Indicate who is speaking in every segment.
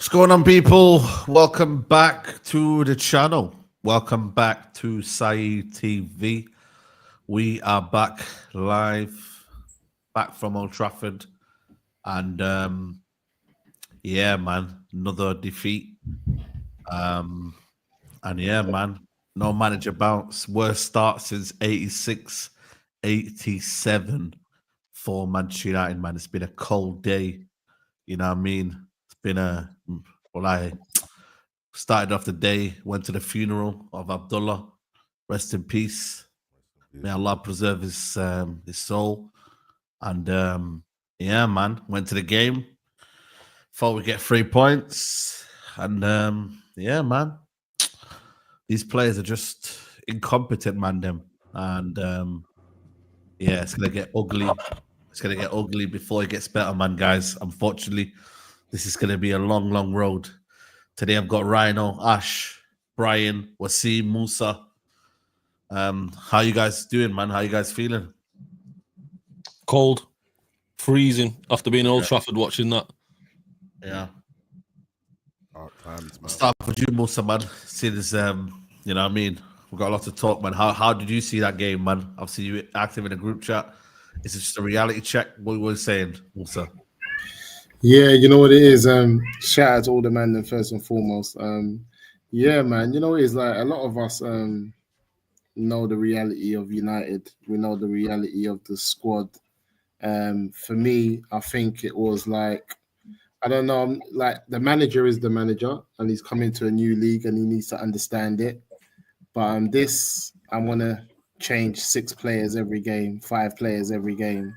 Speaker 1: What's going on, people? Welcome back to the channel. Welcome back to Saeed TV. We are back live, back from Old Trafford. And yeah, man, another defeat. And yeah, man, no manager bounce. Worst start since 86, 87 for Manchester United, man. It's been a cold day. You know what I mean? It's been I started off the day, went to the funeral of Abdullah. Rest in peace. May Allah preserve his soul. And yeah, man, went to the game. Thought we'd get 3 points. And yeah, man, these players are just incompetent, man. Them. And yeah, it's gonna get ugly. It's gonna get ugly before it gets better, man, guys. Unfortunately, this is gonna be a long, long road. Today I've got Rhino, Ash, Brian, Wasim, Musa. How you guys doing, man? How you guys feeling?
Speaker 2: Cold, freezing after being in Old Trafford watching that.
Speaker 1: Yeah. Start with you, Musa, man. See this, you know what I mean? We've got a lot to talk, man. How did you see that game, man? Obviously, you active in a group chat. Is it just a reality check? What were you saying, Musa?
Speaker 3: Yeah, you know what it is. Shout out to all the man, then first and foremost. Yeah, man. You know it's like a lot of us know the reality of United. We know the reality of the squad. For me, I think it was like, I don't know, like the manager is the manager and he's coming to a new league and he needs to understand it. But I want to change 6 players every game, 5 players every game,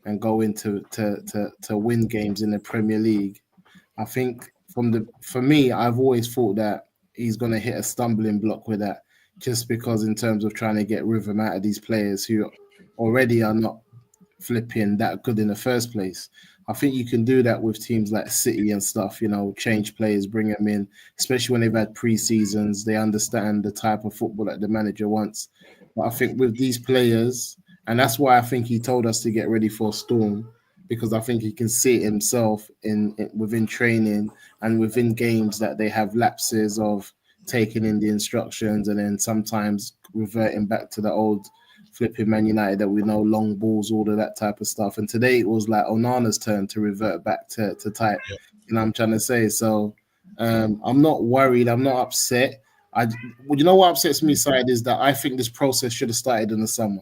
Speaker 3: and go into to win games in the Premier League. I think for me, I've always thought that he's going to hit a stumbling block with that, just because in terms of trying to get rhythm out of these players who already are not flipping that good in the first place. I think you can do that with teams like City and stuff, you know, change players, bring them in, especially when they've had pre-seasons. They understand the type of football that the manager wants. But I think with these players, and that's why I think he told us to get ready for a storm, because I think he can see it himself within training and within games that they have lapses of taking in the instructions and then sometimes reverting back to the old flipping Man United that we know, long balls, all of that type of stuff. And today it was like Onana's turn to revert back to type. Yeah. You know what I'm trying to say? So I'm not worried. I'm not upset. You know what upsets me, Saeed, is that I think this process should have started in the summer.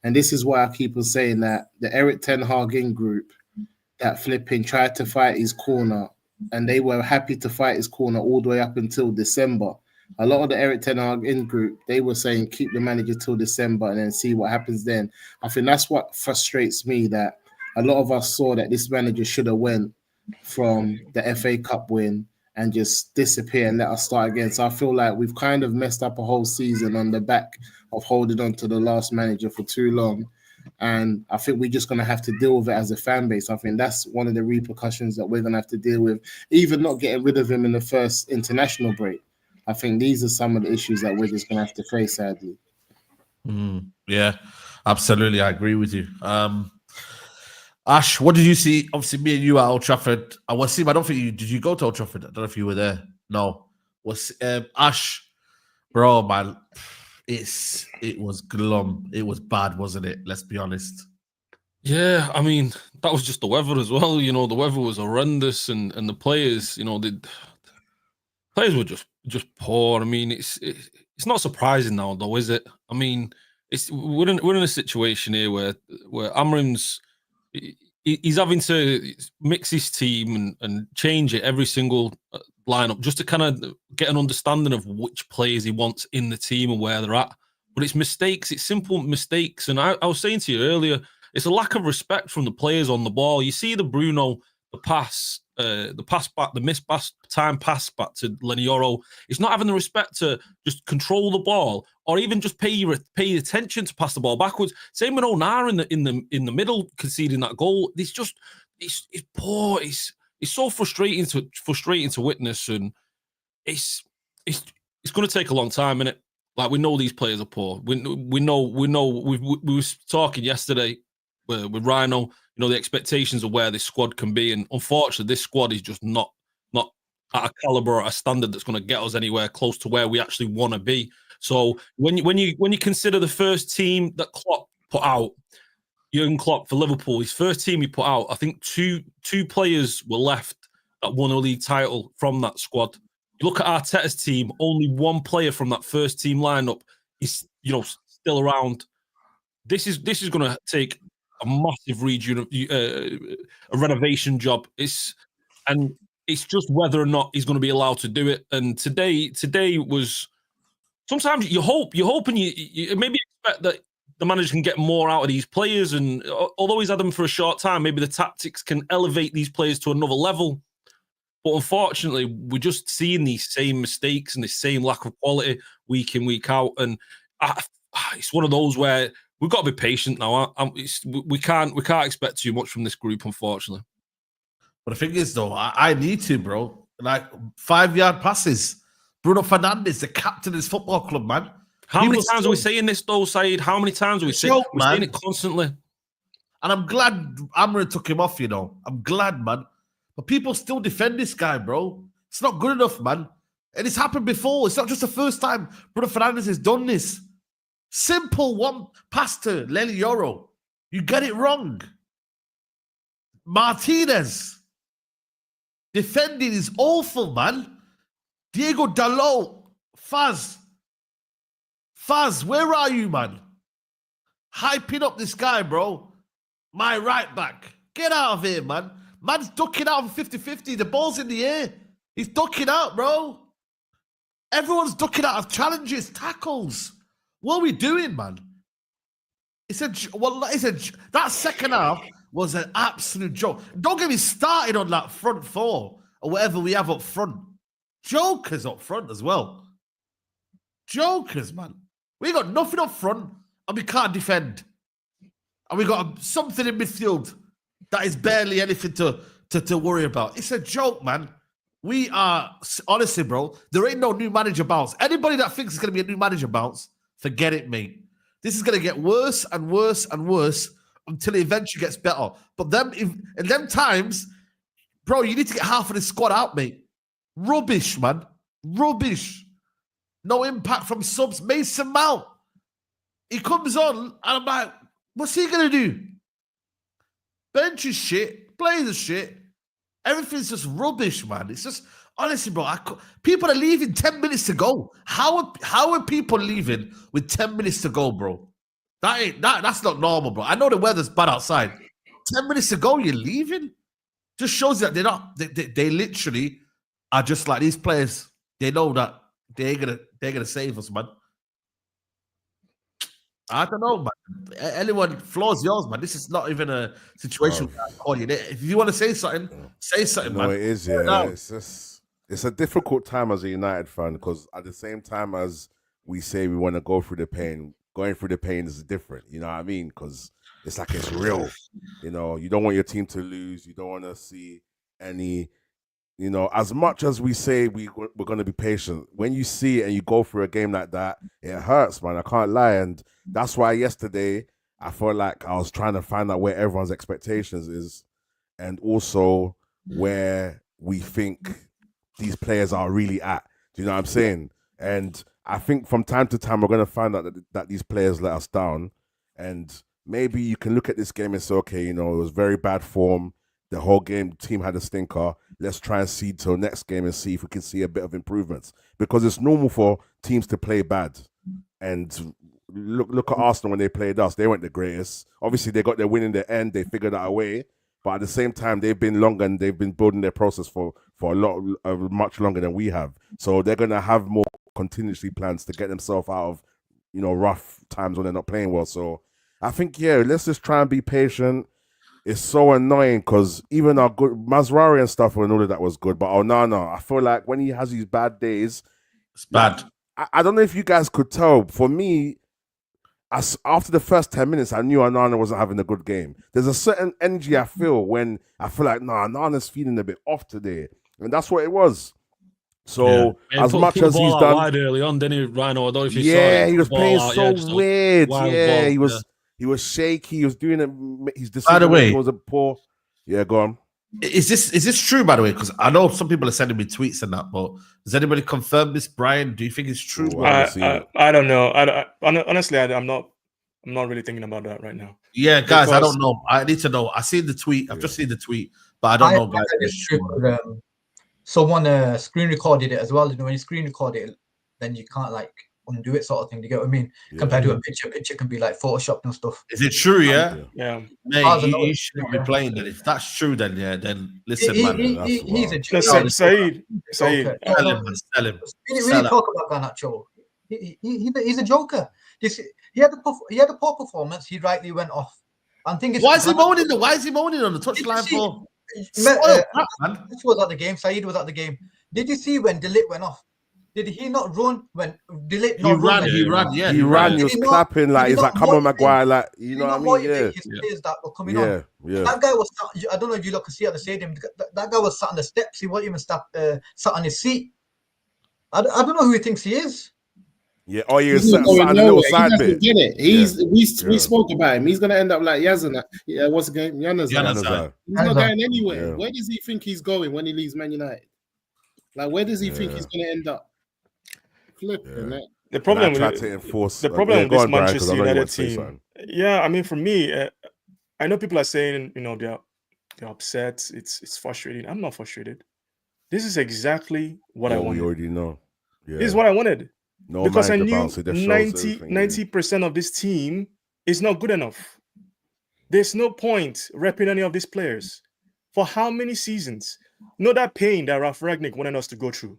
Speaker 3: And this is why I keep on saying that the Eric Ten Hag in group that flipping tried to fight his corner, and they were happy to fight his corner all the way up until December. A lot of the Eric Ten Hag in group, they were saying keep the manager till December and then see what happens then. I think that's what frustrates me, that a lot of us saw that this manager should have went from the FA Cup win and just disappear and let us start again. So I feel like we've kind of messed up a whole season on the back of holding on to the last manager for too long. And I think we're just going to have to deal with it as a fan base. I think that's one of the repercussions that we're going to have to deal with, even not getting rid of him in the first international break. I think these are some of the issues that we're just going to have to face, sadly.
Speaker 1: Yeah, absolutely. I agree with you. Ash, what did you see? Obviously, me and you at Old Trafford. I don't think did you go to Old Trafford? I don't know if you were there. No. Ash, bro, man, it was glum. It was bad, wasn't it? Let's be honest.
Speaker 2: Yeah, I mean, that was just the weather as well. You know, the weather was horrendous, and the players, you know, players were just poor. I mean, it's not surprising now, though, is it? I mean, we're in a situation here where Amram's he's having to mix his team and change it every single lineup just to kind of get an understanding of which players he wants in the team and where they're at. But it's mistakes, it's simple mistakes. And I was saying to you earlier, it's a lack of respect from the players on the ball. You see the Bruno, the pass back, the missed time pass back to Lenioro. It's not having the respect to just control the ball or even just pay attention to pass the ball backwards. Same with Onana in the middle, conceding that goal. It's poor. It's so frustrating to witness, and it's going to take a long time, innit? Like, we know these players are poor. We know. We were talking yesterday with Rhino. You know, the expectations of where this squad can be, and unfortunately, this squad is just not at a caliber, at a standard that's going to get us anywhere close to where we actually want to be. So when you consider the first team that Klopp put out, Jurgen Klopp for Liverpool, his first team he put out, I think two players were left that won a league title from that squad. You look at Arteta's team, only one player from that first team lineup is still around. This is going to take a massive a renovation job. It's just whether or not he's going to be allowed to do it. And today was, sometimes you hope and you maybe expect that the manager can get more out of these players. And although he's had them for a short time, maybe the tactics can elevate these players to another level. But unfortunately, we're just seeing these same mistakes and this same lack of quality week in, week out. And it's one of those where we've got to be patient now. We can't expect too much from this group, unfortunately.
Speaker 1: But the thing is, though, I need to, bro. Like 5-yard passes. Bruno Fernandes, the captain of this football club, man.
Speaker 2: How many times are we saying this, though, Saeed? How many times are we saying it? We're saying it constantly.
Speaker 1: And I'm glad Amra took him off, I'm glad, man. But people still defend this guy, bro. It's not good enough, man. And it's happened before. It's not just the first time Bruno Fernandes has done this. Simple one pass to Lely Yoro. You get it wrong. Martinez. Defending is awful, man. Diego Dalot. Faz, where are you, man? Hyping up this guy, bro. My right back. Get out of here, man. Man's ducking out of 50-50. The ball's in the air. He's ducking out, bro. Everyone's ducking out of challenges, tackles. What are we doing, man? That second half was an absolute joke. Don't get me started on that front four or whatever we have up front. Jokers up front as well. Jokers, man. We got nothing up front and we can't defend. And we got something in midfield that is barely anything to worry about. It's a joke, man. We are, honestly, bro, there ain't no new manager bounce. Anybody that thinks it's going to be a new manager bounce, forget it, mate. This is going to get worse and worse and worse until it eventually gets better. But in them times, bro, you need to get half of the squad out, mate. Rubbish, man. Rubbish. No impact from subs. Mason Mount. He comes on, and I'm like, what's he going to do? Bench is shit. Players are shit. Everything's just rubbish, man. It's just, honestly, bro, people are leaving 10 minutes to go. How are people leaving with 10 minutes to go, bro? That's not normal, bro. I know the weather's bad outside. 10 minutes to go, you're leaving? Just shows that they're not, they literally are just like these players. They know that they're gonna save us, man. I don't know, man. Anyone, floor's yours, man. This is not even a situation where I call you. If you want to say something, man.
Speaker 4: It is, yeah. It's a difficult time as a United fan because at the same time as we say we want to go through the pain, going through the pain is different. You know what I mean? Because it's like it's real. You don't want your team to lose. You don't want to see any. As much as we say we're going to be patient, when you see it and you go through a game like that, it hurts, man. I can't lie. And that's why yesterday I felt like I was trying to find out where everyone's expectations is and also where we think these players are really at. Do you know what I'm saying? And I think from time to time, we're going to find out that these players let us down. And maybe you can look at this game and say, okay, it was very bad form. The whole game, team had a stinker. Let's try and see till next game and see if we can see a bit of improvements. Because it's normal for teams to play bad. And look at Arsenal when they played us. They weren't the greatest. Obviously, they got their win in the end. They figured out a way. But at the same time, they've been longer and they've been building their process for much longer than we have. So they're going to have more contingency plans to get themselves out of, rough times when they're not playing well. So I think, let's just try and be patient. It's so annoying because even our good Mazraoui and stuff and all of that was good, but Onana, I feel like when he has these bad days,
Speaker 1: it's bad.
Speaker 4: I don't know if you guys could tell. For me, after the first 10 minutes, I knew Onana wasn't having a good game. There's a certain energy I feel when I feel like, Onana's feeling a bit off today, and that's what it was. So as much as he's done
Speaker 2: wide early on, didn't he, Rhino? I don't know if you saw it.
Speaker 4: He was playing so weird. He was shaky. He was doing it. His decision was a poor. Yeah, go on.
Speaker 1: Is this true, by the way? Because I know some people are sending me tweets and that, but does anybody confirm this, Brian? Do you think it's true?
Speaker 4: Oh, wow.
Speaker 5: I don't know. Honestly, I'm not really thinking about that right now.
Speaker 1: Yeah, guys, I don't know. I need to know. I seen the tweet. I've just seen the tweet, but I don't know, guys.
Speaker 6: It's true. Someone screen recorded it as well. You know, when you screen record it, then you can't like undo it, sort of thing. Do you get what I mean? Compared to a picture can be like photoshopped and stuff.
Speaker 1: Is it true? Yeah.
Speaker 5: Yeah.
Speaker 1: Mate, you should not be playing that. If that's true, then then listen, man.
Speaker 6: He's a joke.
Speaker 5: Saeed.
Speaker 1: Sell him.
Speaker 6: We really talk about Garnacho. He's a joker. He had a poor performance. He rightly went off. And
Speaker 1: why is he moaning? Why is he moaning on the touchline for?
Speaker 6: This was at the game. Saeed was at the game. Did you see when Delit went off? Did he not run when Delit?
Speaker 1: He ran. Yeah,
Speaker 4: he ran. He was clapping like he's like, "Come on, Maguire!" Like you know what I mean? Yeah.
Speaker 6: His players that were coming on. That guy was. I don't know if you look and see at the stadium. That guy was sat on the steps. He wasn't even sat on his seat. I don't know who he thinks he is.
Speaker 4: Yeah. Oh, you're sat on a little side bit.
Speaker 3: Get it? We spoke about him. He's gonna end up like Yazan. Yeah, what's the game? Januzaj. He's not going anywhere. Yeah. Where does he think he's going when he leaves Man United? Like, where does he think he's gonna end up?
Speaker 5: The problem with this Manchester United team. Yeah, I mean, for me, I know people are saying, you know, they're upset. It's frustrating. I'm not frustrated. This is exactly what I wanted.
Speaker 4: We already know. Yeah.
Speaker 5: This is what I wanted.
Speaker 4: No,
Speaker 5: because I knew 90% of this team is not good enough. There's no point repping any of these players. For how many seasons? You know that pain that Ralph Rangnick wanted us to go through,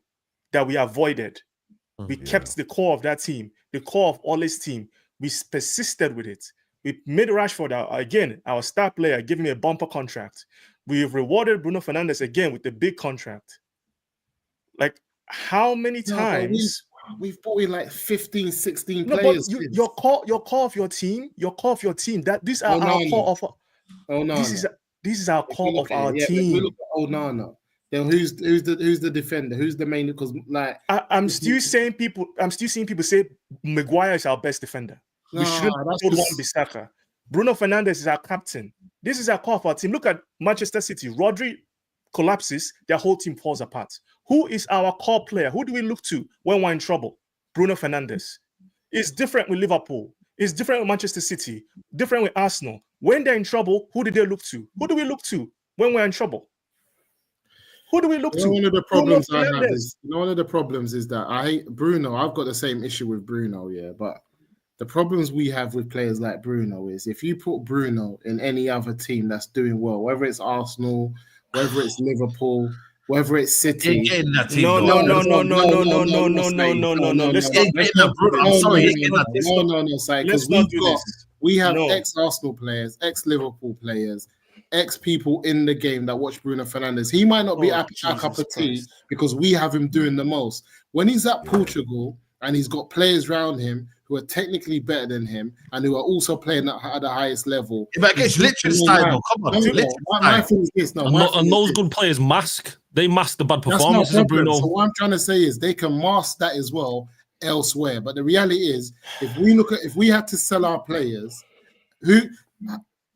Speaker 5: that we avoided. We kept the core of that team, the core of Ole's team. We persisted with it. We made Rashford, our star player, give him a bumper contract. We've rewarded Bruno Fernandes again with a big contract. Like, how many times...
Speaker 3: We've brought in like 15, 16 players.
Speaker 5: But your core of your team, that these are our core of... This is our core of our team.
Speaker 3: Look at Onana. Then who's the defender? Who's the main? Because like
Speaker 5: I'm still seeing people say Maguire is our best defender. We shouldn't hold one Bissaka. Bruno Fernandes is our captain. This is our core of our team. Look at Manchester City. Rodri collapses, their whole team falls apart. Who is our core player? Who do we look to when we're in trouble? Bruno Fernandes. It's different with Liverpool. It's different with Manchester City. Different with Arsenal. When they're in trouble, who do they look to? Who do we look to when we're in trouble? Who do we look to?
Speaker 3: One of the problems I have is, one of the problems is that I hate Bruno. I've got the same issue with Bruno, but the problems we have with players like Bruno is if you put Bruno in any other team that's doing well, whether it's Arsenal, whether it's Liverpool, whether it's City.
Speaker 5: No.
Speaker 3: We have ex-Arsenal players, ex-Liverpool players, ex-people in the game that watch Bruno Fernandes. He might not be our cup of tea because we have him doing the most. When he's at Portugal and he's got players around him who are technically better than him and who are also playing at the highest level.
Speaker 1: If I get Liechtenstein, come on.
Speaker 2: And those good players mask. They mask the bad performances of Bruno.
Speaker 3: So what I'm trying to say is they can mask that as well elsewhere. But the reality is, if we had to sell our players,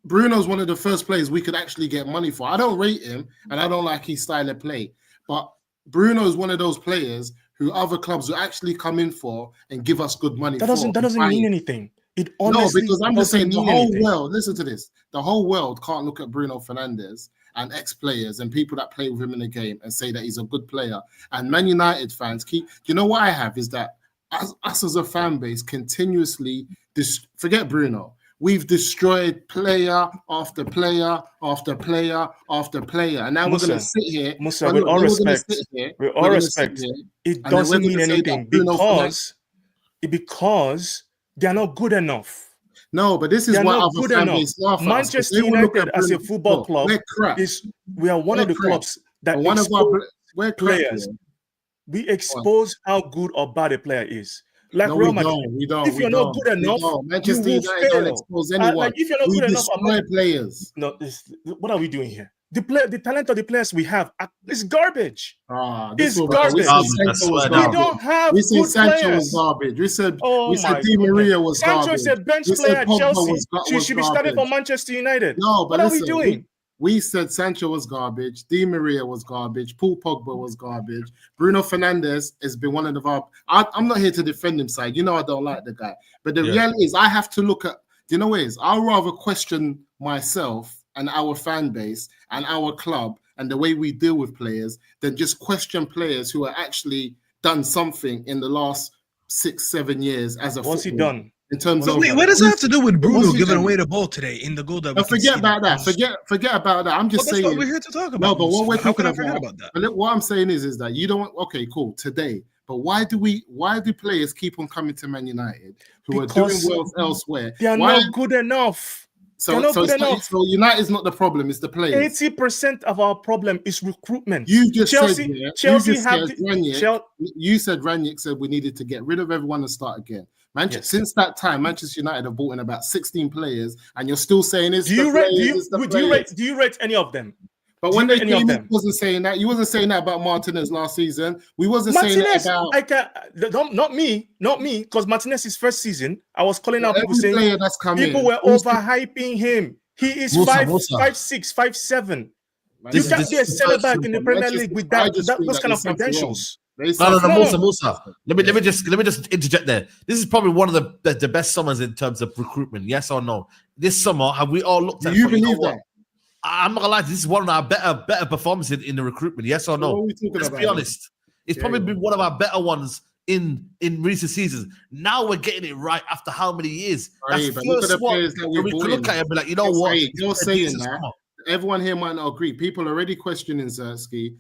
Speaker 3: Bruno's one of the first players we could actually get money for. I don't rate him and I don't like his style of play, but Bruno is one of those players who other clubs will actually come in for and give us good money.
Speaker 5: That doesn't mean anything. It honestly
Speaker 3: because I'm just saying the whole world. Listen to this: the whole world can't look at Bruno Fernandes and ex-players and people that play with him in the game and say that he's a good player. And Man United fans you know what I have is that us as a fan base continuously forget Bruno. We've destroyed player after player after player after player, and now we're going to sit here.
Speaker 5: Musa, with all respect, it doesn't mean anything because they're not good enough.
Speaker 3: No, but this is what other fan base laugh at.
Speaker 5: Manchester United as a football club we are one of the clubs that one of our players. We expose how good or bad a player is. Like Real Madrid, if you're not good enough,
Speaker 3: Manchester United don't expose anyone.
Speaker 5: If you're not good enough,
Speaker 3: destroy players.
Speaker 5: No, what are we doing here? The talent of the players we have is garbage. It's garbage. We don't have
Speaker 3: we said
Speaker 5: good
Speaker 3: Sancho
Speaker 5: players.
Speaker 3: Was garbage. We said Di Maria was
Speaker 5: Sancho
Speaker 3: garbage.
Speaker 5: is a bench player at Chelsea. She should be starting for Manchester United.
Speaker 3: No, but
Speaker 5: what are we doing?
Speaker 3: We said Sancho was garbage, Di Maria was garbage, Paul Pogba was garbage. Bruno Fernandes has been one of our. I'm not here to defend him, side. You know I don't like the guy, but the reality is I have to look at. You know what it is? I'll rather question myself and our fan base and our club and the way we deal with players than just question players who are actually done something in the last 6-7 years as a.
Speaker 5: What's he done?
Speaker 3: In terms
Speaker 7: But
Speaker 3: of
Speaker 7: wait, what does that have to do with Bruno giving away the ball today in the goal that we
Speaker 3: forget about that. Forget about that. I'm just
Speaker 7: that's
Speaker 3: saying.
Speaker 7: what we're here to talk about.
Speaker 3: No, but what we're
Speaker 7: How
Speaker 3: talking
Speaker 7: can I forget about that?
Speaker 3: But what I'm saying is that you don't. Okay, cool. Today, but why do players keep on coming to Man United who
Speaker 5: Because
Speaker 3: are doing well elsewhere?
Speaker 5: They are not good enough.
Speaker 3: So United's not the problem; it's the players.
Speaker 5: 80% of our problem is recruitment.
Speaker 3: You just
Speaker 5: Chelsea
Speaker 3: said you said Ranić said we needed to get rid of everyone and start again. Since that time, Manchester United have bought in about 16 players, and you're still saying it's
Speaker 5: do you rate any of them?
Speaker 3: But when they came in, wasn't saying that. You wasn't saying that about Martinez last season. We wasn't saying that about.
Speaker 5: Not me, because Martinez's first season, I was calling out people saying people were overhyping him. He is 5'6", 5'7". You can't be a centre back in the Premier League with those kind of credentials.
Speaker 1: No, Musa. Let me just interject there. This is probably one of the best summers in terms of recruitment. Yes or no? This summer, have we all looked at?
Speaker 3: Do you believe that?
Speaker 1: I'm not gonna lie. This is one of our better performances in the recruitment. Yes or no? Let's be honest. It's probably been one of our better ones in recent seasons. Now we're getting it right after how many years?
Speaker 3: That's
Speaker 1: but
Speaker 3: look at the players that
Speaker 1: we can look at it and be like, you know what?
Speaker 3: You're saying that. Everyone here might not agree. People are already questioning Zersky.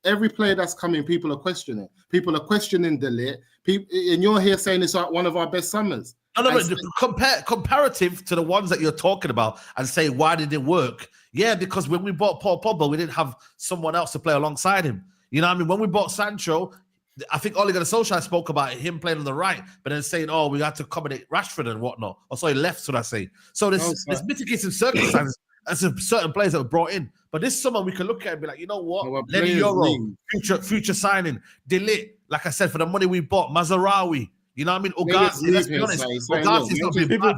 Speaker 3: Every player that's coming, people are questioning. People are questioning De Ligt. And you're here saying it's like one of our best summers.
Speaker 1: No, but comparative to the ones that you're talking about and say, why did it work? Yeah, because when we bought Paul Pogba, we didn't have someone else to play alongside him. You know what I mean? When we bought Sancho, I think Ole Gunnar Solskjaer spoke about him playing on the right, but then saying, oh, we had to accommodate Rashford and whatnot. Or sorry, left, should I say. So there's mitigating circumstances as certain players that were brought in. But this summer, we can look at it and be like, you know what? Lenny Euro, future signing. De Ligt, like I said, for the money we bought. Mazarawi. You know what I mean? Ugarte, let's be honest. Ugarte's not been bad.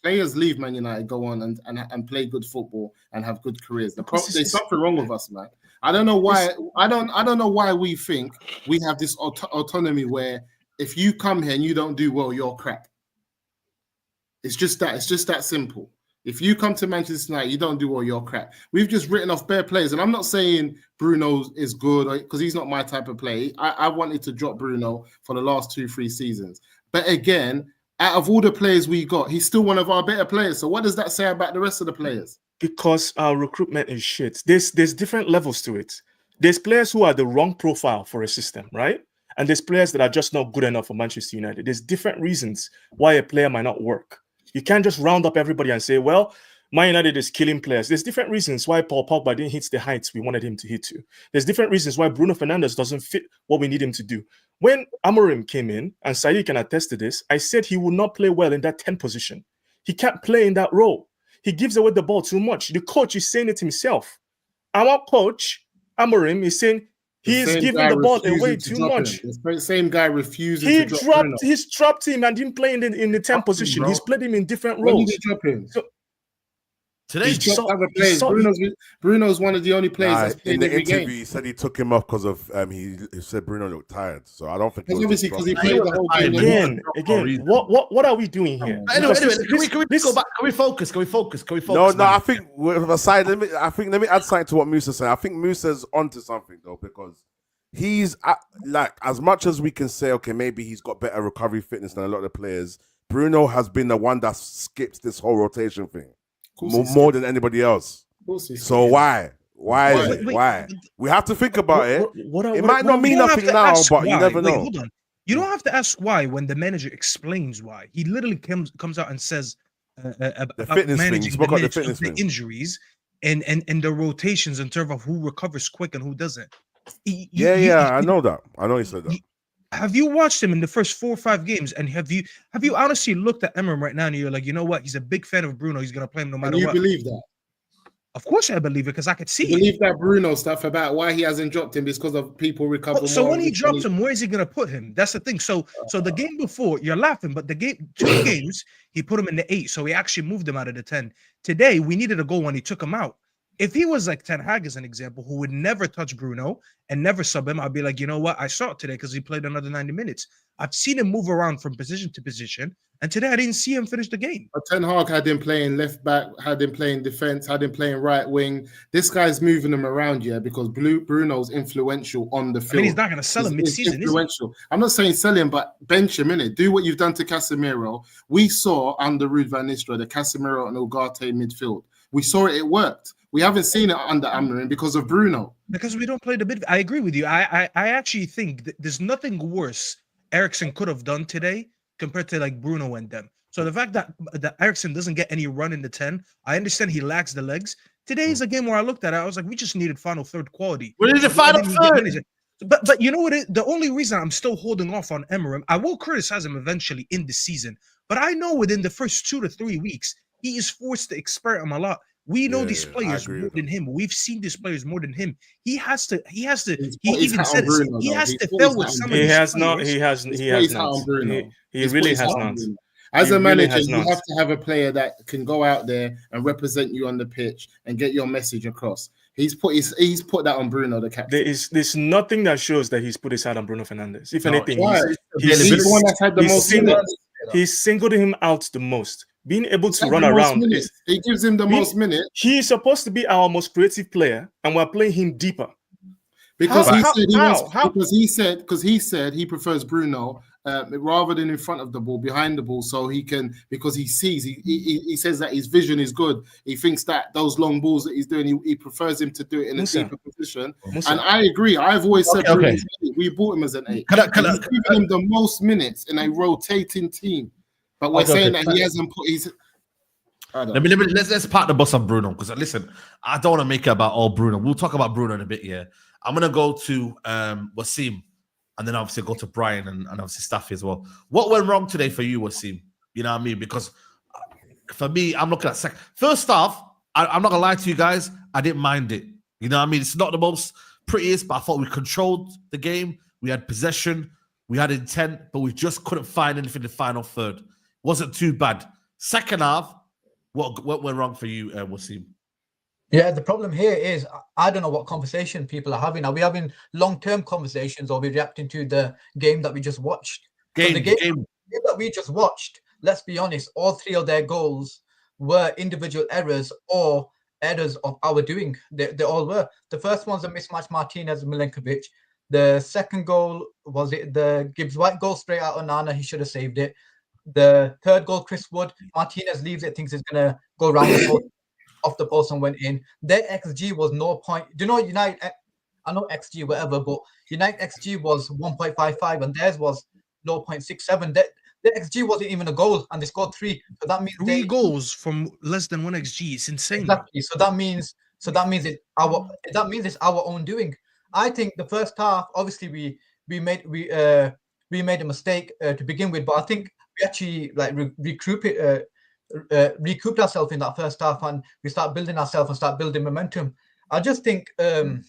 Speaker 3: Players leave Man United, go on and play good football and have good careers. There's something wrong with us, man. I don't know why. I don't know why we think we have this autonomy where if you come here and you don't do well, you're crap. It's just that simple. If you come to Manchester United, you don't do well, you're crap. We've just written off bare players, and I'm not saying Bruno is good because he's not my type of play. I wanted to drop Bruno for the last 2-3 seasons, but again, out of all the players we got, he's still one of our better players. So what does that say about the rest of the players?
Speaker 5: Because our recruitment is shit. There's different levels to it. There's players who are the wrong profile for a system, right? And there's players that are just not good enough for Manchester United. There's different reasons why a player might not work. You can't just round up everybody and say, well, Man United is killing players. There's different reasons why Paul Pogba didn't hit the heights we wanted him to hit to. There's different reasons why Bruno Fernandes doesn't fit what we need him to do. When Amorim came in, and Saeed can attest to this, I said he would not play well in that 10 position. He can't play in that role. He gives away the ball too much. The coach is saying it himself. Our coach, Amorim, is saying he's giving the ball away too much.
Speaker 3: The same guy refusing to drop Bruno.
Speaker 5: He's dropped him and didn't play in the 10 position. He's played him in different roles.
Speaker 3: When did he drop him?
Speaker 1: Today,
Speaker 3: Bruno's one of the only players that's played
Speaker 4: in the
Speaker 3: every
Speaker 4: interview.
Speaker 3: game.
Speaker 4: He said he took him off because of he said Bruno looked tired. So I don't think
Speaker 3: it's obviously because he played the whole game.
Speaker 5: Again, what are we doing here?
Speaker 1: Anyway, can we go back? Can we focus?
Speaker 4: No, I think with a side. Let me add something to what Musa's saying. I think Musa's onto something though, because he's like, as much as we can say, okay, maybe he's got better recovery fitness than a lot of the players. Bruno has been the one that skips this whole rotation thing more than anybody else. So why? Why? We have to think about it. It might not mean nothing now, but you never know.
Speaker 7: Hold on. You don't have to ask why when the manager explains why. He literally comes out and says
Speaker 4: the fitness thing. He spoke about the fitness thing.
Speaker 7: Injuries and the rotations in terms of who recovers quick and who doesn't.
Speaker 4: I know that. I know he said that.
Speaker 7: Have you watched him in the first 4 or 5 games? And have you honestly looked at Emery right now and you're like, you know what? He's a big fan of Bruno. He's gonna play him no matter what.
Speaker 3: You believe that?
Speaker 7: Of course, I believe it because I could see
Speaker 3: You
Speaker 7: it.
Speaker 3: believe that Bruno stuff about why he hasn't dropped him because of people recover
Speaker 7: So
Speaker 3: more.
Speaker 7: when he drops him, where is he gonna put him? That's the thing. So the game before, you're laughing, but the game 2 games he put him in the 8, so he actually moved him out of the 10. Today we needed a goal when he took him out. If he was like Ten Hag as an example, who would never touch Bruno and never sub him, I'd be like, you know what? I saw it today because he played another 90 minutes. I've seen him move around from position to position, and today I didn't see him finish the game.
Speaker 3: But Ten Hag had him playing left back, had him playing defense, had him playing right wing. This guy's moving him around, yeah, because Bruno's influential on the field.
Speaker 7: I mean, he's not going to sell him mid-season, is he?
Speaker 3: Influential. I'm not saying sell him, but bench him in it. Do what you've done to Casemiro. We saw under Ruud van Nistelrooy the Casemiro and Ugarte midfield. We saw it worked. We haven't seen it under Amorim because of Bruno.
Speaker 7: Because we don't play the mid. I agree with you. I actually think that there's nothing worse Eriksen could have done today compared to like Bruno and them. So the fact that Eriksen doesn't get any run in the 10, I understand he lacks the legs. Today is a game where I looked at it, I was like, we just needed final third quality.
Speaker 1: We need the final third.
Speaker 7: But you know what? The only reason I'm still holding off on Amorim, I will criticize him eventually in the season, but I know within the first 2 to 3 weeks, he is forced to experiment him a lot. We know these players more than him. We've seen these players more than him. He has to. He even said it. He has to fail with some of these players.
Speaker 5: He has not. He really has not.
Speaker 3: As a manager, you have to have a player that can go out there and represent you on the pitch and get your message across. He's put that on Bruno, the captain.
Speaker 5: There's nothing that shows that he's put his hand on Bruno Fernandes. If anything,
Speaker 3: he's the one that's had the most minutes.
Speaker 5: He's singled him out the most. Being able to run around,
Speaker 3: he gives him the most minutes.
Speaker 5: He's supposed to be our most creative player, and we're playing him deeper.
Speaker 3: Because he said he prefers Bruno rather than in front of the ball, behind the ball, so he can, because he sees, he says that his vision is good. He thinks that those long balls that he's doing, he prefers him to do it in a deeper position. And I agree. I've always said we bought him as an 8. He's giving him the most minutes in a rotating team. But we're saying that he hasn't put his.
Speaker 1: Let's park the bus on Bruno, because listen, I don't want to make it about all Bruno. We'll talk about Bruno in a bit. Yeah, I'm gonna go to Wasim, and then obviously go to Brian and obviously Staffy as well. What went wrong today for you, Wasim? You know what I mean? Because for me, I'm looking at first off, I'm not gonna lie to you guys, I didn't mind it. You know what I mean? It's not the most prettiest, but I thought we controlled the game. We had possession, we had intent, but we just couldn't find anything in the final third. Wasn't too bad. Second half, what went wrong for you, Wasim?
Speaker 6: Yeah, the problem here is I don't know what conversation people are having. Are we having long-term conversations, or are we reacting to the game that we just watched? The game that we just watched, let's be honest, all 3 of their goals were individual errors or errors of our doing. They all were. The first one's a mismatch, Martinez Milenkovic. The second goal was the Gibbs White goal straight out on Nana. He should have saved it. The third goal, Chris Wood, Martinez leaves it, thinks it's going to go around the post, off the post and went in. Their XG was 0. Do you know United? I know XG, whatever, but United XG was 1.55 and theirs was 0.67. Their XG wasn't even a goal, and they scored 3. So that means
Speaker 7: 3 goals from less than 1 XG. It's insane.
Speaker 6: Exactly. So that means it's our own doing. I think the first half, obviously, we made a mistake to begin with, but I think we actually recouped ourselves in that first half, and we start building ourselves and start building momentum. I just think we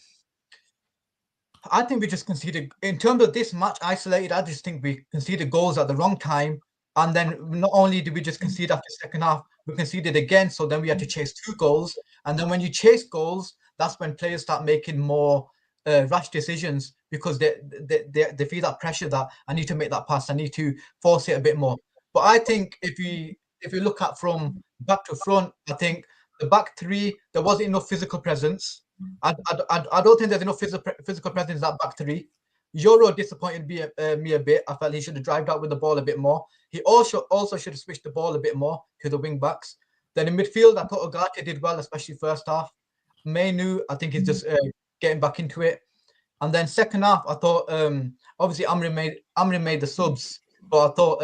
Speaker 6: just conceded in terms of this match isolated. I just think we conceded goals at the wrong time, and then not only did we just concede after the second half, we conceded again. So then we had to chase 2 goals, and then when you chase goals, that's when players start making more rash decisions, because they feel that pressure that I need to make that pass, I need to force it a bit more. But I think if you look at from back to front, I think the back 3, there wasn't enough physical presence. I don't think there's enough physical presence in that back 3. Euro disappointed me a bit. I felt he should have drived out with the ball a bit more. He also should have switched the ball a bit more to the wing backs. Then in midfield, I thought Ugarte did well, especially first half. Mainu, I think he's just getting back into it. And then second half, I thought obviously Amorim made the subs, but I thought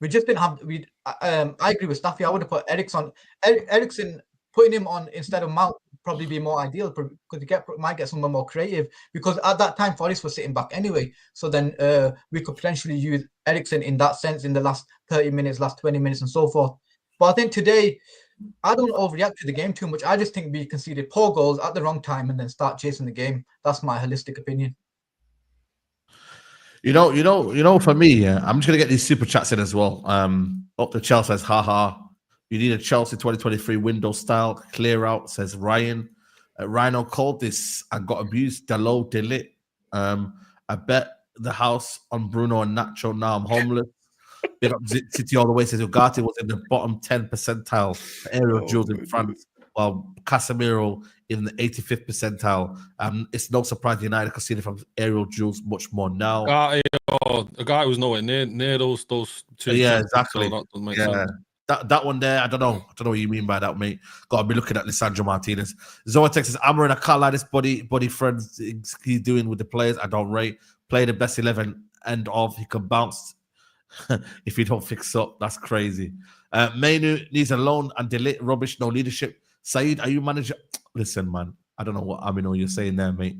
Speaker 6: we just didn't have. I agree with Staffy. I would have put Eriksen. Eriksen, putting him on instead of Mount probably be more ideal, because you might get someone more creative. Because at that time, Forest was sitting back anyway. So then we could potentially use Eriksen in that sense in the last 30 minutes, last 20 minutes, and so forth. But I think today, I don't overreact to the game too much. I just think we conceded poor goals at the wrong time and then start chasing the game. That's my holistic opinion.
Speaker 1: For me, yeah, I'm just gonna get these super chats in as well. Up the Chelsea says, haha, you need a Chelsea 2023 window style clear out, says Ryan. Rhino called this and got abused. Delo Delit. I bet the house on Bruno and Nacho. Now I'm homeless. Big up City all the way, says Ugarte was in the bottom 10 percentile for aerial duels in France, while Casemiro in the 85th percentile. It's no surprise United conceded from aerial duels much more now.
Speaker 2: A guy who's nowhere near those two.
Speaker 1: Yeah, exactly.
Speaker 2: So that doesn't make sense.
Speaker 1: That one there, I don't know what you mean by that, mate. Got to be looking at Lisandro Martinez. Zoatex says, Amarin, I can't lie, this buddy friends he's doing with the players, I don't rate. Play the best 11, end of. He can bounce if you don't fix up. That's crazy. Mainu needs a loan and delete rubbish, no leadership. Saeed, are you manager? Listen, man, I don't know what you're saying there, mate.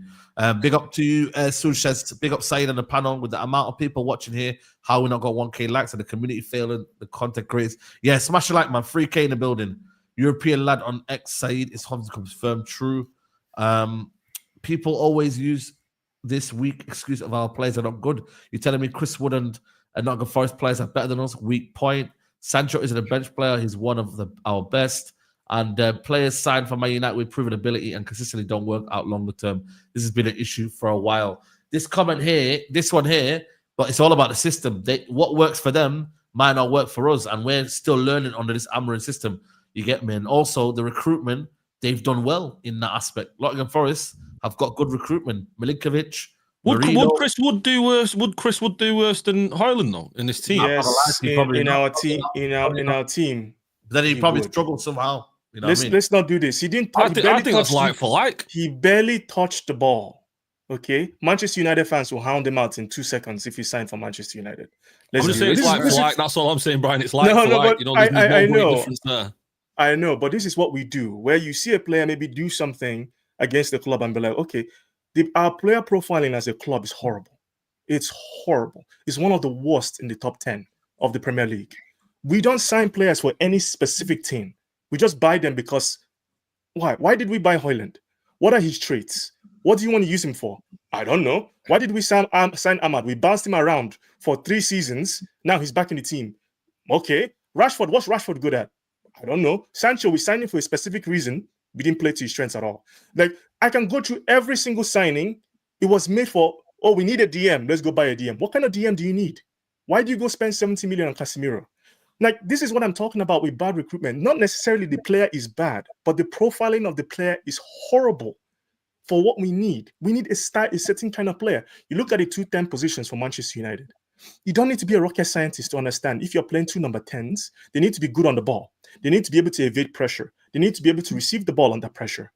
Speaker 1: Big up to you, Sush says, big up Saeed on the panel. With the amount of people watching here, how we not got 1K likes and the community failing, the content creators. Yeah, smash a like, man. 3K in the building. European lad on X, Saeed is confirmed true. People always use this weak excuse of our players are not good. You're telling me Chris Wood and Nottingham Forest players are better than us? Weak point. Sancho isn't a bench player. He's one of our best. And players signed for Man United with proven ability and consistently don't work out longer term. This has been an issue for a while. This comment here, this one here, but it's all about the system. What works for them might not work for us, and we're still learning under this Amarin system. You get me? And also the recruitment, they've done well in that aspect. Nottingham Forest have got good recruitment. Milinkovic.
Speaker 2: Would Chris Wood do worse? Would Chris Wood do worse than Highland though in this team?
Speaker 5: Yes, in our team.
Speaker 1: Then he probably struggled somehow. You know
Speaker 5: let's not do this. He didn't.
Speaker 2: I think that's like for like.
Speaker 5: He barely touched the ball. Okay, Manchester United fans will hound him out in 2 seconds if he signed for Manchester United.
Speaker 2: I'm just saying it's like for like. That's all I'm saying, Brian. It's like
Speaker 5: no,
Speaker 2: for like.
Speaker 5: But
Speaker 2: you know, there's
Speaker 5: I
Speaker 2: no
Speaker 5: know.
Speaker 2: difference there.
Speaker 5: I know, but this is what we do. Where you see a player maybe do something against the club and be like, okay, our player profiling as a club is horrible. It's horrible. It's one of the worst in the top 10 of the Premier League. We don't sign players for any specific team. We just buy them because why? Why did we buy Højlund? What are his traits? What do you want to use him for? I don't know. Why did we sign Ahmad? We bounced him around for 3 seasons. Now he's back in the team. Okay. Rashford, what's Rashford good at? I don't know. Sancho, we signed him for a specific reason. We didn't play to his strengths at all. Like, I can go through every single signing. It was made for, we need a DM. Let's go buy a DM. What kind of DM do you need? Why do you go spend 70 million on Casemiro? Like, this is what I'm talking about with bad recruitment. Not necessarily the player is bad, but the profiling of the player is horrible for what we need. We need a certain kind of player. You look at the 2-10 positions for Manchester United. You don't need to be a rocket scientist to understand if you're playing 2 number 10s, they need to be good on the ball. They need to be able to evade pressure. They need to be able to receive the ball under pressure.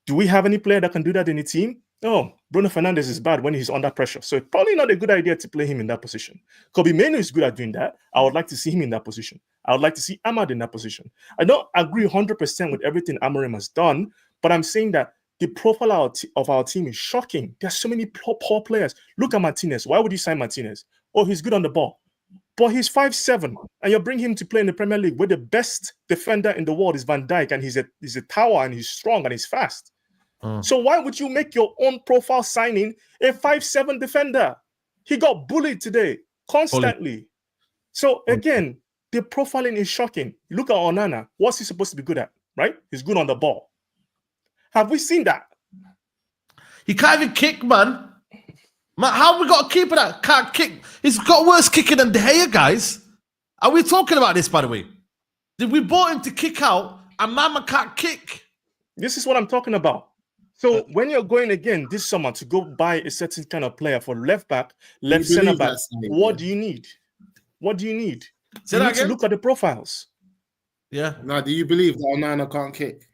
Speaker 5: Do we have any player that can do that in the team? No. Bruno Fernandes is bad when he's under pressure. So it's probably not a good idea to play him in that position. Kobe Mainoo is good at doing that. I would like to see him in that position. I would like to see Ahmad in that position. I don't agree 100% with everything Amarim has done, but I'm saying that the profile of our team is shocking. There's so many poor players. Look at Martinez. Why would you sign Martinez? Oh, he's good on the ball. But he's 5'7", and you bring him to play in the Premier League where the best defender in the world is Van Dijk, and he's a tower, and he's strong, and he's fast. So why would you make your own profile signing a 5'7" defender? He got bullied today constantly. So again, the profiling is shocking. Look at Onana. What's he supposed to be good at, right? He's good on the ball. Have we seen that?
Speaker 1: He can't even kick, man. Man, how have we got a keeper that can't kick? He's got worse kicking than De Gea, guys. Are we talking about this, by the way? Did we bought him to kick out and man can't kick?
Speaker 5: This is what I'm talking about. So when you're going again this summer to go buy a certain kind of player for left back, left center back, what do you need? What do you need? You need to look at the profiles.
Speaker 1: Yeah.
Speaker 3: Now, do you believe that Onana can't kick?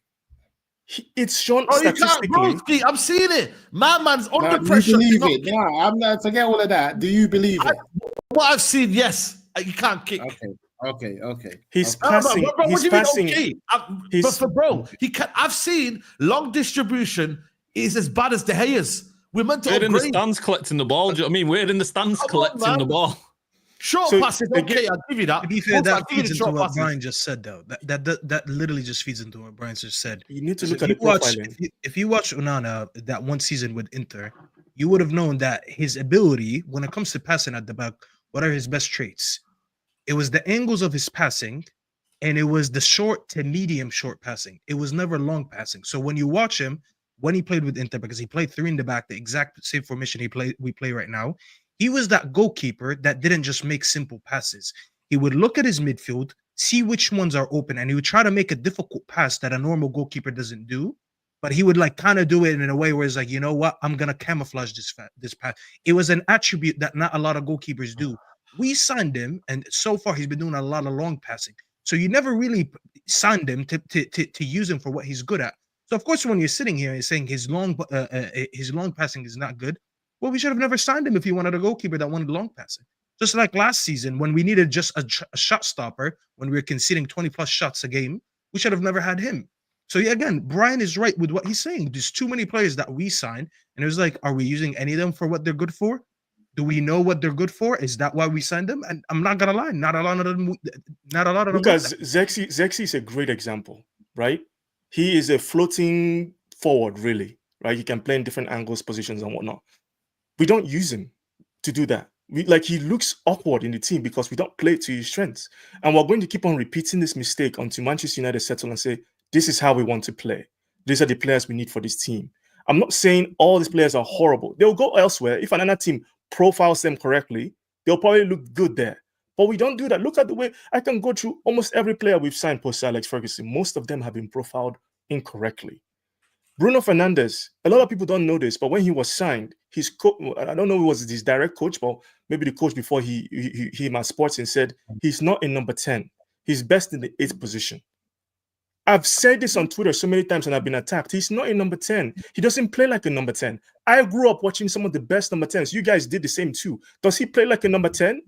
Speaker 5: It's shown statistically.
Speaker 1: I'm seeing it. My man's under pressure.
Speaker 3: You believe it? No, I'm not. Forget all of that. Do you believe it?
Speaker 1: What I've seen, yes. You can't kick.
Speaker 3: Okay.
Speaker 5: He's passing. He's passing.
Speaker 1: I've seen long distribution is as bad as De Gea's. We're meant to
Speaker 2: We're in the stands collecting the ball. Do you know what I mean? We're in the stands collecting the ball.
Speaker 1: Short
Speaker 5: So,
Speaker 1: passes, okay, I'll give you that.
Speaker 7: To be fair,
Speaker 1: Also, I'll
Speaker 7: that
Speaker 1: give you
Speaker 7: feeds
Speaker 1: the
Speaker 7: into
Speaker 1: short
Speaker 7: what
Speaker 1: passes.
Speaker 7: Brian just said, though. That literally just feeds into what Brian just said.
Speaker 5: you need to
Speaker 7: So
Speaker 5: look at the profiling.
Speaker 7: if you watch Onana that one season with Inter, you would have known that his ability when it comes to passing at the back, what are his best traits? It was the angles of his passing, and it was the short to medium short passing. It was never long passing. So when you watch him, when he played with Inter, because he played 3 in the back, the exact same formation we play right now, he was that goalkeeper that didn't just make simple passes. He would look at his midfield, see which ones are open, and he would try to make a difficult pass that a normal goalkeeper doesn't do. But he would like kind of do it in a way where it's like, you know what, I'm gonna camouflage this pass. It was an attribute that not a lot of goalkeepers do. We signed him, and so far he's been doing a lot of long passing. So you never really signed him to use him for what he's good at. So of course, when you're sitting here and saying his long passing is not good, well, we should have never signed him if he wanted a goalkeeper that wanted long passing. Just like last season when we needed just a shot stopper when we were conceding 20 plus shots a game, we should have never had him. So yeah, again, Brian is right with what he's saying. There's too many players that we signed, and it was like, are we using any of them for what they're good for? Do we know what they're good for? Is that why we signed them? And I'm not gonna lie, not a lot of them.
Speaker 5: Because Zexi is a great example, right? He is a floating forward, really, right? He can play in different angles, positions, and whatnot. We don't use him to do that. He looks awkward in the team because we don't play to his strengths. And we're going to keep on repeating this mistake until Manchester United settle and say, this is how we want to play. These are the players we need for this team. I'm not saying all these players are horrible. They'll go elsewhere. If another team profiles them correctly, they'll probably look good there. But we don't do that. Look at the way I can go through almost every player we've signed post Alex Ferguson. Most of them have been profiled incorrectly. Bruno Fernandes, a lot of people don't know this, but when he was signed, his coach, I don't know if it was his direct coach, but maybe the coach before he at Sporting said he's not in number 10. He's best in the 8th position. I've said this on Twitter so many times and I've been attacked. He's not in number 10. He doesn't play like a number 10. I grew up watching some of the best number 10s. You guys did the same too. Does he play like a number 10?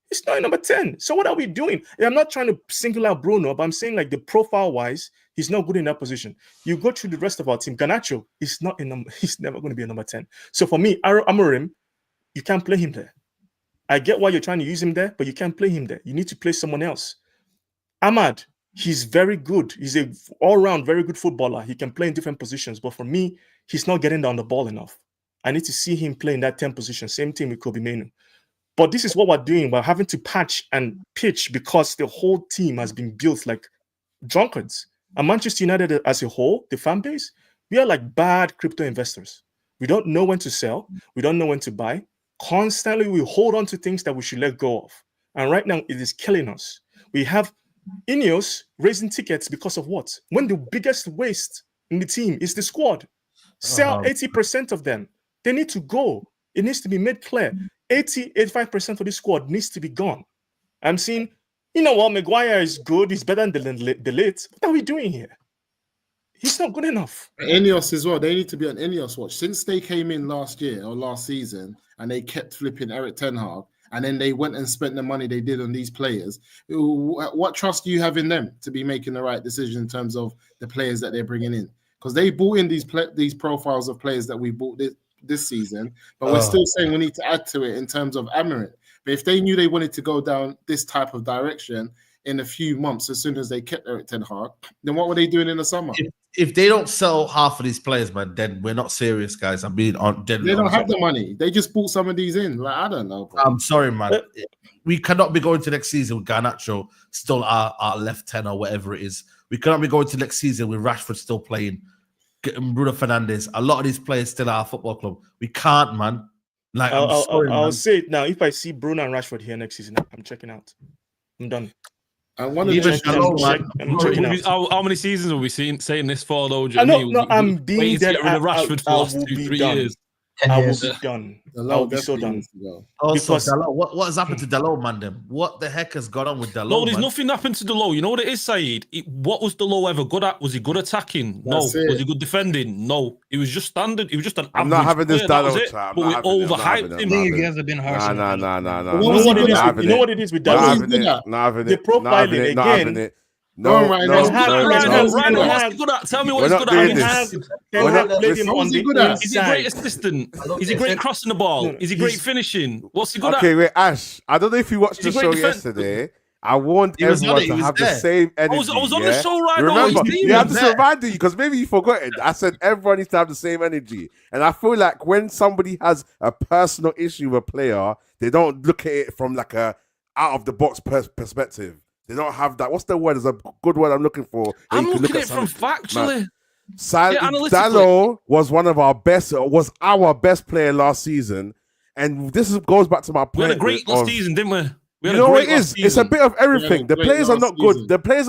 Speaker 5: He's not in number 10. So what are we doing? And I'm not trying to single out Bruno, but I'm saying like the profile-wise, he's not good in that position. You go through the rest of our team. Garnacho, he's never going to be a number 10. So for me, Amorim, you can't play him there. I get why you're trying to use him there, but you can't play him there. You need to play someone else. Ahmad, he's very good. He's a all-round very good footballer. He can play in different positions. But for me, he's not getting down the ball enough. I need to see him play in that 10 position. Same thing with Kobe Mainoo. But this is what we're doing. We're having to patch and pitch because the whole team has been built like drunkards. And Manchester United as a whole, the fan base, we are like bad crypto investors. We don't know when to sell. We don't know when to buy. Constantly, we hold on to things that we should let go of. And right now, it is killing us. We have Ineos raising tickets because of what? When the biggest waste in the team is the squad. Sell 80% of them. They need to go. It needs to be made clear. 85% of the squad needs to be gone. I'm seeing, you know what, Maguire is good. He's better than the late. What are we doing here? He's not good enough.
Speaker 3: Ineos as well. They need to be on Ineos watch. Since they came in last year or last season and they kept flipping Eric Ten Hag and then they went and spent the money they did on these players, what trust do you have in them to be making the right decision in terms of the players that they're bringing in? Because they bought in these profiles of players that we bought this season, but we're still saying we need to add to it in terms of Amorim. But if they knew they wanted to go down this type of direction in a few months, as soon as they kept Eric Ten Hag, then what were they doing in the summer?
Speaker 1: If they don't sell half of these players, man, then we're not serious, guys. I'm being on.
Speaker 3: They don't have the money. They just bought some of these in. Like, I don't know, bro.
Speaker 1: I'm sorry, man. We cannot be going to next season with Garnacho still our left 10 or whatever it is. We cannot be going to next season with Rashford still playing, Bruno Fernandes. A lot of these players still are our football club. We can't, man. Like,
Speaker 5: I'll say it now. If I see Bruno and Rashford here next season, I'm checking out. I'm done.
Speaker 3: And one of the
Speaker 2: how many seasons are we saying this for, though?
Speaker 5: I'm being dead.
Speaker 2: Rashford for the last 2-3 years.
Speaker 5: I will be done. I will be so done.
Speaker 1: Also, Dalot, what has happened to Dalot, man? Then what the heck has gone on with Dalot?
Speaker 2: No, there's nothing happened to Dalot. You know what it is, Saeed? What was Dalot ever good at? Was he good attacking? No. Was he good defending? No. He was just standard. He was just an average.
Speaker 4: I'm not having this Dalot chat.
Speaker 2: But we overhyped him.
Speaker 7: You guys have been harsh.
Speaker 4: No.
Speaker 5: You know what it is with Dalot?
Speaker 4: Not having
Speaker 5: the
Speaker 4: it.
Speaker 5: profiling
Speaker 4: Not having
Speaker 5: again.
Speaker 4: it.
Speaker 3: Go on, Ryan.
Speaker 4: no,
Speaker 3: What's
Speaker 2: He good at? Tell me what
Speaker 4: We're
Speaker 2: he's
Speaker 4: not
Speaker 2: good at.
Speaker 4: doing this.
Speaker 5: Ten
Speaker 4: We're
Speaker 5: Hag
Speaker 4: not-
Speaker 5: played him
Speaker 3: What
Speaker 5: on
Speaker 3: was he
Speaker 5: the
Speaker 3: good at?
Speaker 2: Is he a great
Speaker 5: inside.
Speaker 2: assistant?
Speaker 6: I love
Speaker 2: Is he
Speaker 6: this.
Speaker 2: great crossing the ball?
Speaker 5: No,
Speaker 2: Is he great
Speaker 5: he's-
Speaker 2: finishing? What's he good
Speaker 4: Okay,
Speaker 2: at?
Speaker 4: wait, Ash. I don't know if you watched
Speaker 2: Is he
Speaker 4: the
Speaker 2: great
Speaker 4: show
Speaker 2: defense?
Speaker 4: yesterday. I warned
Speaker 1: He was on
Speaker 4: everyone
Speaker 1: it,
Speaker 4: to
Speaker 1: he was
Speaker 4: have the
Speaker 1: there.
Speaker 4: same energy.
Speaker 2: I was on
Speaker 4: yeah?
Speaker 2: the show right
Speaker 4: You
Speaker 2: now.
Speaker 4: remember?
Speaker 2: His team
Speaker 4: You have
Speaker 2: was
Speaker 4: to
Speaker 1: there.
Speaker 4: remind you because maybe you forgot it. I said everyone needs to have the same energy. And I feel like when somebody has a personal issue with a player, they don't look at it from like a out of the box perspective. They don't have that. What's the word? There's a good word I'm looking for. where
Speaker 2: I'm
Speaker 4: you can
Speaker 2: looking
Speaker 4: look
Speaker 2: at it from
Speaker 4: something. Man,
Speaker 2: factually. Yeah, analytically.
Speaker 4: Dalot was our best player last season. And goes back to my point.
Speaker 2: We had a great last
Speaker 4: of-
Speaker 2: season, didn't we? We had
Speaker 4: You
Speaker 2: a
Speaker 4: know what
Speaker 2: great
Speaker 4: it
Speaker 2: last
Speaker 4: is? It's a
Speaker 2: season.
Speaker 4: bit of everything. The
Speaker 3: great
Speaker 4: players are
Speaker 3: last
Speaker 4: not good.
Speaker 3: season.
Speaker 4: The players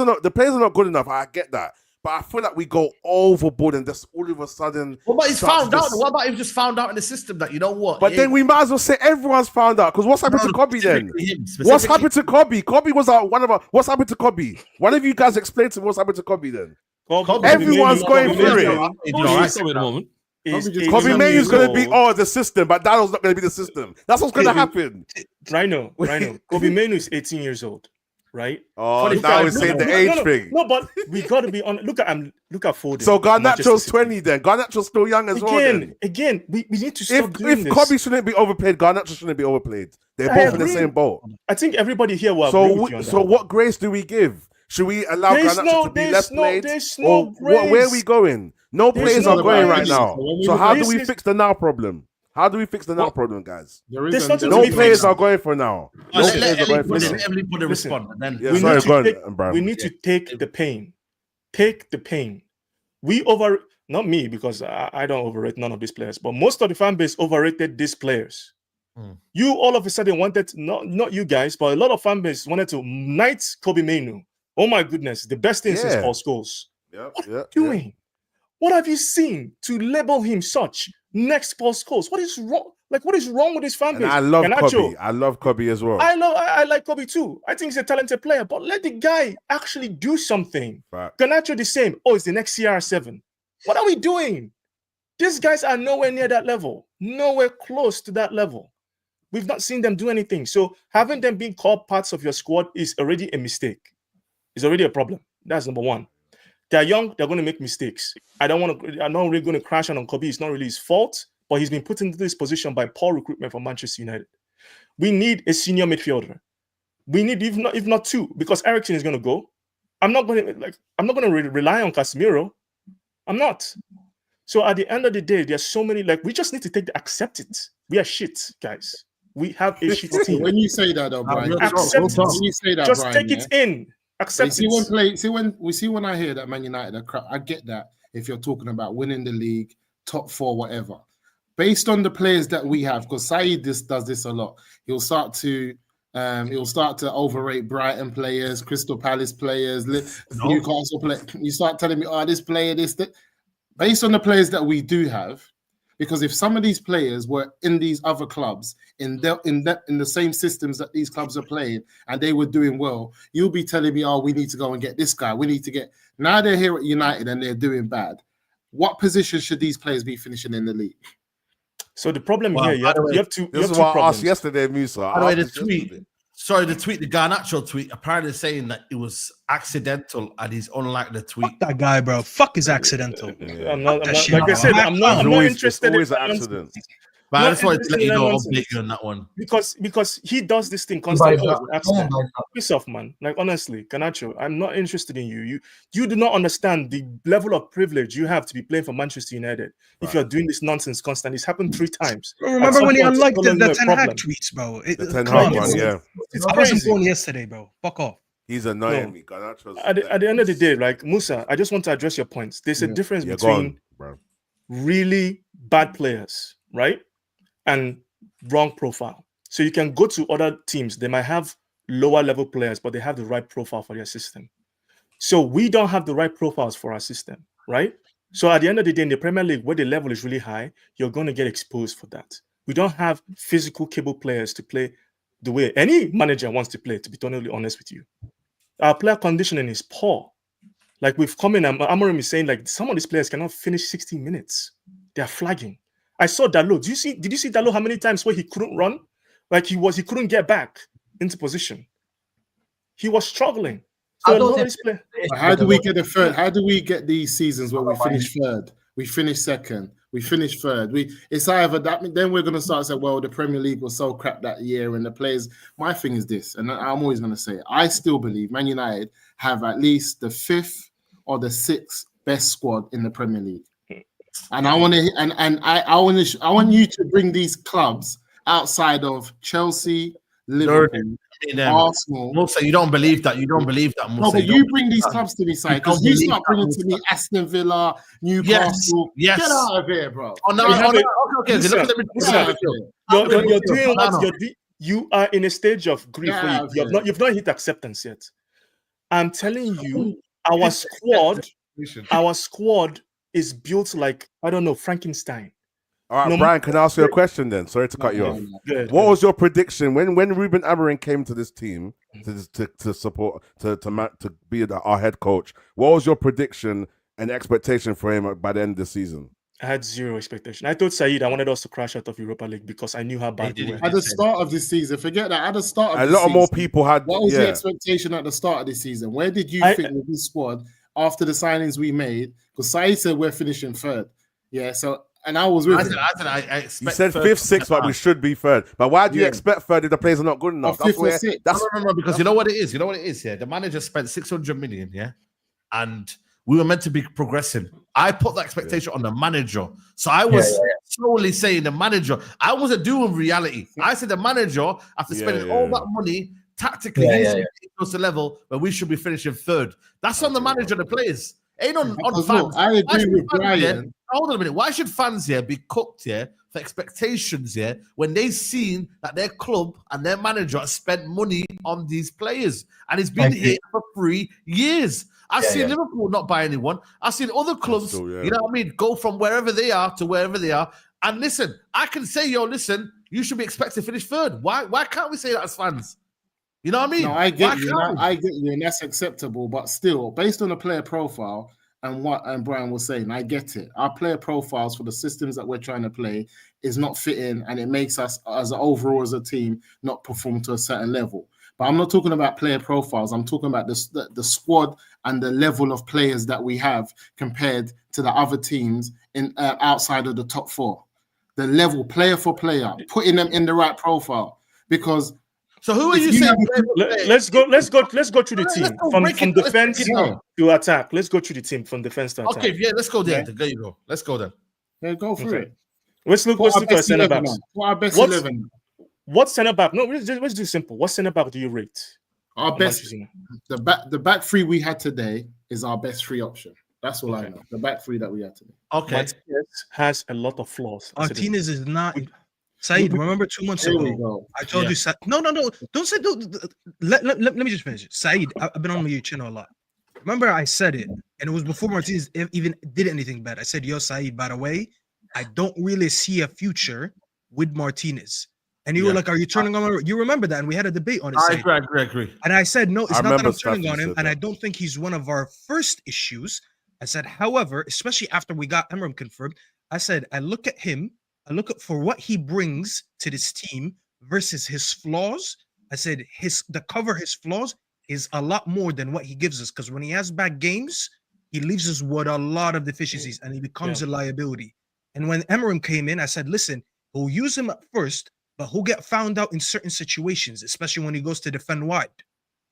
Speaker 4: are not good enough. I get that. But I feel like we go overboard and just all of a sudden.
Speaker 1: What about he's
Speaker 4: start to
Speaker 1: found out?
Speaker 4: just-
Speaker 1: What about he just found out in the system that you know what?
Speaker 4: But then we might as well say everyone's found out because what's happened to Kobe then? What's happened to Kobe? Kobe was one of our. What's happened to Kobe? One of you guys explain to me what's happened to Kobe then. Everyone's going through it.
Speaker 2: At the moment.
Speaker 4: Kobe Mainoo's going to be the system, but Dalot's not going to be the system. That's what's going to happen.
Speaker 5: Rhino. Kobe Mainoo is 18 years old, right?
Speaker 4: Oh, now we're saying the age thing.
Speaker 5: No, but we got to be on. Look at Foden.
Speaker 4: So Garnacho's
Speaker 5: Manchester City.
Speaker 4: 20 then. Garnacho's still young as well. Then.
Speaker 5: Again, we need to stop doing
Speaker 4: If
Speaker 5: this.
Speaker 4: Kobe shouldn't be overplayed, Garnacho shouldn't be overplayed. They're both in the
Speaker 5: agree.
Speaker 4: same boat.
Speaker 5: I think everybody here will agree with you on that.
Speaker 4: So what grace do we give? Should we allow Garnacho to be left played?
Speaker 5: There's
Speaker 4: Or
Speaker 5: no grace.
Speaker 4: where are we going? No players
Speaker 5: no
Speaker 4: are going right
Speaker 5: grace.
Speaker 4: now.
Speaker 3: So
Speaker 4: So how do
Speaker 5: This
Speaker 4: we
Speaker 5: is-
Speaker 4: fix the now problem? How do we fix the now
Speaker 5: What?
Speaker 4: problem, guys?
Speaker 5: There's nothing
Speaker 4: No
Speaker 5: to be
Speaker 4: players
Speaker 5: fixed.
Speaker 4: are going for now. No
Speaker 1: Let
Speaker 4: players are going for now.
Speaker 1: everybody
Speaker 5: Listen.
Speaker 1: respond. And then
Speaker 4: Yeah,
Speaker 5: We
Speaker 4: sorry,
Speaker 5: need to
Speaker 4: go
Speaker 5: take-
Speaker 4: on, Bram.
Speaker 5: We need to take the pain. Not me, because I don't overrate none of these players, but most of the fan base overrated these players. You all of a sudden wanted, not you guys, but a lot of fan base wanted to knight Kobe Mainoo. Oh my goodness, the best thing since
Speaker 4: Yeah.
Speaker 5: Paul Scholes.
Speaker 4: Yep,
Speaker 5: What are
Speaker 4: yep,
Speaker 5: you doing? What have you seen to label him such? Next Paul Scholes. What is wrong? Like, what is wrong with his fan
Speaker 4: And
Speaker 5: base?
Speaker 4: I love
Speaker 5: Garnacho,
Speaker 4: Kobe. I love Kobe as well.
Speaker 5: I like Kobe too. I think he's a talented player, but let the guy actually do something.
Speaker 4: Right.
Speaker 5: Garnacho the same. Oh, it's the next CR7. What are we doing? These guys are nowhere near that level, nowhere close to that level. We've not seen them do anything. So having them being called parts of your squad is already a mistake. It's already a problem. That's number one. They're young. They're going to make mistakes. I'm not really going to crash on Kobe. It's not really his fault, but he's been put into this position by poor recruitment from Manchester United. We need a senior midfielder. We need if not two, because Eriksen is going to go. I'm not going to rely on Casemiro. I'm not. So at the end of the day, there's so many, we just need to accept it. We are shit, guys. We have a shit team.
Speaker 3: When you say that, though, Brian,
Speaker 5: accept it.
Speaker 3: when you say that,
Speaker 5: Just
Speaker 3: Brian,
Speaker 5: take it in. Accept
Speaker 3: it. When I hear that Man United are crap, I get that. If you're talking about winning the league, top four, whatever, based on the players that we have, because Saeed does this a lot. He'll start to overrate Brighton players, Crystal Palace players, Newcastle players. You start telling me, this player, that. Based on the players that we do have, because if some of these players were in these other clubs in the same systems that these clubs are playing and they were doing well, you'll be telling me, we need to go and get this guy. We need to get. Now they're here at United and they're doing bad. What position should these players be finishing in the league?
Speaker 5: So the problem here, you have two.
Speaker 4: This is what I asked yesterday, Musa.
Speaker 1: The Garnacho tweet, apparently saying that it was accidental and he's unlike the tweet.
Speaker 7: Fuck that guy, bro. Fuck is accidental.
Speaker 5: I'm not interested in
Speaker 4: always an accident.
Speaker 1: But I just wanted to let you know, update you on that one.
Speaker 5: Because he does this thing constantly. Piss off, man. Honestly, Garnacho, I'm not interested in you. You do not understand the level of privilege you have to be playing for Manchester United. Right. If you're doing this nonsense constantly, it's happened 3 times.
Speaker 7: Remember when he unliked the Ten Hag tweets, bro?
Speaker 4: The Ten Hag one, yeah.
Speaker 7: I wasn't born yesterday, bro. Fuck off.
Speaker 4: He's annoying me. Garnacho's
Speaker 5: at the end of the day, Musa, I just want to address your points. There's a difference between really bad players, right? And wrong profile. So you can go to other teams. They might have lower level players, but they have the right profile for their system. So we don't have the right profiles for our system, right? So at the end of the day, in the Premier League, where the level is really high, you're going to get exposed for that. We don't have physical capable players to play the way any manager wants to play, to be totally honest with you. Our player conditioning is poor. We've come in, Amorim is saying, some of these players cannot finish 60 minutes. They are flagging. I saw Dalot. Did you see Dalot how many times where he couldn't run? He couldn't get back into position. He was struggling. So
Speaker 6: I
Speaker 5: a
Speaker 6: don't
Speaker 5: lot of
Speaker 6: think
Speaker 5: these players.
Speaker 3: How do we get the third? How do we get these seasons where we finish third? We finish second. We finish third. It's either that. Then we're going to start saying, well, the Premier League was so crap that year, and the players. My thing is this, and I'm always going to say it. I still believe Man United have at least the 5th or the 6th best squad in the Premier League. And I want to, I want you to bring these clubs outside of Chelsea, Liverpool, Arsenal.
Speaker 1: Musa, you don't believe that. You don't believe that, Musa.
Speaker 3: No, but you bring these clubs to me, side, because you start bringing to me Aston Villa, Newcastle.
Speaker 1: Yes.
Speaker 3: Get out of here, bro.
Speaker 1: Oh no, okay.
Speaker 5: Listen, you're doing what you are in a stage of grief where you've not hit acceptance yet. I'm telling you, our squad is built like, I don't know, Frankenstein.
Speaker 4: All right, Brian, can I ask you a question then? Sorry to cut you off. What was your prediction when Ruben Amorim came to this team to support to be our head coach? What was your prediction and expectation for him by the end of the season?
Speaker 5: I had zero expectation. I told Saeed I wanted us to crash out of Europa League because I knew how bad we were.
Speaker 3: At the start of this season, forget that. At the start of
Speaker 4: a lot more people had.
Speaker 3: What was the expectation at the start of this season? Where did you fit with this squad after the signings we made? Because Saeed said we're finishing third. Yeah, so. And I was with him.
Speaker 1: I expect
Speaker 4: you said 5th, 6th, but we should be third. But why do you expect third if the players are not good enough?
Speaker 3: That's where,
Speaker 1: no, because you know what it is. You know what it is. Yeah, the manager spent 600 million. Yeah, and we were meant to be progressing. I put the expectation on the manager, so I was solely saying the manager. I wasn't doing reality. I said the manager, after spending all that money, tactically goes to level where we should be finishing third. That's on the manager and the players. Ain't on fans.
Speaker 3: Look, I agree with Brian.
Speaker 1: Hold on a minute. Why should fans here be cooked here for expectations here when they've seen that their club and their manager has spent money on these players and he's been here for 3 years? I've seen Liverpool not buy anyone. I've seen other clubs, you know what I mean, go from wherever they are to wherever they are. And listen, I can say, listen, you should be expected to finish third. Why can't we say that as fans? You know what I mean?
Speaker 3: No, I get you. I get you, and that's acceptable. But still, based on the player profile and what Brian was saying, I get it. Our player profiles for the systems that we're trying to play is not fitting, and it makes us, as overall as a team, not perform to a certain level. But I'm not talking about player profiles. I'm talking about the squad and the level of players that we have compared to the other teams in outside of the top 4. The level, player for player, putting them in the right profile, because.
Speaker 1: So who are you saying?
Speaker 5: Let's go through the team from defense to attack. Let's go through the team from defense to attack.
Speaker 1: Okay, let's go there. There you go. Let's go then.
Speaker 3: Yeah, go through it.
Speaker 5: Let's look at center backs.
Speaker 3: What our best 11?
Speaker 5: What center back? No, let's do simple. What center back do you rate?
Speaker 3: Our best. The back 3 we had today is our best 3 option. That's all I know. The back 3 that we had today.
Speaker 1: Okay.
Speaker 5: Martinez has a lot of flaws.
Speaker 7: Martinez is not. Saeed, remember 2 months ago, I told you, no, don't say, let me just finish it. Saeed, I've been on your channel a lot. Remember I said it, and it was before Martinez even did anything bad. I said, Saeed, by the way, I don't really see a future with Martinez. And you were like, are you turning on? You remember that, and we had a debate on it.
Speaker 1: I agree.
Speaker 7: And I said, no, it's not that I'm turning on him, and I don't think he's one of our first issues. I said, however, especially after we got Emram confirmed, I said, I look at him, I look at for what he brings to this team versus his flaws. I said the cover his flaws is a lot more than what he gives us, because when he has bad games, he leaves us with a lot of deficiencies and he becomes a liability. And when Emeram came in, I said, listen, we'll use him at first, but he'll get found out in certain situations, especially when he goes to defend wide.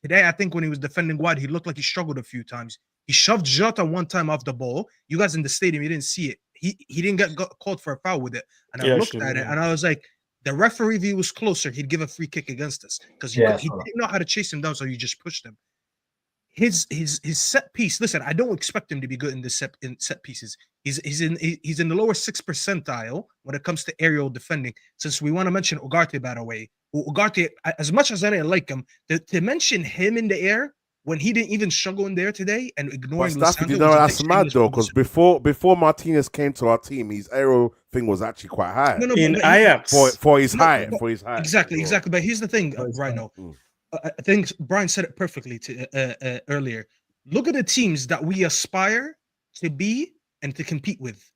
Speaker 7: Today, I think when he was defending wide, he looked like he struggled a few times. He shoved Jota one time off the ball. You guys in the stadium, you didn't see it. He didn't get called for a foul with it. And I looked at it and I was like, the referee, if he was closer, he'd give a free kick against us, because he didn't know how to chase him down, so you just pushed him. His set piece. Listen, I don't expect him to be good in set pieces. He's in the lower 6th percentile when it comes to aerial defending. Since we want to mention Ugarte, by the way, Ugarte, as much as I didn't like him, to mention him in the air when he didn't even struggle in there today and ignoring
Speaker 4: Stafford, that's mad though, because before Martinez came to our team, his aero thing was actually quite high.
Speaker 5: In Ajax
Speaker 4: for his height.
Speaker 7: Exactly. But here's the thing, Rhino. I think Brian said it perfectly earlier. Look at the teams that we aspire to be and to compete with.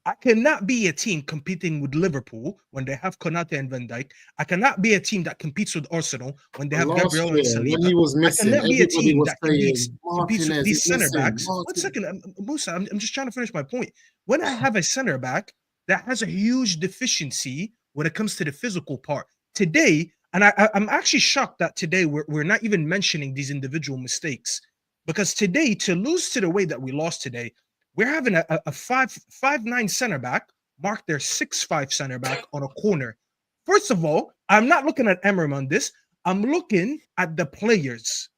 Speaker 7: I cannot be a team competing with Liverpool when they have Konate and Van Dijk. I cannot be a team that competes with Arsenal when they have
Speaker 3: Last
Speaker 7: Gabriel
Speaker 3: year,
Speaker 7: and Saliba.
Speaker 3: when he was missing,
Speaker 7: I cannot be a
Speaker 3: everybody
Speaker 7: team
Speaker 3: was
Speaker 7: that
Speaker 3: saying,
Speaker 7: competes with
Speaker 3: Martinez
Speaker 7: these
Speaker 3: is
Speaker 7: center
Speaker 3: missing.
Speaker 7: backs. One second, Musa, I'm just trying to finish my point. When I have a center back that has a huge deficiency when it comes to the physical part today, and I'm actually shocked that today we're not even mentioning these individual mistakes, because today, to lose to the way that we lost today, we're having a 5'9" center back mark their 6'5" center back on a corner. First of all, I'm not looking at Emery on this. I'm looking at the players.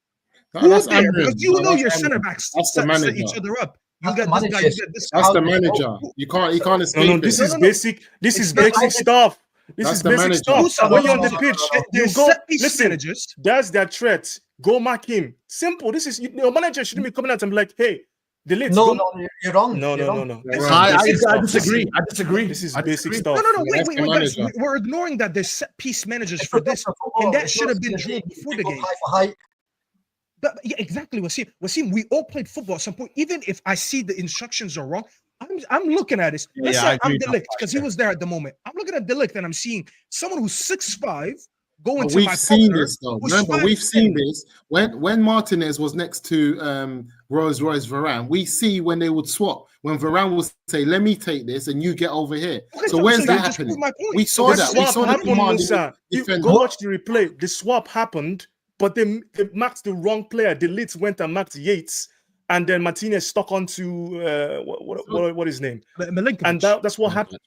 Speaker 3: That's
Speaker 7: Who there?
Speaker 3: Amrin.
Speaker 7: Because you
Speaker 3: No,
Speaker 7: know
Speaker 3: that's
Speaker 7: your
Speaker 3: Amrin.
Speaker 7: center backs
Speaker 3: That's the
Speaker 7: set
Speaker 3: manager.
Speaker 7: each other up. You
Speaker 6: That's
Speaker 7: get
Speaker 6: the
Speaker 7: this guy,
Speaker 6: manager.
Speaker 7: you get this
Speaker 3: That's
Speaker 7: guy.
Speaker 3: the manager. You can't escape
Speaker 5: No,
Speaker 3: it.
Speaker 5: this is
Speaker 7: no.
Speaker 5: basic. This
Speaker 7: It's
Speaker 5: is
Speaker 7: not
Speaker 5: basic
Speaker 7: like-
Speaker 5: stuff. This
Speaker 3: That's
Speaker 5: is
Speaker 3: the
Speaker 5: basic
Speaker 3: manager.
Speaker 5: stuff.
Speaker 7: Musa,
Speaker 5: When you're on
Speaker 7: no,
Speaker 5: the
Speaker 7: no,
Speaker 5: pitch,
Speaker 7: no.
Speaker 5: you
Speaker 7: There's
Speaker 5: go.
Speaker 7: set-piece
Speaker 5: Listen,
Speaker 7: managers.
Speaker 5: that's their threat. Go mark him. Simple. This is your manager shouldn't be coming out and be like, "Hey, delete."
Speaker 6: No,
Speaker 5: Don't-
Speaker 6: no, you're wrong.
Speaker 5: no,
Speaker 6: You're
Speaker 5: no,
Speaker 6: wrong.
Speaker 5: no, no.
Speaker 3: You're
Speaker 5: This is
Speaker 3: wrong.
Speaker 1: I
Speaker 5: basic stuff.
Speaker 1: disagree. I disagree.
Speaker 5: This is
Speaker 1: I
Speaker 5: basic
Speaker 1: disagree.
Speaker 5: stuff.
Speaker 7: No,
Speaker 3: That's
Speaker 7: wait,
Speaker 3: the
Speaker 7: guys.
Speaker 3: manager.
Speaker 7: We're ignoring that there's set piece managers
Speaker 6: It's
Speaker 7: for
Speaker 6: not
Speaker 7: this,
Speaker 6: football,
Speaker 7: and that
Speaker 6: it's
Speaker 7: should
Speaker 6: not
Speaker 7: have been
Speaker 6: Champions
Speaker 7: drilled
Speaker 6: League.
Speaker 7: before
Speaker 6: You
Speaker 7: the
Speaker 6: go
Speaker 7: game.
Speaker 6: high for high.
Speaker 7: But yeah, exactly, Wasim, we all played football at some point. Even if I see the instructions are wrong, I'm looking at this. Let's
Speaker 1: Yeah,
Speaker 7: say
Speaker 1: I
Speaker 7: I'm
Speaker 1: agree.
Speaker 7: Delict because he was there at the moment. I'm looking at Delict and I'm seeing someone who's 6'5" going
Speaker 3: But
Speaker 7: to
Speaker 3: we've
Speaker 7: my
Speaker 3: seen
Speaker 7: partner
Speaker 3: this though.
Speaker 7: who's
Speaker 3: Remember, we've
Speaker 7: 5'10".
Speaker 3: seen this when Martinez was next to Rolls Royce Varane. We see when they would swap. When Varane would say, "Let me take this," and you get over here.
Speaker 7: Okay,
Speaker 3: So where's
Speaker 7: you
Speaker 3: that
Speaker 7: just proved
Speaker 3: happening?
Speaker 7: my point.
Speaker 3: We saw
Speaker 5: The
Speaker 3: that. We
Speaker 5: swap
Speaker 3: saw the
Speaker 5: happened,
Speaker 3: commanding
Speaker 5: Musa. You
Speaker 3: defender.
Speaker 5: go watch the replay. The swap happened, but they marked the wrong player. The Leeds went and marked Yates, and then Martinez stuck onto what is his name?
Speaker 7: Milinkovic.
Speaker 5: And that's what happened.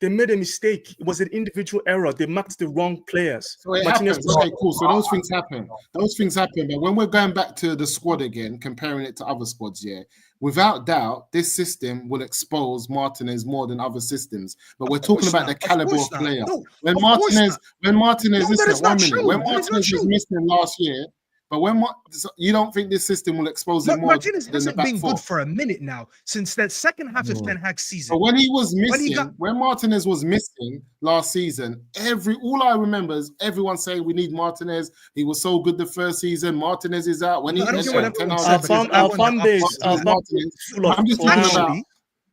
Speaker 5: They made a mistake. It was an individual error. They marked the wrong players.
Speaker 3: So it happens. Okay, cool. So those things happen. Those things happen. But when we're going back to the squad again, comparing it to other squads, yeah, without doubt, this system will expose Martinez more than other systems. But we're talking about the caliber of player.
Speaker 7: No,
Speaker 3: When
Speaker 7: of course
Speaker 3: Martinez,
Speaker 7: No, that
Speaker 3: listen,
Speaker 7: is
Speaker 3: 1
Speaker 7: not
Speaker 3: minute.
Speaker 7: true.
Speaker 3: When
Speaker 7: That is not
Speaker 3: Martinez was
Speaker 7: true.
Speaker 3: missing last year, but you don't think this system will expose him more
Speaker 7: Martinez
Speaker 3: than the
Speaker 7: hasn't
Speaker 3: back
Speaker 7: been
Speaker 3: four?
Speaker 7: good for a minute now since that second half of Ten Hag season.
Speaker 3: But when he was
Speaker 7: When
Speaker 3: missing,
Speaker 7: he got-
Speaker 3: when Martinez was missing last season, all I remember is everyone saying we need Martinez. He was so good the first season. Martinez is out. When
Speaker 7: No, I don't care what everyone said,
Speaker 5: Our
Speaker 7: because
Speaker 5: fan base,
Speaker 3: Martinez, Martinez.
Speaker 5: full of
Speaker 3: I'm just talking
Speaker 5: clown.
Speaker 3: about
Speaker 7: Actually,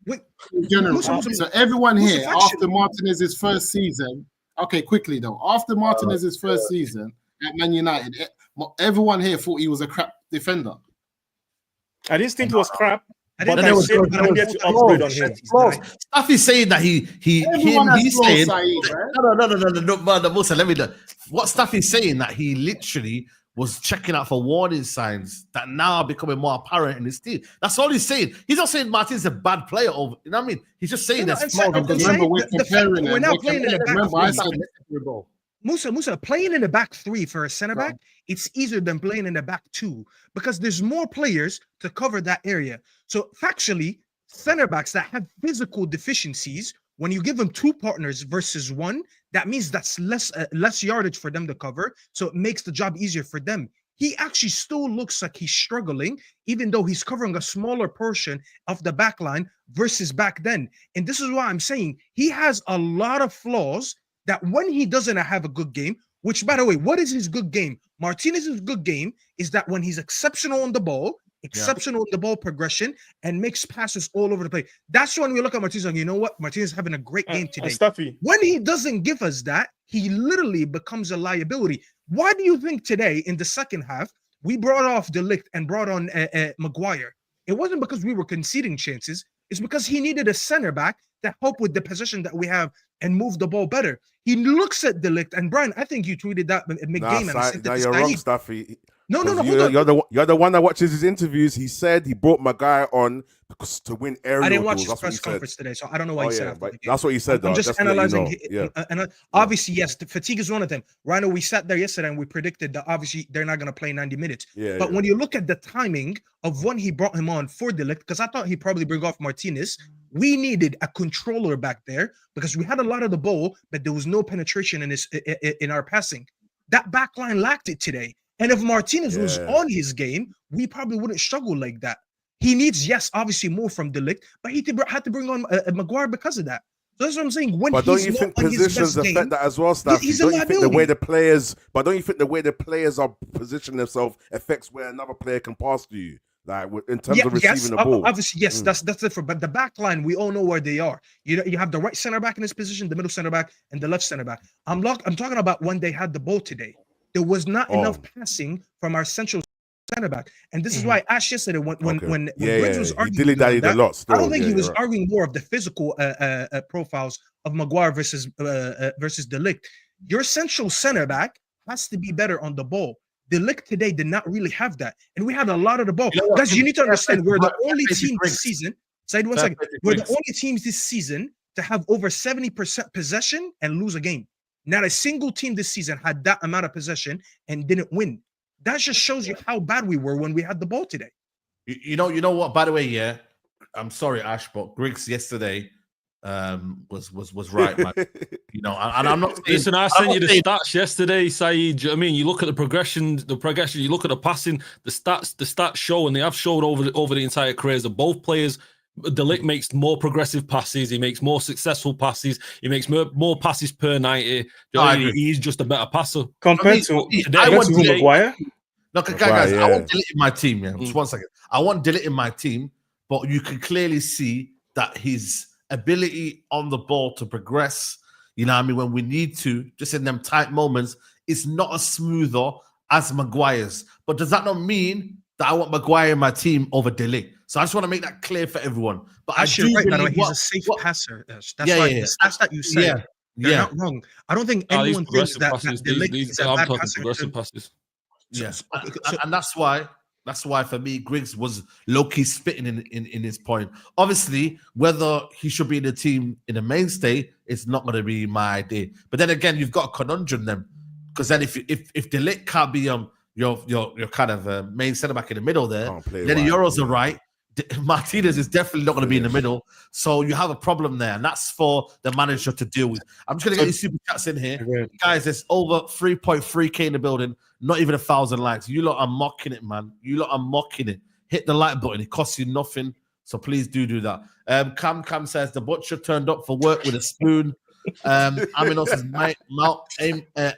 Speaker 7: wait,
Speaker 3: in general.
Speaker 7: Musa,
Speaker 3: So everyone
Speaker 7: Musa,
Speaker 3: here,
Speaker 7: factually.
Speaker 3: after Martinez's first season, okay, quickly though, after Martinez's first season at Man United, everyone here thought he was a crap defender.
Speaker 5: I didn't think it was crap,
Speaker 7: I
Speaker 5: but
Speaker 7: didn't
Speaker 5: I
Speaker 7: think
Speaker 5: said
Speaker 7: it was
Speaker 5: I needed to upgrade on him.
Speaker 1: Stuff is saying that
Speaker 3: Everyone has
Speaker 1: he's
Speaker 3: flaws,
Speaker 1: saying
Speaker 3: Saeed, right?
Speaker 1: no, Musa, let me know. What Stuff is saying that he literally was checking out for warning signs that now are becoming more apparent in his team. That's all he's saying. He's not saying Martin's a bad player. You know what I mean? He's just saying
Speaker 7: No,
Speaker 1: that's
Speaker 7: no,
Speaker 1: flawed.
Speaker 7: and
Speaker 1: because
Speaker 3: Remember,
Speaker 7: Saeed,
Speaker 3: we're
Speaker 7: the fact that
Speaker 3: comparing
Speaker 7: we're
Speaker 3: them.
Speaker 7: now
Speaker 3: We're
Speaker 7: playing in the back
Speaker 3: Remember, I
Speaker 7: three.
Speaker 3: said
Speaker 7: Musa, playing in the back three for a center back, it's easier than playing in the back two because there's more players to cover that area. So factually, center backs that have physical deficiencies, when you give them two partners versus one, that means that's less yardage for them to cover. So it makes the job easier for them. He actually still looks like he's struggling, even though he's covering a smaller portion of the back line versus back then. And this is why I'm saying he has a lot of flaws that when he doesn't have a good game, which, by the way, what is his good game? Martinez's good game is that when he's exceptional on the ball, exceptional in the ball progression, and makes passes all over the place. That's when we look at Martinez and you know what? Martinez is having a great game today.
Speaker 5: Stuffy.
Speaker 7: When he doesn't give us that, he literally becomes a liability. Why do you think today in the second half, we brought off De Ligt and brought on Maguire? It wasn't because we were conceding chances. It's because he needed a center back to help with the position that we have and move the ball better. He looks at De Ligt, and Brian, I think you tweeted that mid-game.
Speaker 4: Nah, you're wrong, Stuffy.
Speaker 7: No, hold on.
Speaker 4: You're the one that watches his interviews. He said he brought Maguire on because to win aerial
Speaker 7: I didn't watch
Speaker 4: duels.
Speaker 7: his press conference today, so I don't know why he said after the game.
Speaker 4: That's what he said.
Speaker 7: I'm just analyzing.
Speaker 4: And
Speaker 7: Obviously, yes, the fatigue is one of them. Rhino, we sat there yesterday and we predicted that obviously they're not going to play 90 minutes. But when you look at the timing of when he brought him on for De Ligt, because I thought he'd probably bring off Martinez, we needed a controller back there because we had a lot of the ball, but there was no penetration in our passing. That back line lacked it today. And if Martinez was on his game, we probably wouldn't struggle like that. He needs, yes, obviously more from De Ligt, but he had to bring on Maguire because of that. So that's what I'm saying.
Speaker 4: But don't you think positions affect that as well, Staff? Don't you think the way the players are positioning themselves affects where another player can pass to you? Like in terms of receiving the ball.
Speaker 7: Obviously, yes, that's different. But the back line, we all know where they are. You have the right center back in this position, the middle center back, and the left center back. I'm talking about when they had the ball today. There was not enough passing from our central center back, and this is why Ash yesterday when Briggs was arguing
Speaker 4: dilly-dallied a lot. Still,
Speaker 7: I don't think he was arguing more of the physical profiles of Maguire versus De Ligt. Your central center back has to be better on the ball. De Ligt today did not really have that, and we had a lot of the ball. Guys, you need to understand we're the only team this season. Said 1 second. We're the only teams this season to have over 70% possession and lose a game. Not a single team this season had that amount of possession and didn't win. That just shows you how bad we were when we had the ball today.
Speaker 1: You know what? By the way, yeah, I'm sorry, Ash, but Griggs yesterday was right, man. You know, and I'm not.
Speaker 2: Listen, I sent you the stats yesterday, Saeed. Do you know what I mean? You look at the progression. You look at the passing. The stats show, and they have showed over the entire careers of both players. De Ligt makes more progressive passes. He makes more successful passes. He makes more passes per 90. You know, he's just a better passer
Speaker 5: compared to Maguire.
Speaker 1: No, guys, I want De Ligt in my team. Yeah, just 1 second. I want De Ligt in my team, but you can clearly see that his ability on the ball to progress, you know what I mean, when we need to, just in them tight moments, is not as smoother as Maguire's. But does that not mean that I want Maguire in my team over De Ligt? So I just want to make that clear for everyone. But
Speaker 7: actually, right, by the way, he's a safe passer. That's why the stats that you say, they're not wrong. I don't think anyone thinks that De Ligt is a bad passer.
Speaker 2: Passes.
Speaker 1: Yeah, and that's why for me, Griggs was low-key spitting in his point. Obviously, whether he should be in the team in the mainstay, it's not going to be my idea. But then again, you've got a conundrum then, because then if De Ligt can't be your kind of main centre back in the middle there, then the Euros are right. Martinez is definitely not going to be in the middle, so you have a problem there, and that's for the manager to deal with. I'm just going to get these super chats in here, guys. There's over 3.3k in the building. Not even 1,000 likes. You lot are mocking it, man. You lot are mocking it. Hit the like button. It costs you nothing, so please do that. Cam says the butcher turned up for work with a spoon. Aminos says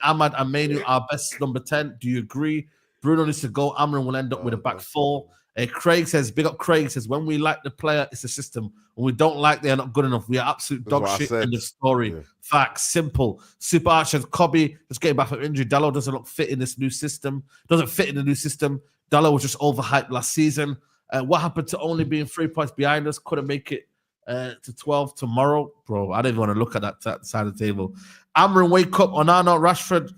Speaker 1: Ahmad and Mainu are best number 10. Do you agree? Bruno needs to go. Amran will end up with a back four. Craig says, big up Craig says, when we like the player, it's the system. When we don't like, they are not good enough. We are absolute dog shit in the story. Yeah. Facts, simple. Super Archer, Cobby, just getting back from injury. Dallo doesn't look fit in this new system. Doesn't fit in the new system. Dallo was just overhyped last season. What happened to only being 3 points behind us? Couldn't make it to 12 tomorrow. Bro, I don't even want to look at that side of the table. Amran, wake up. Onana, Rashford,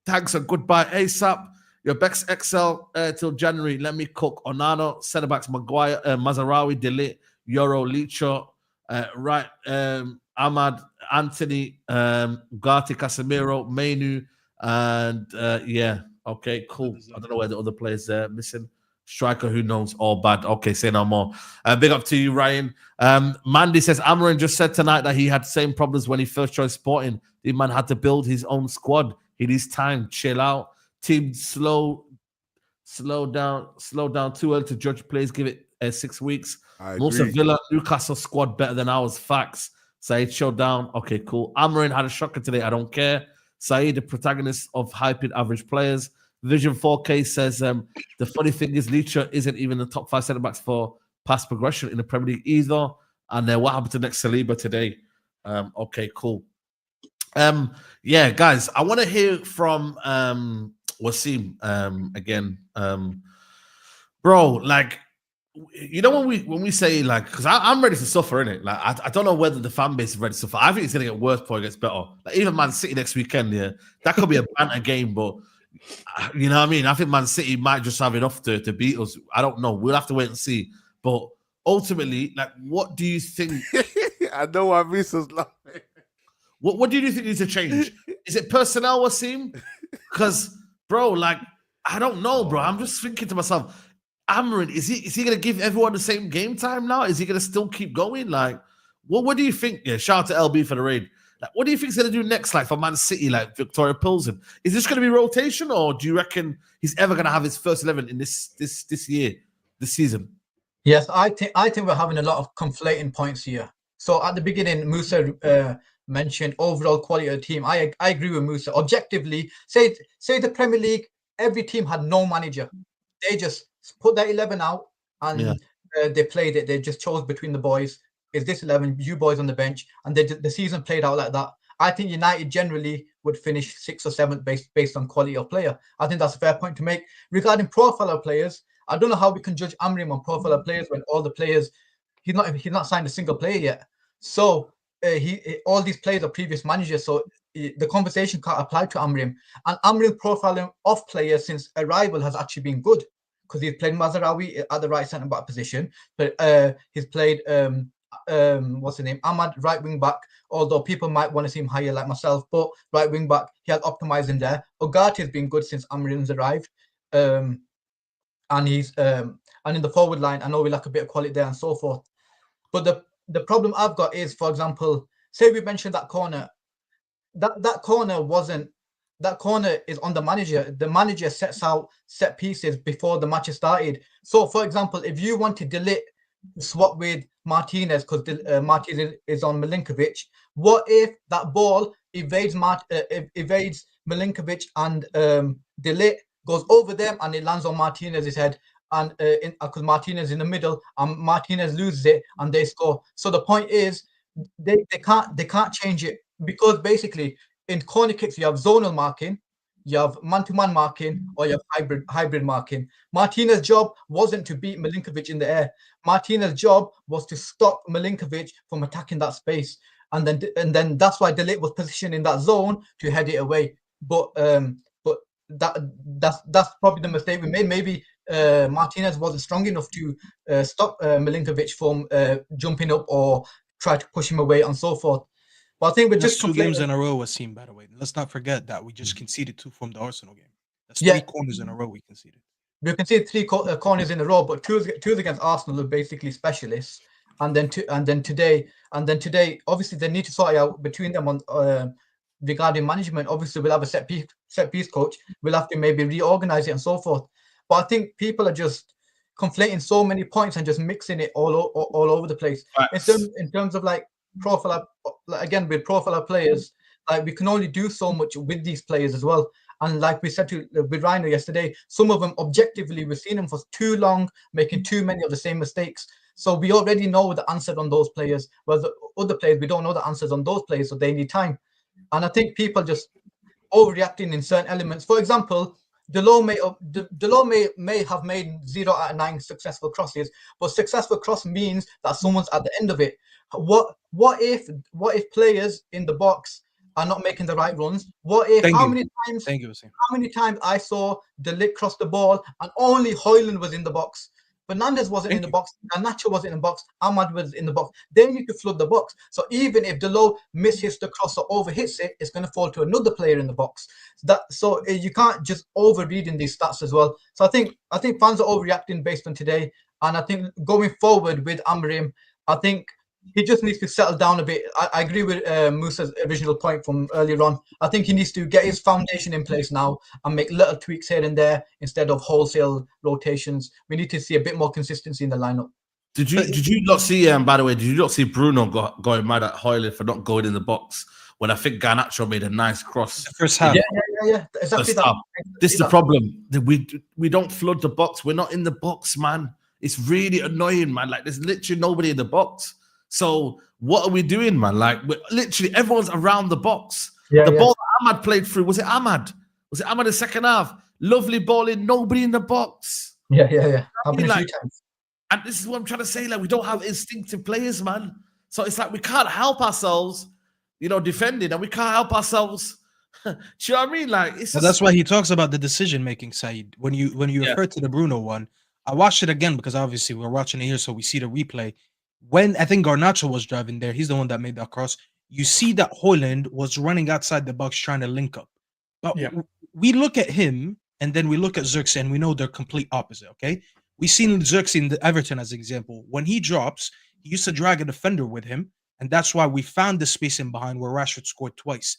Speaker 1: thanks and goodbye ASAP. Your Bex XL till January. Let me cook. Onana, centre backs Maguire, Mazarawi, De Ligt, Euro, Licho, Ahmad, Anthony, Ugarte, Casemiro, Mainu, and okay, cool. I don't know where the other players are missing. Striker, who knows? All bad. Okay, say no more. Big up to you, Ryan. Mandy says Amarin just said tonight that he had the same problems when he first joined Sporting. The man had to build his own squad. He needs time. Chill out. Team slow down too early to judge players. Give it 6 weeks. Most of Villa, Newcastle squad better than ours. Facts. Saeed showed down. Okay, cool. Amarin had a shocker today. I don't care. Saeed, the protagonist of hyping average players. Vision 4K says the funny thing is Licha isn't even the top 5 centre backs for pass progression in the Premier League either. And what happened to next Saliba today? Okay, cool. Guys, I want to hear from Wasim again. Bro, like, you know, when we say, like, because I'm ready to suffer, innit? Like, I don't know whether the fan base is ready to suffer. I think it's gonna get worse before it gets better. Like, even Man City next weekend, that could be a banter game, but you know what I mean? I think Man City might just have enough to beat us. I don't know. We'll have to wait and see. But ultimately, like, what do you think?
Speaker 4: I know why Misa's laughing.
Speaker 1: What do you think needs to change? Is it personnel, Wasim? Because, bro, like, I don't know, bro. I'm just thinking to myself, Amarin, is he going to give everyone the same game time now? Is he going to still keep going? Like, what do you think? Yeah, shout out to LB for the raid. Like, what do you think he's going to do next, like, for Man City, like Victoria Pilsen? Is this going to be rotation, or do you reckon he's ever going to have his first 11 in this year, this season?
Speaker 6: Yes, I think we're having a lot of conflating points here. So at the beginning, Musa mentioned overall quality of the team. I agree with Musa. Objectively, say the Premier League, every team had no manager. They just put that 11 out, and
Speaker 1: Yeah.
Speaker 6: they played it. They just chose between the boys. Is this 11? You boys on the bench, and the season played out like that. I think United generally would finish 6th or 7th based on quality of player. I think that's a fair point to make. Regarding profile of players, I don't know how we can judge Amrim on profile of players when all the players, he's not signed a single player yet. So all these players are previous managers. So the conversation can't apply to Amrim. And Amrim profiling of players since arrival has actually been good, because he's played Mazraoui at the right centre back position, but he's played what's his name, Ahmad, right wing back. Although people might want to see him higher, like myself, but right wing back, he has optimized in there. Ugarte has been good since Amrim's arrived, and he's and in the forward line, I know we lack a bit of quality there and so forth. But the problem I've got is, for example, say we mentioned that corner. That corner is on the manager. The manager sets out set pieces before the match has started. So, for example, if you want to delete swap with Martinez because Martinez is on Milinkovic, what if that ball evades Milinkovic and Delete goes over them and it lands on Martinez's head, and because Martinez is in the middle and Martinez loses it and they score. So the point is they can't change it, because basically in corner kicks you have zonal marking, you have man-to-man marking, or you have hybrid marking. Martinez's job wasn't to beat Milinkovic in the air. Martinez's job was to stop Milinkovic from attacking that space, and then that's why Delete was positioned in that zone to head it away. But that's probably the mistake we made. Maybe Martinez wasn't strong enough to stop Milinkovic from jumping up or try to push him away and so forth. But I think we're just
Speaker 7: 2 games in a row was seen, by the way. Let's not forget that we just conceded 2 from the Arsenal game. That's 3 corners in a row we conceded.
Speaker 6: We conceded 3 corners in a row, but two against Arsenal are basically specialists. And then today, obviously they need to sort it out between them on regarding management. Obviously, we'll have a set piece coach. We'll have to maybe reorganize it and so forth. But I think people are just conflating so many points and just mixing it all over the place. In terms of like profile, again with profile players, like we can only do so much with these players as well. And like we said with Rhino yesterday, some of them objectively we've seen them for too long, making too many of the same mistakes. So we already know the answer on those players. Whereas other players, we don't know the answers on those players, so they need time. And I think people just overreacting in certain elements. For example, Delors may have made 0 out of 9 successful crosses, but successful cross means that someone's at the end of it. What if players in the box are not making the right runs? What if how many times I saw De Ligt cross the ball and only Højlund was in the box? Fernandes wasn't in the box, and Nacho wasn't in the box, Ahmad was in the box. Then you could flood the box. So even if Delors mishits the cross or overhits it, it's going to fall to another player in the box. So you can't just overreading these stats as well. So I think fans are overreacting based on today, and I think going forward with Amrim, I think he just needs to settle down a bit. I agree with Musa's original point from earlier on. I think he needs to get his foundation in place now and make little tweaks here and there instead of wholesale rotations. We need to see a bit more consistency in the lineup.
Speaker 1: Did you not see? By the way, did you not see Bruno going mad at Højlund for not going in the box when I think Garnacho made a nice cross?
Speaker 7: The first half.
Speaker 6: Yeah. Exactly that.
Speaker 1: This is the problem. We don't flood the box. We're not in the box, man. It's really annoying, man. Like there's literally nobody in the box. So what are we doing, man? Like we're literally everyone's around the box. The ball that Ahmad played through, was it Ahmad in the second half? Lovely ball in, nobody in the box.
Speaker 6: Yeah.
Speaker 1: Happened a few times. And this is what I'm trying to say. Like we don't have instinctive players, man. So it's like we can't help ourselves, defending, and we can't help ourselves. Do you know what I mean? Like
Speaker 7: that's why he talks about the decision making, Saeed. When you refer to the Bruno one, I watched it again because obviously we're watching it here, so we see the replay. When I think Garnacho was driving there, he's the one that made that cross. You see that Højlund was running outside the box trying to link up. But we look at him and then we look at Xerxes and we know they're complete opposite, okay? We've seen Xerxes in the Everton as an example. When he drops, he used to drag a defender with him, and that's why we found the space in behind where Rashford scored twice.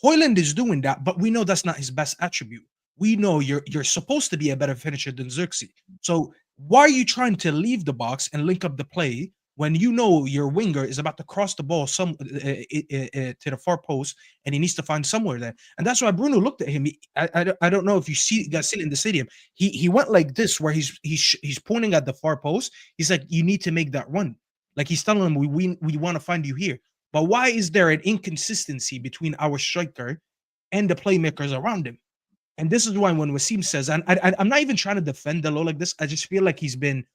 Speaker 7: Højlund is doing that, but we know that's not his best attribute. We know you're supposed to be a better finisher than Xerxes. So why are you trying to leave the box and link up the play when you know your winger is about to cross the ball to the far post and he needs to find somewhere there. And that's why Bruno looked at him. I don't know if you guys seen it in the stadium. He went like this, where he's pointing at the far post. He's like, you need to make that run. Like he's telling him, we want to find you here. But why is there an inconsistency between our striker and the playmakers around him? And this is why when Wasim says, and I'm not even trying to defend Dalot like this, I just feel like he's been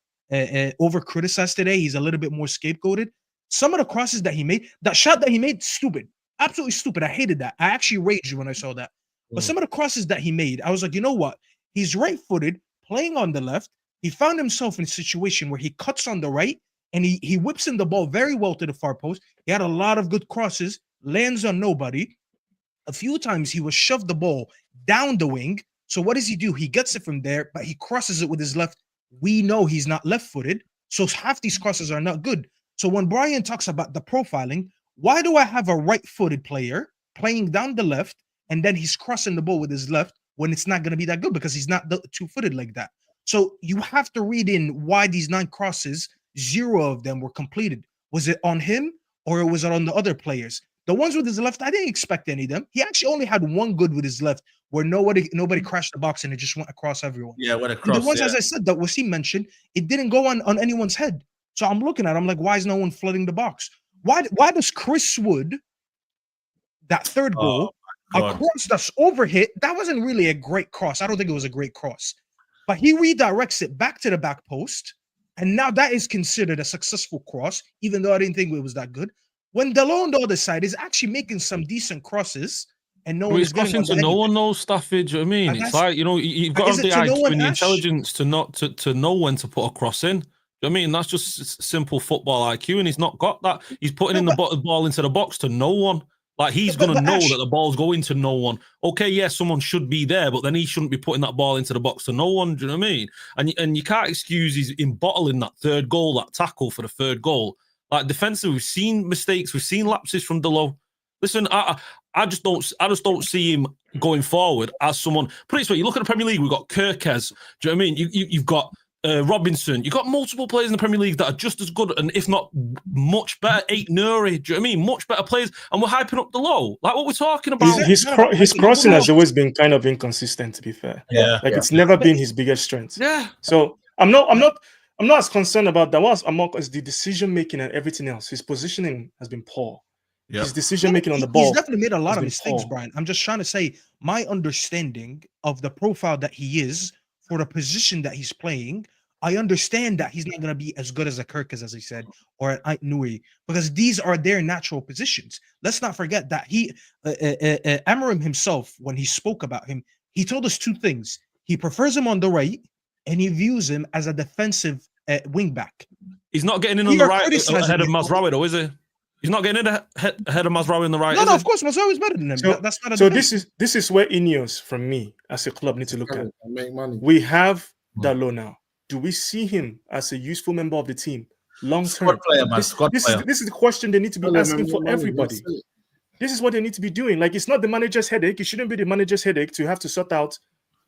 Speaker 7: over criticized today. He's a little bit more scapegoated. Some of the crosses that he made, that shot that he made, stupid, absolutely stupid. I hated that. I actually raged when I saw that. But some of the crosses that he made, I was like, you know what? He's right-footed, playing on the left. He found himself in a situation where he cuts on the right and he whips in the ball very well to the far post. He had a lot of good crosses, lands on nobody. A few times he was shoved the ball down the wing. So what does he do? He gets it from there, but he crosses it with his left. We know he's not left-footed, so half these crosses are not good. So when Brian talks about the profiling, why do I have a right-footed player playing down the left and then he's crossing the ball with his left when it's not going to be that good because he's not two-footed like that? So you have to read in why these 9 crosses, 0 of them were completed. Was it on him or was it on the other players? The ones with his left, I didn't expect any of them. He actually only had one good with his left, where nobody crashed the box and it just went across everyone.
Speaker 1: Yeah, went across.
Speaker 7: And the ones, as I said, that Wasim mentioned, it didn't go on anyone's head. So I'm looking at it, I'm like, why is no one flooding the box? Why does Chris Wood, that third goal, a cross that's overhit, that wasn't really a great cross. I don't think it was a great cross. But he redirects it back to the back post, and now that is considered a successful cross, even though I didn't think it was that good. When Dalot on the other side is actually making some decent crosses, and no one is
Speaker 2: crossing to no one knows, Stafford. You know what I mean? It's like, you've got to have the IQ and the intelligence to know when to put a cross in. You know what I mean? That's just simple football IQ, and he's not got that. He's putting the ball into the box to no one. Like, he's going to know that the ball's going to no one. Okay, yeah, someone should be there, but then he shouldn't be putting that ball into the box to no one. Do you know what I mean? And you can't excuse his bottling that third goal, that tackle for the third goal. Like, defensively, we've seen mistakes, we've seen lapses from Dalot. Listen, I just don't see him going forward as someone. Put it this way, you look at the Premier League, we've got Kirkes. Do you know what I mean? You've got Robinson. You've got multiple players in the Premier League that are just as good, and if not much better. Nuri, do you know what I mean? Much better players, and we're hyping up Dalot. Like what we're talking about.
Speaker 5: His crossing has always been kind of inconsistent, to be fair.
Speaker 1: Yeah,
Speaker 5: it's never been his biggest strength.
Speaker 2: Yeah.
Speaker 5: So I'm not as concerned about that. I'm more as the decision making and everything else. His positioning has been poor. Yep. His decision making on the ball.
Speaker 7: He's definitely made a lot of mistakes, Brian. I'm just trying to say my understanding of the profile that he is for the position that he's playing. I understand that he's not going to be as good as a Kirkes, as he said, or an Nuri, because these are their natural positions. Let's not forget that Amarim himself, when he spoke about him, he told us 2 things. He prefers him on the right, and he views him as a defensive wing back.
Speaker 2: He's not getting in on the right ahead of Mazraoui, though, is he? He's not getting in ahead of Mazraoui on the right.
Speaker 7: No, of course, Mazraoui is better than him. That's not.
Speaker 5: So this is where Ineos, from me as a club, need to look at.
Speaker 3: Make money.
Speaker 5: We have Dalot now. Do we see him as a useful member of the team long term? This is the question they need to be asking for everybody. This is what they need to be doing. Like, it's not the manager's headache. It shouldn't be the manager's headache to have to sort out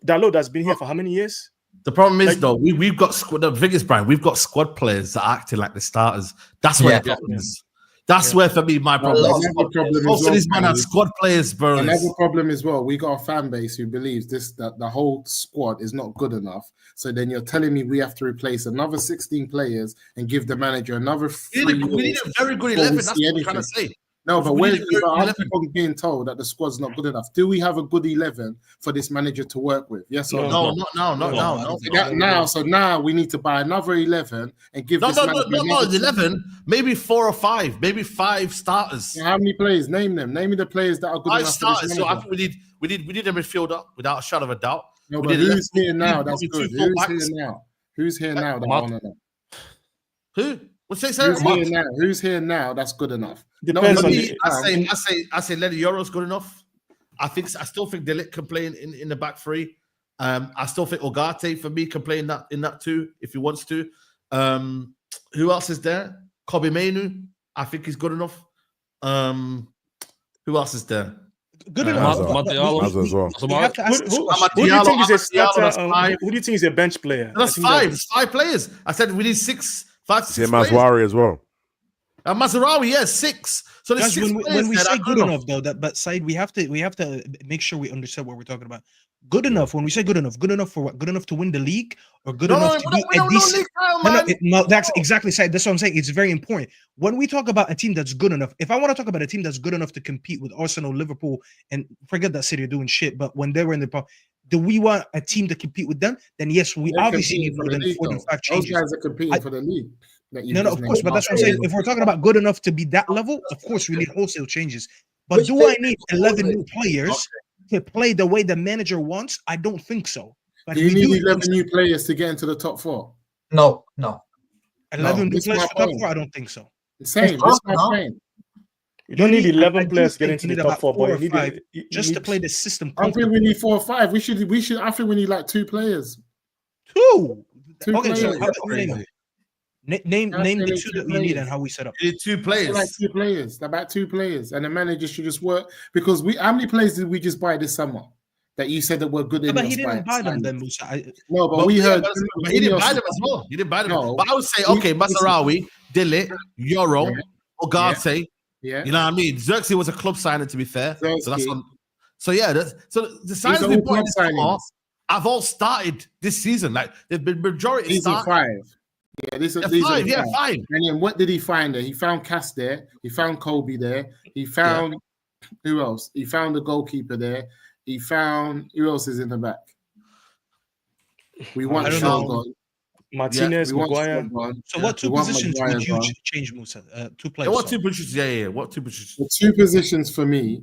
Speaker 5: Dalot that's been here for how many years?
Speaker 1: The problem is, though, we've got the biggest, Brian. We've got squad players that are acting like the starters. That's where the problem is. That's where, for me, my problem is. Most of these men are squad players, bro.
Speaker 3: Another problem as well. We got a fan base who believes that the whole squad is not good enough. So then you're telling me we have to replace another 16 players and give the manager another 3 years.
Speaker 1: We need a very good 11. That's what I'm trying to say.
Speaker 3: No, but I'm being told that the squad's not good enough. Do we have a good 11 for this manager to work with? Yes or no?
Speaker 1: No, not now.
Speaker 3: So now we need to buy another 11 and give this manager...
Speaker 1: No, 11. Maybe 4 or 5. Maybe 5 starters.
Speaker 3: How many players? Name them. Name me the players that are good
Speaker 1: 5
Speaker 3: enough
Speaker 1: starters.
Speaker 3: for this
Speaker 1: So I
Speaker 3: manager.
Speaker 1: think we need a midfielder without a shadow of a doubt.
Speaker 3: No, but who's here now? That's good. Who's here now? That I want to know.
Speaker 1: Who? What's it?
Speaker 3: Who's here now? That's good enough.
Speaker 5: Depends on
Speaker 1: I say Lenny Yoro's good enough. I still think Delict can play in the back 3. I still think Ogate for me can play in that too if he wants to. Who else is there? Kobe Mainu. I think he's good enough. Who else is there?
Speaker 7: Good enough.
Speaker 5: Who do you think is a starter? Who do you think is a bench player?
Speaker 1: That's 5. It's 5 players. I said we need 6 5 to 6
Speaker 4: Same
Speaker 1: players.
Speaker 4: Mazwari as well.
Speaker 1: And Mazarawi, yeah, 6. So there's
Speaker 7: Guys,
Speaker 1: 6
Speaker 7: when we
Speaker 1: players
Speaker 7: say
Speaker 1: there
Speaker 7: good enough, though, but Saeed, we have to make sure we understand what we're talking about. Good enough. When we say good enough for what? Good enough to win the league, or good enough to be a decent? No, that's exactly Saeed. That's what I'm saying. It's very important when we talk about a team that's good enough. If I want to talk about a team that's good enough to compete with Arsenal, Liverpool, and forget that City are doing shit, but when they were in the do we want a team to compete with them? Then yes, we obviously need more than 4 to 5 changes.
Speaker 3: Those guys are competing for the league.
Speaker 7: No, of course, but that's what I'm saying. If we're talking about good enough to be that level, of course we need wholesale changes. But do I need 11 new players to play the way the manager wants? I don't think so. But
Speaker 3: do you need 11 new players to get into the top 4?
Speaker 6: No.
Speaker 7: 11 new players for top 4? I don't think so.
Speaker 3: Same. That's my point.
Speaker 5: You don't need 11 players getting into the top 4, but you need
Speaker 7: just to play the system.
Speaker 3: I think we need 4 or 5. We should. I think we need like 2 players.
Speaker 7: 2.
Speaker 3: Okay,
Speaker 7: so name the 2 that we need and how we set up.
Speaker 1: You need 2 players.
Speaker 3: Like 2 players. About 2 players, and the manager should just work because how many players did we just buy this summer? That you said that were good enough.
Speaker 7: But he didn't buy them then, Musa.
Speaker 3: No, but we heard.
Speaker 1: But he didn't buy them as well. He didn't buy them. No, but I would say, okay, Mazarawi, Dillit, Euro, Ugarte.
Speaker 3: Yeah.
Speaker 1: You know what I mean? Xerxes was a club signing, to be fair. So that's on. So yeah, so the signings we bought in this summer have all started this season. Like they've been majority.
Speaker 3: These are 5. Yeah, these are 5.
Speaker 1: Yeah, 5.
Speaker 3: And then what did he find there? He found Cass there. He found Kobe there. He found who else? He found the goalkeeper there. He found who else is in the back? We want Shaw gone.
Speaker 5: Martinez, Maguire.
Speaker 7: So what 2 positions would you change, Musa? 2 players.
Speaker 1: What 2 positions? Yeah. What 2 positions?
Speaker 3: The 2 positions for me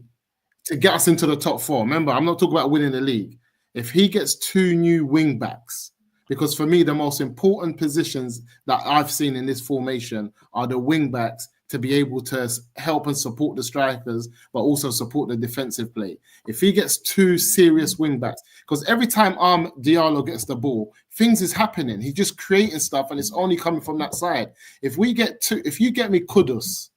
Speaker 3: to get us into the top 4. Remember, I'm not talking about winning the league. If he gets 2 new wing backs, because for me, the most important positions that I've seen in this formation are the wing backs to be able to help and support the strikers, but also support the defensive play. If he gets 2 serious wing backs, because every time Diallo gets the ball, things is happening. He's just creating stuff, and it's only coming from that side. If you get me Kudus,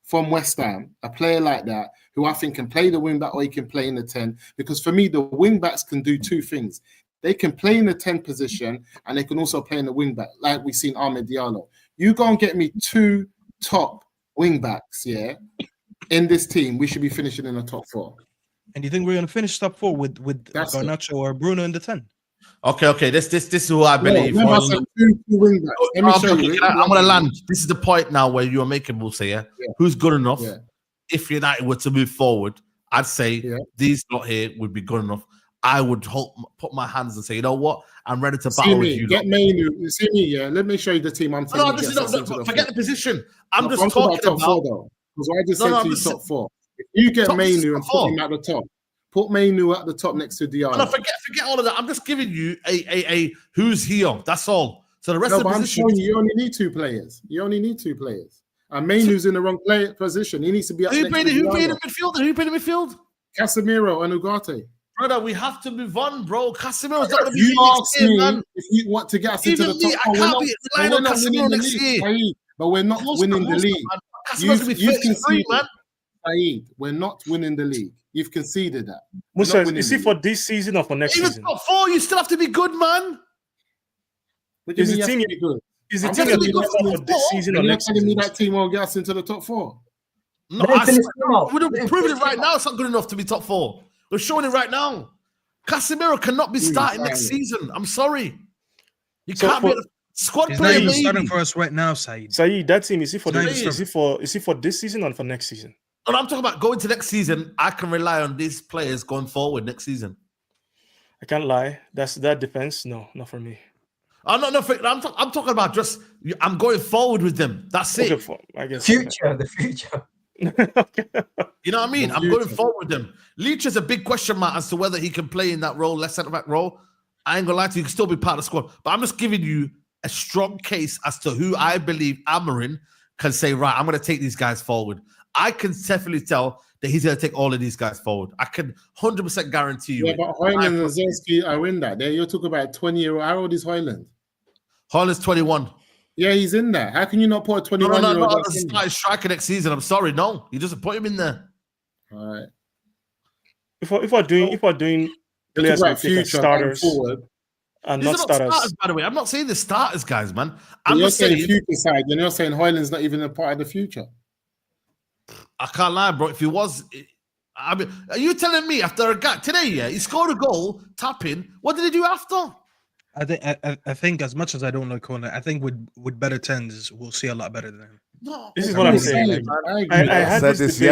Speaker 3: from West Ham, a player like that, who I think can play the wing back or he can play in the 10, because for me, the wing backs can do 2 things. They can play in the 10 position, and they can also play in the wing back, like we've seen Ahmed Diallo. You go and get me 2 top wing backs, in this team, we should be finishing in the top 4.
Speaker 7: And you think we're going to finish top 4 with Garnacho or Bruno in the 10?
Speaker 1: Okay. This is who I believe.
Speaker 3: No, two wing backs. Let me show you.
Speaker 1: I'm going to land. This is the point now where you're making, Musa, Who's good enough? Yeah. If United were to move forward, I'd say these lot here would be good enough. I would put my hands and say, you know what? I'm ready to battle with you.
Speaker 3: Get Mainu. See me, Let me show you the team I'm taking.
Speaker 1: Forget the position. I'm just talking about top
Speaker 3: 4, though. Because I just said to you top 4. If you get Mainu and put him at the top, put Mainu at the top next to Diallo.
Speaker 1: No, forget all of that. I'm just giving you a who's here. That's all. So the rest of the position.
Speaker 3: I'm showing you only need 2 players. And Mainu's in the wrong position. He needs to be up next to Diallo.
Speaker 1: Who played in midfield? Who played in midfield?
Speaker 3: Casemiro and Ugarte.
Speaker 1: Brother, we have to move on, bro. Casemiro's not going to be
Speaker 3: you asked me man. If you want to get us into the top.
Speaker 1: I can't be relying on Casemiro next year.
Speaker 3: But we're not winning the league.
Speaker 1: Casemiro's going to be 33, man.
Speaker 3: Saeed, we're not winning the league. You've conceded that.
Speaker 5: Musa, is it for this season or for next season?
Speaker 1: Even top 4, you still have to be good, man.
Speaker 5: Is the team good? Is the team going to be good for this season or next season?
Speaker 3: You're telling me that team won't get us into the top 4?
Speaker 1: No, we're proving it right now. It's not good enough to be top 4. We're showing it right now. Casemiro cannot be starting next season. I'm sorry. You can't be a squad player.
Speaker 7: He's not starting for us right now, Saeed.
Speaker 5: Saeed, that team is it for this season or for next season?
Speaker 1: No, I'm talking about going to next season. I can rely on these players going forward next season.
Speaker 5: I can't lie. That depends. No, not for me.
Speaker 1: I'm talking about just I'm going forward with them. That's it.
Speaker 6: I guess the future.
Speaker 5: Okay.
Speaker 1: You know what I mean? I'm going forward with them. Leach is a big question mark as to whether he can play in that role, left centre back role. I ain't gonna lie to you, he can still be part of the squad. But I'm just giving you a strong case as to who I believe Amarin can say, right, I'm gonna take these guys forward. I can definitely tell that he's gonna take all of these guys forward. I can 100% guarantee you.
Speaker 3: Yeah, but Højlund and Zelensky are in that. There you're talking about 20-year-old. How old is Højlund?
Speaker 1: Højlund's 21.
Speaker 3: Yeah, he's in there. How can you not put a 21-year-old?
Speaker 1: No, start striker next season. I'm sorry, no. You just put him in there.
Speaker 3: All right.
Speaker 5: If we're doing players with starters, And
Speaker 1: These
Speaker 5: not
Speaker 1: are not
Speaker 5: starters.
Speaker 1: starters, by the way. I'm not saying the starters, guys, man.
Speaker 3: But
Speaker 1: I'm
Speaker 3: you're
Speaker 1: just
Speaker 3: saying
Speaker 1: saying,
Speaker 3: future side, and you're saying Hoyland's not even a part of the future.
Speaker 1: I can't lie, bro. If he was, I mean, are you telling me after a gap today? Yeah, he scored a goal, tapping. What did he do after?
Speaker 7: I think as much as I don't like Conan, I think with better tens, we'll see a lot better than him.
Speaker 1: No,
Speaker 5: This is what I'm saying. Like, I
Speaker 4: I
Speaker 5: had
Speaker 4: said
Speaker 5: this
Speaker 4: this
Speaker 5: debate.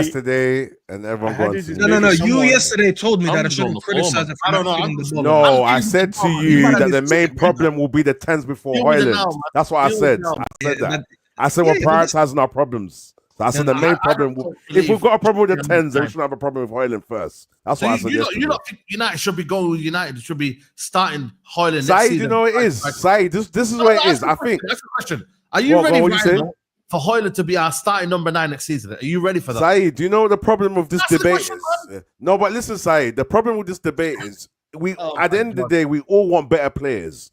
Speaker 4: yesterday, and everyone
Speaker 5: I had
Speaker 4: got
Speaker 5: this
Speaker 4: on to
Speaker 5: debate
Speaker 4: me.
Speaker 7: No.
Speaker 5: with
Speaker 7: You
Speaker 5: someone.
Speaker 7: yesterday told me that I
Speaker 2: Ham's on
Speaker 7: shouldn't
Speaker 2: the
Speaker 7: criticize
Speaker 2: floor,
Speaker 7: him
Speaker 2: man.
Speaker 7: for
Speaker 1: I don't
Speaker 7: not
Speaker 1: know.
Speaker 7: feeding the ball.
Speaker 4: No,
Speaker 1: I'm
Speaker 4: I said to
Speaker 1: you
Speaker 4: you
Speaker 1: might
Speaker 4: that the
Speaker 1: have
Speaker 4: main
Speaker 1: listened.
Speaker 4: problem will be the tens before
Speaker 1: Deal with it
Speaker 4: Hoyland.
Speaker 1: now, man.
Speaker 4: That's what I
Speaker 1: Deal with
Speaker 4: said.
Speaker 1: it now.
Speaker 4: I said
Speaker 7: Yeah,
Speaker 4: that.
Speaker 7: but-
Speaker 4: I said
Speaker 7: yeah,
Speaker 4: we're
Speaker 7: but this-
Speaker 4: prioritizing our problems. So I said the
Speaker 1: No,
Speaker 4: main
Speaker 1: I
Speaker 4: problem.
Speaker 1: don't
Speaker 4: If we've
Speaker 1: believe
Speaker 4: got a problem with the
Speaker 1: in
Speaker 4: tens, then we
Speaker 1: time.
Speaker 4: shouldn't have a problem with Hoyland first. That's
Speaker 1: So
Speaker 4: what I said
Speaker 1: you
Speaker 4: yesterday.
Speaker 1: don't think United should be going with United? It should be starting Hoyland next
Speaker 4: Saeed,
Speaker 1: season.
Speaker 4: you know what it is. Saeed, this is what it is. I think.
Speaker 1: That's the question. Are you
Speaker 4: What,
Speaker 1: ready
Speaker 4: what you
Speaker 1: right
Speaker 4: say?
Speaker 1: now for Hoyland to be our starting number 9 next season? Are you ready for that?
Speaker 4: Saeed, do you know what the problem with this
Speaker 1: That's the
Speaker 4: debate
Speaker 1: question,
Speaker 4: is? No, but listen, Saeed, the problem with this debate is
Speaker 1: Oh
Speaker 4: at the
Speaker 1: my
Speaker 4: end of the
Speaker 1: God.
Speaker 4: day, we all want better players.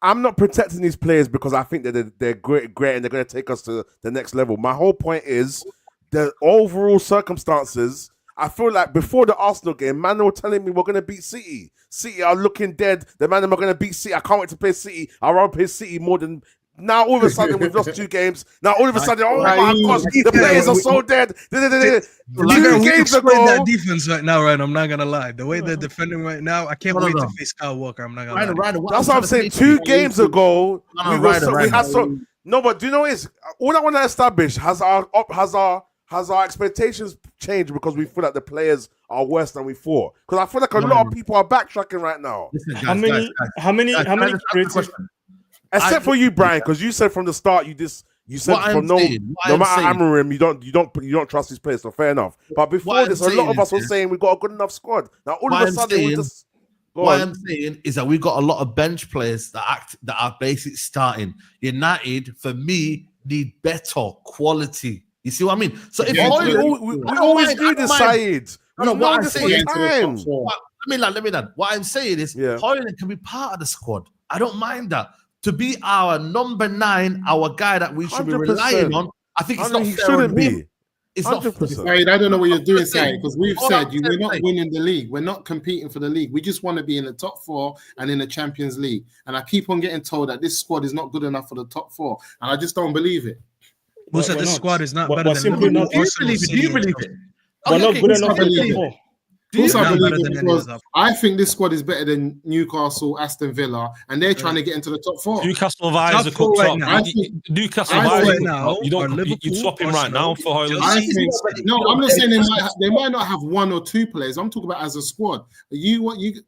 Speaker 4: I'm not protecting these players because I think that they're great and they're going to take us to the next level. My whole point is the overall circumstances. I feel like before the Arsenal game, man were telling me we're going to beat City. City are looking dead. The man are going to beat City. I can't wait to play City. I'd rather play City more than... Now all of a sudden we've lost 2 games. Now all of a sudden, oh my gosh, the players are so dead. 2 games ago,
Speaker 7: that defense right now, right? I'm not gonna lie. The way they're defending right now, I can't wait to face Kyle Walker. I'm not gonna lie.
Speaker 4: That's what I'm saying. 2 games ago, we had so. No, but do you know what is all I want to establish has our expectations changed because we feel like the players are worse than we thought? Because I feel like a lot of people are backtracking right now.
Speaker 1: Listen, guys,
Speaker 5: How many
Speaker 1: Guys, can I just ask you a
Speaker 5: creative?
Speaker 1: question?
Speaker 4: Except for you, Brian, because you said from the start you said
Speaker 1: What
Speaker 4: from
Speaker 1: I'm
Speaker 4: no
Speaker 1: saying- what
Speaker 4: no
Speaker 1: I'm
Speaker 4: matter
Speaker 1: saying-
Speaker 4: Amorim, you don't trust his players. So fair enough. But before
Speaker 1: What I'm
Speaker 4: this, a lot
Speaker 1: saying
Speaker 4: of us were
Speaker 1: is-
Speaker 4: saying we got a good enough squad. Now all
Speaker 1: What
Speaker 4: of a
Speaker 1: I'm
Speaker 4: sudden we
Speaker 1: saying-
Speaker 4: just go
Speaker 1: What
Speaker 4: on.
Speaker 1: I'm saying is that we've got a lot of bench players that are basically starting. United, for me, need better quality. You see what I mean? So if
Speaker 3: Yeah,
Speaker 1: Hoyland-
Speaker 4: we
Speaker 1: I don't
Speaker 4: always
Speaker 1: mind-
Speaker 4: do
Speaker 1: I
Speaker 4: this,
Speaker 1: don't mind.
Speaker 4: Saeed.
Speaker 1: No, no,
Speaker 4: We've
Speaker 1: what
Speaker 4: known
Speaker 1: I'm
Speaker 4: this for
Speaker 1: saying-
Speaker 4: time.
Speaker 1: Let me land. What I'm saying is,
Speaker 4: Yeah.
Speaker 1: Hoyland can be part of the squad. I don't mind that. To be our number 9, our guy that we should be
Speaker 4: 100%.
Speaker 1: relying on, I think it's not
Speaker 4: He
Speaker 1: fair
Speaker 4: shouldn't
Speaker 1: on him.
Speaker 4: be.
Speaker 1: It's not
Speaker 4: 100%.
Speaker 3: Saeed, I don't know what you're doing,
Speaker 1: saying.
Speaker 3: Saeed, because we've
Speaker 1: All
Speaker 3: said
Speaker 1: I'm
Speaker 3: we're not
Speaker 1: saying.
Speaker 3: winning the league. We're not competing for the league. We just want to be in the top 4 and in the Champions League. And I keep on getting told that this squad is not good enough for the top 4. And I just don't believe it.
Speaker 7: Who said
Speaker 5: We're
Speaker 7: this
Speaker 5: not.
Speaker 7: squad is not
Speaker 5: We're
Speaker 7: better than
Speaker 5: simply
Speaker 7: Liverpool,
Speaker 5: not.
Speaker 1: Do you
Speaker 7: Arsenal,
Speaker 1: believe it? Do
Speaker 7: City,
Speaker 1: you
Speaker 7: and
Speaker 1: believe
Speaker 7: Chelsea?
Speaker 1: it?
Speaker 5: We're not good
Speaker 1: of
Speaker 5: enough for the top
Speaker 3: believe it.
Speaker 5: 4.
Speaker 3: Of course,
Speaker 1: you-
Speaker 3: I
Speaker 7: Not
Speaker 3: believe
Speaker 7: better
Speaker 3: it
Speaker 7: than any
Speaker 3: because
Speaker 7: of them.
Speaker 3: I think this squad is better than Newcastle, Aston Villa, and they're trying to get into the top 4.
Speaker 2: Newcastle vibes are
Speaker 7: Top four
Speaker 2: cooked
Speaker 7: right
Speaker 2: up.
Speaker 7: now.
Speaker 2: Newcastle
Speaker 3: I
Speaker 2: vibes
Speaker 3: think
Speaker 2: are cooked
Speaker 7: now
Speaker 2: up. You
Speaker 7: are
Speaker 2: don't.
Speaker 7: Liverpool,
Speaker 2: You'd swap him right
Speaker 7: Arsenal,
Speaker 2: now for Hoyland.
Speaker 3: I
Speaker 7: Chelsea,
Speaker 3: think
Speaker 7: City.
Speaker 3: no. I'm not saying they might not have 1 or 2 players. I'm talking about as a squad.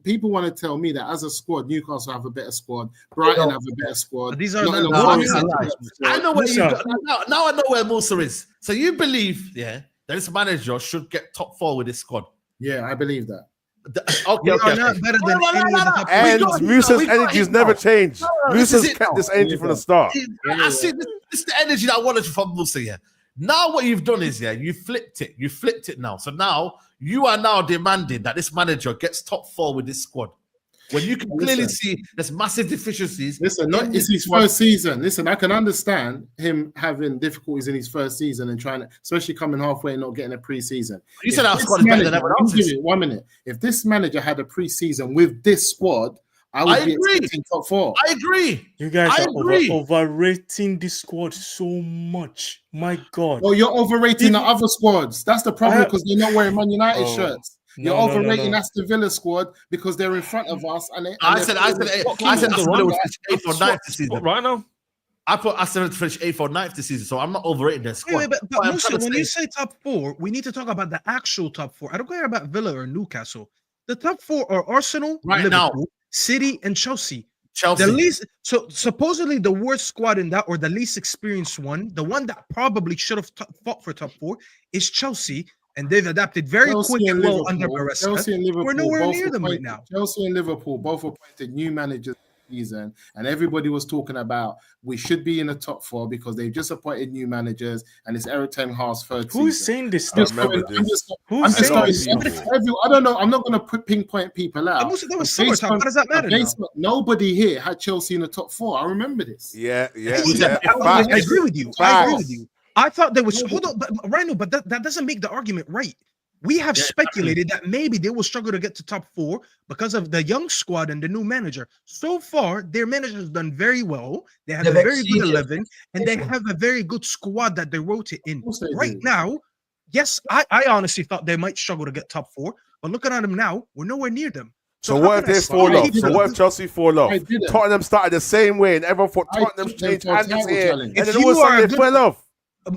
Speaker 3: People want to tell me that as a squad, Newcastle have a better squad, Brighton have a better squad.
Speaker 7: But these are
Speaker 3: Nottingham
Speaker 7: not-
Speaker 3: Forest
Speaker 1: No,
Speaker 3: have a
Speaker 1: I
Speaker 3: better squad.
Speaker 1: I know where you
Speaker 5: Musa.
Speaker 1: got now. I know where Musa is. So you believe, that this manager should get top 4 with this squad.
Speaker 3: Yeah, I believe that.
Speaker 7: We are not better than any of the top
Speaker 4: And
Speaker 1: We got him
Speaker 4: Musa's
Speaker 1: now, we got
Speaker 4: energy has
Speaker 1: him
Speaker 4: never
Speaker 1: now.
Speaker 4: changed.
Speaker 1: No, this
Speaker 4: Musa's
Speaker 1: is it
Speaker 4: kept
Speaker 1: now.
Speaker 4: this energy from the start.
Speaker 1: I see this is the energy that I wanted from Musa here. Now what you've done is you flipped it. You flipped it now. So now you are now demanding that this manager gets top 4 with this squad. When you can clearly see there's massive deficiencies.
Speaker 3: Listen,
Speaker 1: in
Speaker 3: it's
Speaker 1: this
Speaker 3: his
Speaker 1: squad.
Speaker 3: first season. Listen, I can understand him having difficulties in his first season and trying to, especially coming halfway and not getting a pre-season.
Speaker 1: You said
Speaker 3: If
Speaker 1: our
Speaker 3: this
Speaker 1: squad is better than
Speaker 3: manager-
Speaker 1: everyone
Speaker 3: let me give
Speaker 1: else's.
Speaker 3: you 1 minute. If this manager had a pre-season with this squad, I would
Speaker 1: I
Speaker 3: be
Speaker 1: agree.
Speaker 3: expecting top 4.
Speaker 1: I agree.
Speaker 5: You guys
Speaker 1: I
Speaker 5: are
Speaker 1: agree.
Speaker 5: overrating this squad so much. My God.
Speaker 3: Well, you're overrating the other squads. That's the problem
Speaker 5: I-
Speaker 3: because they're not wearing Man United
Speaker 5: Oh.
Speaker 3: shirts.
Speaker 5: No,
Speaker 3: You're
Speaker 5: no, no,
Speaker 3: overrating
Speaker 5: no.
Speaker 3: Aston Villa squad because they're in front of us. And
Speaker 1: I said Aston Villa was 8th or 9th this season.
Speaker 2: Right now,
Speaker 1: I put Aston Villa to finish 8th or 9th this season, so I'm not overrating their squad.
Speaker 7: Wait, but
Speaker 1: What I'm
Speaker 7: Musa,
Speaker 1: trying to
Speaker 7: when
Speaker 1: say-
Speaker 7: you say top 4, we need to talk about the actual top 4. I don't care about Villa or Newcastle. The top 4 are Arsenal,
Speaker 1: Right now.
Speaker 7: Liverpool, City, and Chelsea.
Speaker 1: Chelsea.
Speaker 7: The least, so supposedly the worst squad in that, or the least experienced one, the one that probably should have fought for top 4 is Chelsea, and they've adapted very quick and well under Maresca.
Speaker 3: Chelsea and Liverpool.
Speaker 7: We're nowhere
Speaker 3: both
Speaker 7: near them right
Speaker 3: appointed-
Speaker 7: now.
Speaker 3: Chelsea and Liverpool both appointed new managers this season, and everybody was talking about we should be in the top 4 because they've just appointed new managers, and it's Eric Ten Hag's third
Speaker 5: Who's
Speaker 3: season.
Speaker 5: saying this
Speaker 3: I'm
Speaker 5: stuff?
Speaker 3: just
Speaker 4: remember
Speaker 3: going- I'm
Speaker 4: this.
Speaker 3: just-
Speaker 5: Who's
Speaker 3: I'm just
Speaker 5: saying
Speaker 3: going-
Speaker 5: this stuff?
Speaker 3: I don't know. I'm not going to pinpoint people out.
Speaker 7: That was
Speaker 3: But
Speaker 7: summertime.
Speaker 3: based on-
Speaker 7: How does that matter now?
Speaker 3: Nobody here had Chelsea in the top 4. I remember this.
Speaker 4: Yeah.
Speaker 7: I agree with you. I agree
Speaker 4: Facts.
Speaker 7: with you. I thought there was hold on, but Rhino, but that doesn't make the argument right. We have speculated that maybe they will struggle to get to top 4 because of the young squad and the new manager. So far, their manager has done very well. They have a very good 11, and they have a very good squad that they rotate in. Right now, yes, I honestly thought they might struggle to get top 4, but looking at them now, we're nowhere near them.
Speaker 4: So what if they fall off? So what if Chelsea fall off? Tottenham started the same way, and everyone thought Tottenham's changed hands here, and then all of a sudden they fell off.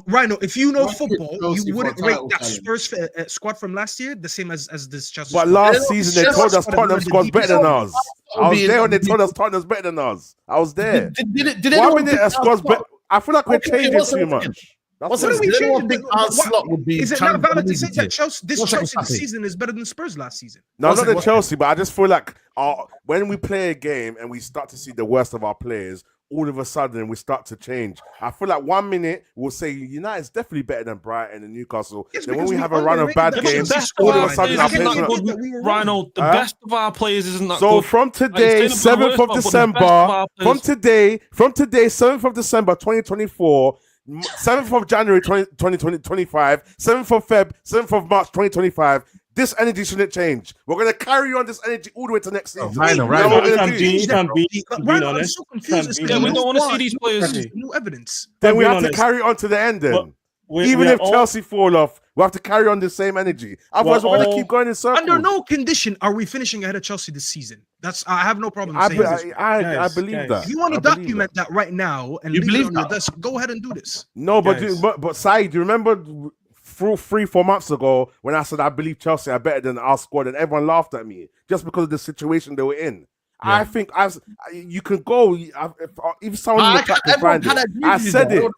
Speaker 7: Rhino, if you know football, you wouldn't rate that Spurs squad from last year the same as this Chelsea.
Speaker 4: But last season they told us Tottenham's squad's better than ours. I was there when they told us Tottenham's better than us. I was there. Why would a squad's better? I feel like we're changing too much.
Speaker 7: What are we changing? Is it not valid to say that Chelsea this season is better than Spurs last season?
Speaker 4: No, not the Chelsea, but I just feel like when we play a game and we start to see the worst of our players, all of a sudden we start to change. I feel like 1 minute we'll say United's definitely better than Brighton and Newcastle.
Speaker 7: Yes,
Speaker 4: then when we have a run of bad games, all of a sudden our players are not.
Speaker 2: Rhino, the best of our players isn't that
Speaker 4: so
Speaker 2: good.
Speaker 4: from today, 7th of December, from today, 7th of December 2024, 7th of January 2025, 7th of Feb, 7th of March 2025. This energy shouldn't change. We're going to carry on this energy all the way to next season.
Speaker 5: Right.
Speaker 2: We don't want to see these players.
Speaker 7: New evidence.
Speaker 4: Then we have to carry on to the end then. Even if Chelsea fall off, we have to carry on the same energy. Otherwise, we're going to keep going in circles.
Speaker 7: Under no condition are we finishing ahead of Chelsea this season. I have no problem saying this.
Speaker 4: I believe that.
Speaker 7: If you want to document that right now and leave it on your desk, go ahead and do this.
Speaker 4: No, but Saeed, do you remember 3-4 months ago when I said I believe Chelsea are better than our squad, and everyone laughed at me just because of the situation they were in? Yeah. I think you can go if someone I said it.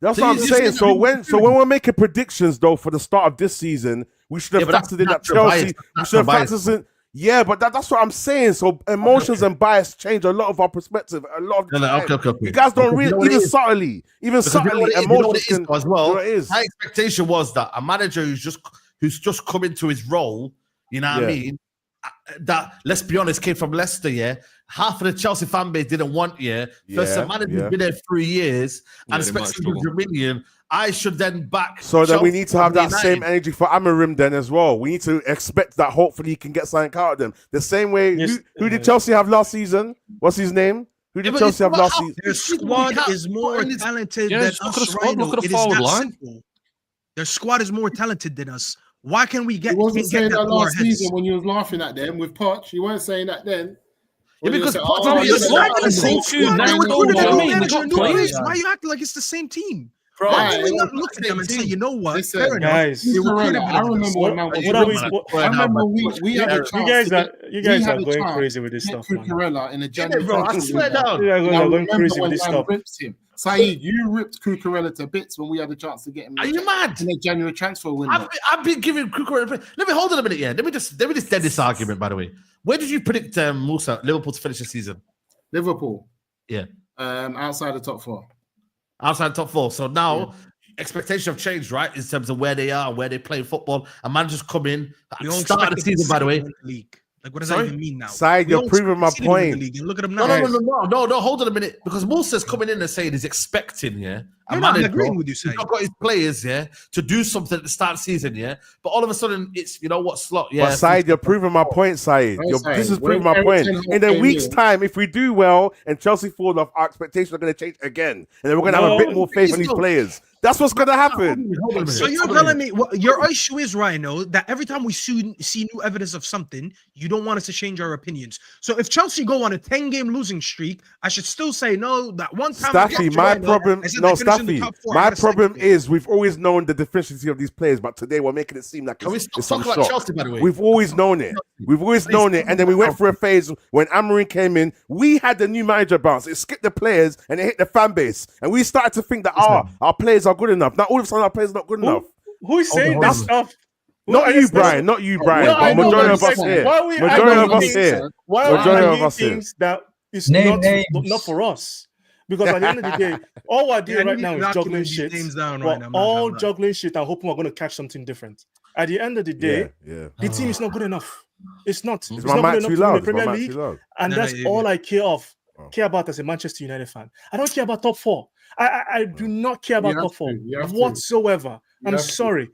Speaker 4: That's what I'm saying. So when we're making predictions though for the start of this season, we should have factored in that Chelsea. We should have factored in. Yeah, but that's what I'm saying. So emotions and bias change a lot of our perspective. A lot of the time. You guys don't really, even subtly, emotions can
Speaker 1: as well. My expectation was that a manager who's just come into his role, you know what I mean? That, let's be honest, came from Leicester, yeah. Half of the Chelsea fan base didn't want First, the manager's been there 3 years and spent 100 million. I should then back.
Speaker 4: So then we need to have that same energy for Amorim then as well. We need to expect that hopefully he can get something out of them. The same way, who did Chelsea have last season? What's his name? Who did Chelsea have last season?
Speaker 7: Their squad is more talented than us right now. It is that simple. Their squad is more talented than us. Why can we get?
Speaker 3: You wasn't saying that last season when you was laughing at them with Poch. You weren't saying that then.
Speaker 1: Yeah, because
Speaker 7: why are you acting like it's the same team?
Speaker 1: Bro,
Speaker 7: why do we not look at them and say, you know what,
Speaker 5: guys?
Speaker 3: I remember when man was. We had a chance.
Speaker 5: You guys are going crazy with this stuff.
Speaker 3: Cucurella in a January.
Speaker 1: Bro, I swear down.
Speaker 5: You guys are going crazy with this stuff.
Speaker 3: Saeed, you ripped Cucurella to bits when we had a chance to get him.
Speaker 1: Are you mad?
Speaker 3: In the January transfer window.
Speaker 1: I've been giving Cucurella. Let me hold on a minute. Yeah, let me just end this argument. By the way, where did you predict Liverpool to finish the season?
Speaker 3: Liverpool.
Speaker 1: Yeah.
Speaker 3: Outside the top 4.
Speaker 1: Outside top 4. So now expectations have changed, right? In terms of where they are, where they play football. A managers come in. Start of the season, by the way.
Speaker 7: Like, what does that even mean now?
Speaker 4: Saeed, you're proving my point.
Speaker 7: Look at him now.
Speaker 1: No, hold on a minute. Because Musa's coming in and saying he's expecting,
Speaker 7: I'm agreeing with you, Saeed.
Speaker 1: He's got his players, to do something at the start of the season, But all of a sudden, it's, you know what, slot,
Speaker 4: But Saeed, you're proving my point, Saeed. This is proving my point. In a week's time, if we do well and Chelsea fall off, our expectations are going to change again. And then we're going to have a bit more faith in these players. That's what's going to happen.
Speaker 7: So you're telling me your issue is, Rhino, that every time we see new evidence of something, you don't want us to change our opinions. So if Chelsea go on a 10-game losing streak, I should still say no. That one time,
Speaker 4: Staffy, my problem is we've always known the deficiency of these players, but today we're making it seem like it's some shock.
Speaker 1: Chelsea, by the way.
Speaker 4: We've always known it. And then we went through a phase when Amorim came in. We had the new manager bounce. It skipped the players and it hit the fan base, and we started to think that our players are good enough. Now all of a sudden our players are not good enough.
Speaker 5: Who is saying that stuff?
Speaker 4: Not you, Brian. But majority of us here.
Speaker 5: Why are we things that is not for us? Because at the end of the day, all we're doing right now is juggling shit. Juggling shit and hoping we're going to catch something different. At the end of the day, the team is not good enough. It's not. It's not good enough to win the Premier League. And that's all I care about as a Manchester United fan. I don't care about top 4. I do not care about top 4 whatsoever. I'm sorry.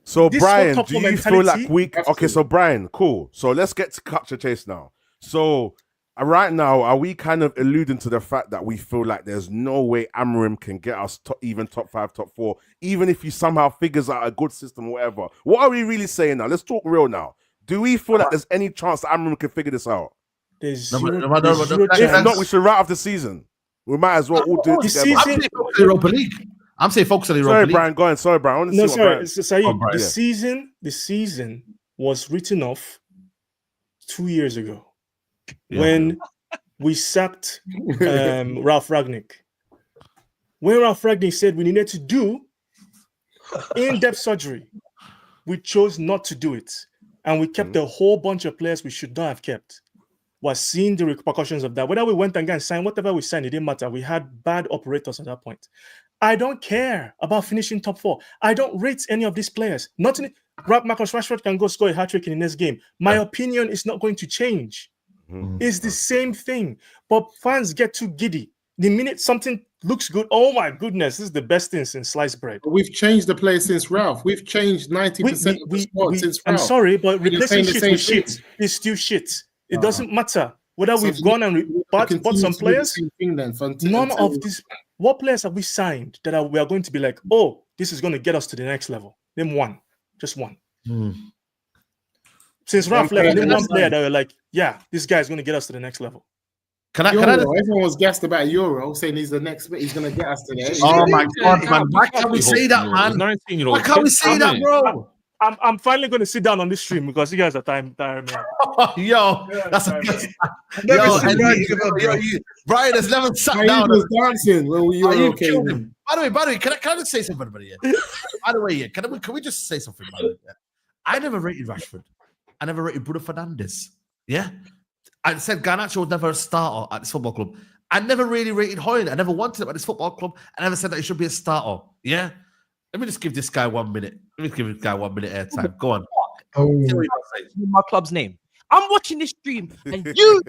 Speaker 4: So
Speaker 5: this
Speaker 4: Brian,
Speaker 5: whole
Speaker 4: do
Speaker 5: top
Speaker 4: you
Speaker 5: four
Speaker 4: feel like
Speaker 5: mentality-
Speaker 4: Okay, so Brian, cool. So let's get to cut to chase now. So right now, are we kind of alluding to the fact that we feel like there's no way Amorim can get us even top 5, top 4, even if he somehow figures out a good system or whatever? What are we really saying now? Let's talk real now. Do we feel like there's any chance that Amorim can figure this out?
Speaker 5: There's
Speaker 1: No,
Speaker 5: zero,
Speaker 1: but-
Speaker 5: there's zero
Speaker 1: if
Speaker 5: chance.
Speaker 4: If not, we should write off the season. We might as well all do it
Speaker 5: The
Speaker 4: together.
Speaker 5: season-
Speaker 1: I'm saying focus on the Europa League. I'm saying focus on the Europa
Speaker 4: Sorry,
Speaker 1: League.
Speaker 4: Brian, go on. Sorry, Brian. I want to
Speaker 5: No,
Speaker 4: see what
Speaker 5: sorry,
Speaker 4: Brian...
Speaker 5: Saeed,
Speaker 1: Oh, Brian.
Speaker 5: the season was written off 2 years ago
Speaker 1: Yeah.
Speaker 5: when we sacked Ralph Ragnick. When Ralph Ragnick said we needed to do in-depth surgery, we chose not to do it, and we kept a whole bunch of players we should not have kept. We're seeing the repercussions of that. Whether we went and signed whatever we signed, it didn't matter. We had bad operators at that point. I don't care about finishing top 4. I don't rate any of these players. Marcus Rashford can go score a hat-trick in the next game. My opinion is not going to change. It's the same thing. But fans get too giddy. The minute something looks good, oh my goodness, this is the best thing since sliced bread.
Speaker 3: We've changed the player since Ralph. We've changed 90% of the squad since
Speaker 5: I'm
Speaker 3: Ralph.
Speaker 5: sorry, but
Speaker 3: You're
Speaker 5: replacing
Speaker 3: saying the
Speaker 5: shit
Speaker 3: same
Speaker 5: with
Speaker 3: thing.
Speaker 5: shit is still shit. It doesn't matter whether
Speaker 3: So
Speaker 5: we've gone and bought
Speaker 3: Continue
Speaker 5: some
Speaker 3: to do the
Speaker 5: players.
Speaker 3: same thing then,
Speaker 5: None
Speaker 3: until-
Speaker 5: of these. What players have we signed that we are going to be like, oh, this is going to get us to the next level? Name one, just one. Since Ralph left, name one player that we're like, yeah, this guy is going to get us to the next level.
Speaker 1: Can I
Speaker 3: Everyone was gassed about Euro, saying he's the next bit. He's going to get us to there.
Speaker 1: Oh my God, man! Why can't we say that, man?
Speaker 2: 19-year-old.
Speaker 1: Why can't we say that, bro?
Speaker 5: I'm finally going to sit down on this stream because you guys are tired, man.
Speaker 1: Yo, that's a Brian has never sat
Speaker 3: He
Speaker 1: down.
Speaker 3: was dancing when we
Speaker 1: Oh, you
Speaker 3: Euro came
Speaker 1: killed
Speaker 3: in.
Speaker 1: him. By the way, can I just say something, everybody? Yeah? By the way, yeah, can we just say something? By the way? Yeah? I never rated Rashford. I never rated Bruno Fernandes. Yeah, I said Garnacho was never a starter at this football club. I never really rated Hoyland. I never wanted him at this football club. I never said that he should be a starter. Yeah, let me just give this guy 1 minute. Let me give this guy 1 minute airtime. Go on.
Speaker 8: My club's name. I'm watching this stream and you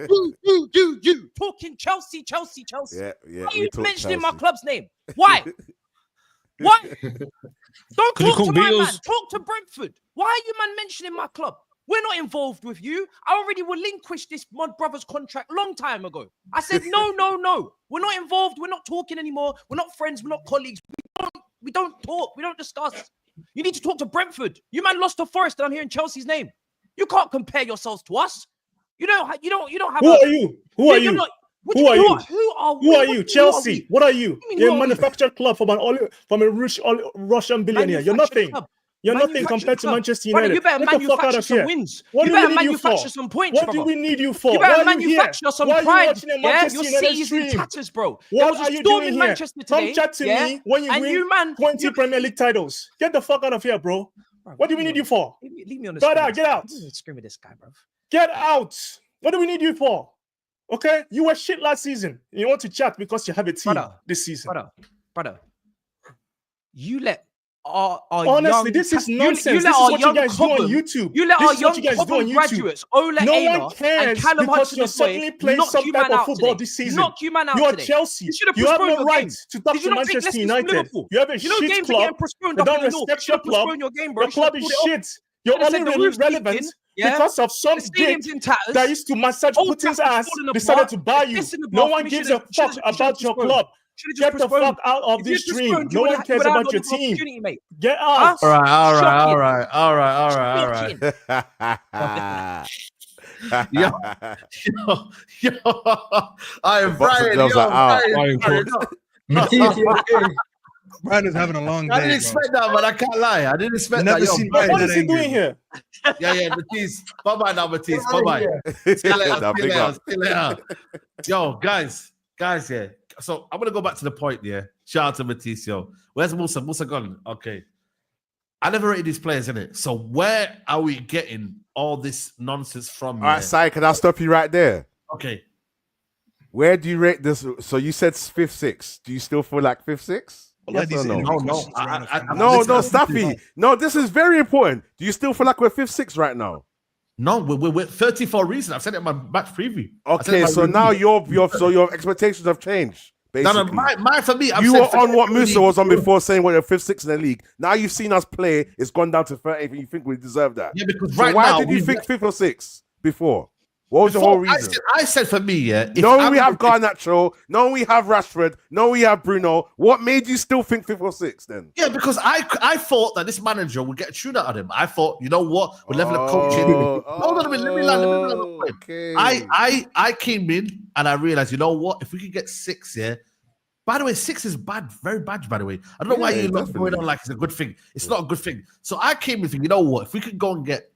Speaker 8: talking Chelsea.
Speaker 4: Yeah.
Speaker 8: Why are you
Speaker 4: we talk
Speaker 8: mentioning my
Speaker 4: Chelsea.
Speaker 8: club's name? Why? Why? Don't
Speaker 2: Can you
Speaker 8: talk to
Speaker 2: come
Speaker 8: my
Speaker 2: beat
Speaker 8: man.
Speaker 2: us?
Speaker 8: Talk to Brentford. Why are you man mentioning my club? We're not involved with you. I already relinquished this Mud Brothers contract long time ago. I said no. We're not involved. We're not talking anymore. We're not friends. We're not colleagues. We don't talk. We don't discuss. You need to talk to Brentford. You man lost to Forest and I'm hearing Chelsea's name. You can't compare yourselves to us. You don't have.
Speaker 5: Who are you? Who are you? Who are you?
Speaker 8: Who are we?
Speaker 5: Who are you? Chelsea. What are you?
Speaker 8: mean,
Speaker 5: You're
Speaker 8: who
Speaker 5: a
Speaker 8: are we?
Speaker 5: manufactured club from a rich Russian billionaire. You're nothing. You're nothing compared to Manchester United.
Speaker 8: You better
Speaker 5: Get the fuck out
Speaker 8: manufacture
Speaker 5: of
Speaker 8: some
Speaker 5: here.
Speaker 8: wins.
Speaker 5: What
Speaker 8: You
Speaker 5: do we
Speaker 8: better
Speaker 5: need you for?
Speaker 8: manufacture some points,
Speaker 5: What do
Speaker 8: brother.
Speaker 5: we need you for?
Speaker 8: You
Speaker 5: Why
Speaker 8: better
Speaker 5: are you here?
Speaker 8: manufacture some
Speaker 5: Why are you
Speaker 8: pride.
Speaker 5: watching a
Speaker 8: Yeah,
Speaker 5: Manchester
Speaker 8: your
Speaker 5: United
Speaker 8: city's in
Speaker 5: stream?
Speaker 8: tatters, bro.
Speaker 5: What
Speaker 8: There was
Speaker 5: are
Speaker 8: a
Speaker 5: you
Speaker 8: storm
Speaker 5: doing
Speaker 8: in
Speaker 5: here?
Speaker 8: Manchester today.
Speaker 5: Come chat to
Speaker 8: yeah?
Speaker 5: me when you
Speaker 8: and
Speaker 5: win
Speaker 8: you, man,
Speaker 5: 20 Premier League titles. Get the fuck out of here, bro. What do we need you for?
Speaker 8: Leave me on the
Speaker 5: Get
Speaker 8: screen.
Speaker 5: out, get out.
Speaker 8: Scream with this guy, bro.
Speaker 5: Get out. What do we need you for? Okay? You were shit last season. You want to chat because you have a team
Speaker 8: Brother,
Speaker 5: this season.
Speaker 8: Brother. You let our
Speaker 5: Honestly,
Speaker 8: young,
Speaker 5: this is
Speaker 8: you
Speaker 5: nonsense.
Speaker 8: let
Speaker 5: This is
Speaker 8: our
Speaker 5: what
Speaker 8: young
Speaker 5: you guys do on
Speaker 8: Cobham-
Speaker 5: YouTube.
Speaker 8: You let
Speaker 5: This
Speaker 8: our
Speaker 5: is what
Speaker 8: young
Speaker 5: you guys do on
Speaker 8: Cobham
Speaker 5: YouTube.
Speaker 8: graduates, Ola
Speaker 5: No
Speaker 8: Ayla
Speaker 5: one cares
Speaker 8: and Callum
Speaker 5: because you're
Speaker 8: Hudson-Odoi,
Speaker 5: suddenly playing
Speaker 8: knock
Speaker 5: some
Speaker 8: you
Speaker 5: type
Speaker 8: man
Speaker 5: of
Speaker 8: out
Speaker 5: football
Speaker 8: today.
Speaker 5: this season.
Speaker 8: Knock you man out
Speaker 5: You are
Speaker 8: today.
Speaker 5: Chelsea.
Speaker 8: You should have
Speaker 5: You have
Speaker 8: postponed
Speaker 5: no
Speaker 8: your
Speaker 5: right
Speaker 8: game.
Speaker 5: to talk
Speaker 8: Did
Speaker 5: to
Speaker 8: you not think
Speaker 5: Manchester
Speaker 8: Leicester's from
Speaker 5: United.
Speaker 8: Liverpool?
Speaker 5: You have a
Speaker 8: You know
Speaker 5: shit
Speaker 8: games are
Speaker 5: club.
Speaker 8: getting postponed
Speaker 5: They
Speaker 8: up in
Speaker 5: don't
Speaker 8: the north. You
Speaker 5: respect
Speaker 8: should
Speaker 5: your
Speaker 8: have
Speaker 5: club.
Speaker 8: postponed your game, bro.
Speaker 5: Your club is shit. You're
Speaker 8: Should've
Speaker 5: only
Speaker 8: said the
Speaker 5: really
Speaker 8: roof's
Speaker 5: relevant
Speaker 8: leaking, yeah?
Speaker 5: because of some
Speaker 8: The
Speaker 5: dick
Speaker 8: stadium's in tatters.
Speaker 5: that used to massage
Speaker 8: Old
Speaker 5: Putin's
Speaker 8: Trafford's
Speaker 5: ass
Speaker 8: falling
Speaker 5: decided
Speaker 8: apart.
Speaker 5: to buy you.
Speaker 8: This in the
Speaker 5: No
Speaker 8: bath.
Speaker 5: one
Speaker 8: We
Speaker 5: gives a
Speaker 8: should've-
Speaker 5: fuck
Speaker 8: should've
Speaker 5: about your
Speaker 8: postponed.
Speaker 5: club.
Speaker 8: Should've just
Speaker 5: Get the
Speaker 8: postponed.
Speaker 5: fuck out of
Speaker 8: If you
Speaker 5: this
Speaker 8: had
Speaker 5: stream.
Speaker 8: postponed,
Speaker 5: No
Speaker 8: you
Speaker 5: one
Speaker 8: would
Speaker 5: cares
Speaker 8: have
Speaker 5: about your
Speaker 8: another
Speaker 5: team.
Speaker 8: opportunity, mate.
Speaker 5: Get out.
Speaker 1: All
Speaker 8: Shocking.
Speaker 1: right. Yo, I am
Speaker 4: The box of
Speaker 1: Brian.
Speaker 4: gloves
Speaker 1: Yo,
Speaker 4: are out.
Speaker 2: Brian
Speaker 1: Brian.
Speaker 2: Cook.
Speaker 6: Matisse, you okay?
Speaker 7: Brian is having a long
Speaker 1: I didn't
Speaker 7: day.
Speaker 1: expect that, man. I can't lie. I didn't expect
Speaker 7: Never
Speaker 1: that. Yo,
Speaker 7: seen
Speaker 5: But
Speaker 7: Brian
Speaker 5: what
Speaker 7: that
Speaker 5: is he
Speaker 7: angry,
Speaker 5: doing here?
Speaker 1: yeah, Matisse. Bye-bye now, Matisse. Bye-bye. See you later.
Speaker 4: Nah,
Speaker 1: See you
Speaker 4: big
Speaker 1: later.
Speaker 4: up.
Speaker 1: See you later. Yo, guys, yeah. So I'm gonna go back to the point, yeah. Shout out to Matisse, yo. Where's Musa? Musa gone. Okay. I never rated these players, innit? So where are we getting all this nonsense from?
Speaker 4: All right, Sai, can I stop you right there?
Speaker 1: Okay.
Speaker 4: Where do you rate this? So you said 5th, 6th. Do you still feel like 5th, 6th?
Speaker 7: Let these
Speaker 1: No,
Speaker 7: angry
Speaker 1: no.
Speaker 7: questions around the
Speaker 1: I-
Speaker 7: family.
Speaker 4: No,
Speaker 1: Listen,
Speaker 4: Staffy. No, this is very important. Do you still feel like we're 5th, 6th right now?
Speaker 1: No, we're 30 for a reason. I've said it in my match preview. I said it
Speaker 4: Okay,
Speaker 1: in my
Speaker 4: so
Speaker 1: review.
Speaker 4: now your expectations have changed Basically,
Speaker 1: my for me,
Speaker 4: you were on what Musa was on before, saying we're 5th, 6th in the league. Now you've seen us play; it's gone down to 30th, and you think we deserve that.
Speaker 1: Yeah, because
Speaker 4: so
Speaker 1: right
Speaker 4: why
Speaker 1: now,
Speaker 4: did you think 5th or 6th before? What was the whole reason?
Speaker 1: I said for me, yeah.
Speaker 4: Knowing we have Garnacho, knowing we have Rashford, knowing we have Bruno, what made you still think 5th or 6th then?
Speaker 1: Yeah, because I thought that this manager would get a tune out of him. I thought, you know what, we're level of coaching. Hold on a minute, let me land.
Speaker 4: Okay.
Speaker 1: I came in and I realized, you know what, if we could get 6, yeah. By the way, 6 is bad, very bad. By the way, I don't know why you're not going on like it's a good thing. It's not a good thing. So I came in thinking, you know what, if we could go and get.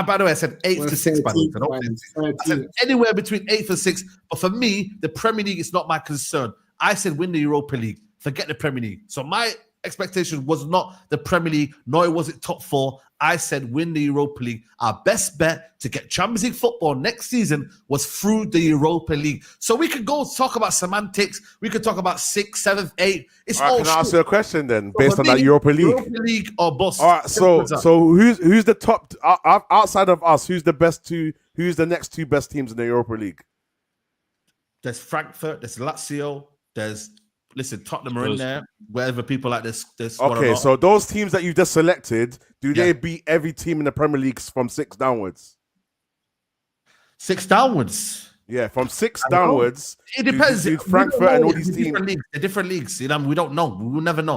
Speaker 1: By the way, I said 8th to 6th. By the way, I said anywhere between 8th and 6th. But for me, the Premier League is not my concern. I said win the Europa League. Forget the Premier League. So my expectation was not the Premier League, nor was it top 4. I said win the Europa League. Our best bet to get Champions League football next season was through the Europa League. So we could go talk about semantics. We could talk about 6th, 7th, 8th. It's all
Speaker 4: can I ask you a question then,
Speaker 1: so
Speaker 4: based on that Europa League?
Speaker 1: Europa League or bust.
Speaker 4: All right, so who's the top outside of us? Who's the best 2? Who's the next 2 best teams in the Europa League?
Speaker 1: There's Frankfurt. There's Lazio. There's Tottenham are in there. Wherever people like this.
Speaker 4: Okay, so those teams that you just selected, do they beat every team in the Premier League from 6 downwards?
Speaker 1: 6 downwards.
Speaker 4: Yeah, from 6 downwards.
Speaker 1: It depends.
Speaker 4: Frankfurt and all these teams.
Speaker 1: The different leagues. You know, we don't know. We will never know.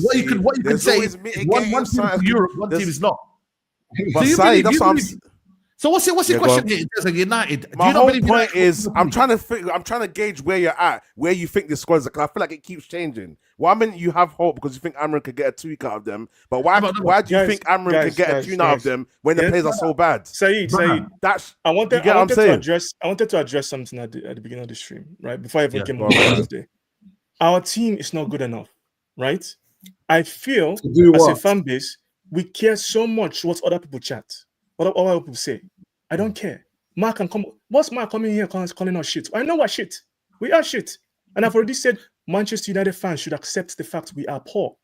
Speaker 4: What
Speaker 1: you can say is one team is Europe, one team is not.
Speaker 4: But Saeed, that's what I'm.
Speaker 1: So what's your question here in terms of United?
Speaker 4: My whole point is I'm trying to gauge where you're at, where you think this squad is, because I feel like it keeps changing. Well, I mean, you have hope because you think Amran could get a tweak out of them, but why do you think Amran could get a tune out of them when the players are so bad?
Speaker 5: Saeed,
Speaker 4: that's
Speaker 5: I wanted to address something at the beginning of the stream, right? Before I even came on Thursday. Our team is not good enough, right? I feel as a fan base, we care so much what other people chat. What other people say, I don't care. Mark can come. What's Mark coming here calling us shit? I know we're shit. We are shit. And I've already said Manchester United fans should accept the fact we are poor.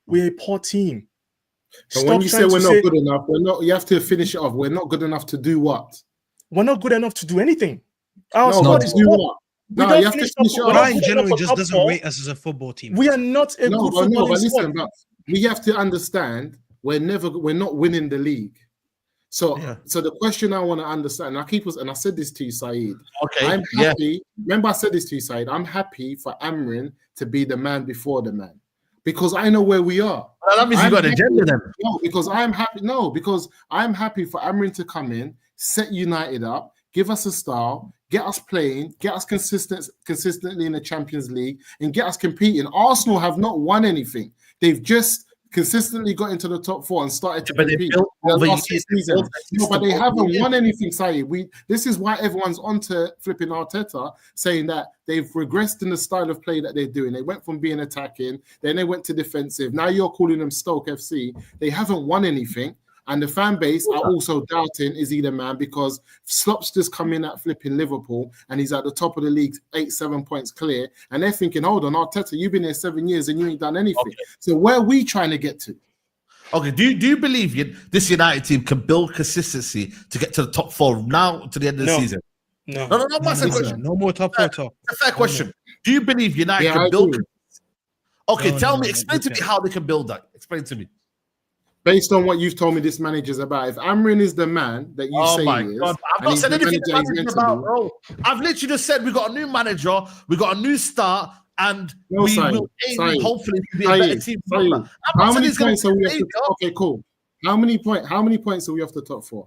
Speaker 5: We're a poor team.
Speaker 3: But when you say we're not good enough, we're not. You have to finish it off. We're not good enough to do what?
Speaker 5: We're not good enough to do anything. Our squad is poor.
Speaker 3: No, you have to finish it off.
Speaker 7: Brian generally just doesn't rate us as a football team.
Speaker 5: We are not a good football squad.
Speaker 3: But we have to understand we're not winning the league. So the question I want to understand, and I said this to you, Saeed.
Speaker 1: Okay.
Speaker 3: I'm happy. Remember, I said this to you, Saeed. I'm happy for Amrin to be the man before the man, because I know where we are.
Speaker 1: Well, that means you got an agenda then.
Speaker 3: No, because I'm happy. No, because I'm happy for Amrin to come in, set United up, give us a style, get us playing, get us consistently in the Champions League, and get us competing. Arsenal have not won anything. They've just consistently got into the top 4 and started to compete. But they haven't won anything, Saeed. This is why everyone's onto flipping Arteta, saying that they've regressed in the style of play that they're doing. They went from being attacking, then they went to defensive. Now you're calling them Stoke FC. They haven't won anything. And the fan base are also doubting, is he the man? Because Slopp's just come in at flipping Liverpool and he's at the top of the league, 8-7 points clear. And they're thinking, hold on, Arteta, you've been here 7 years and you ain't done anything. Okay. So where are we trying to get to?
Speaker 1: Okay, do you believe this United team can build consistency to get to the top 4 now to the end of the season?
Speaker 5: No.
Speaker 1: That's a question.
Speaker 7: No more top 4 talk.
Speaker 1: That's a fair question. Do you believe United can build consistency? Okay, tell me, explain to me how they can build that. Explain to me.
Speaker 3: Based on what you've told me this manager's about, if Amrin is the man that you say he is,
Speaker 1: I've not said anything about, bro. I've literally just said we got a new manager, we got a new start, and we will aim hopefully to be a better team.
Speaker 3: How many points are we off the top? Okay, cool. How many points are we off the top 4?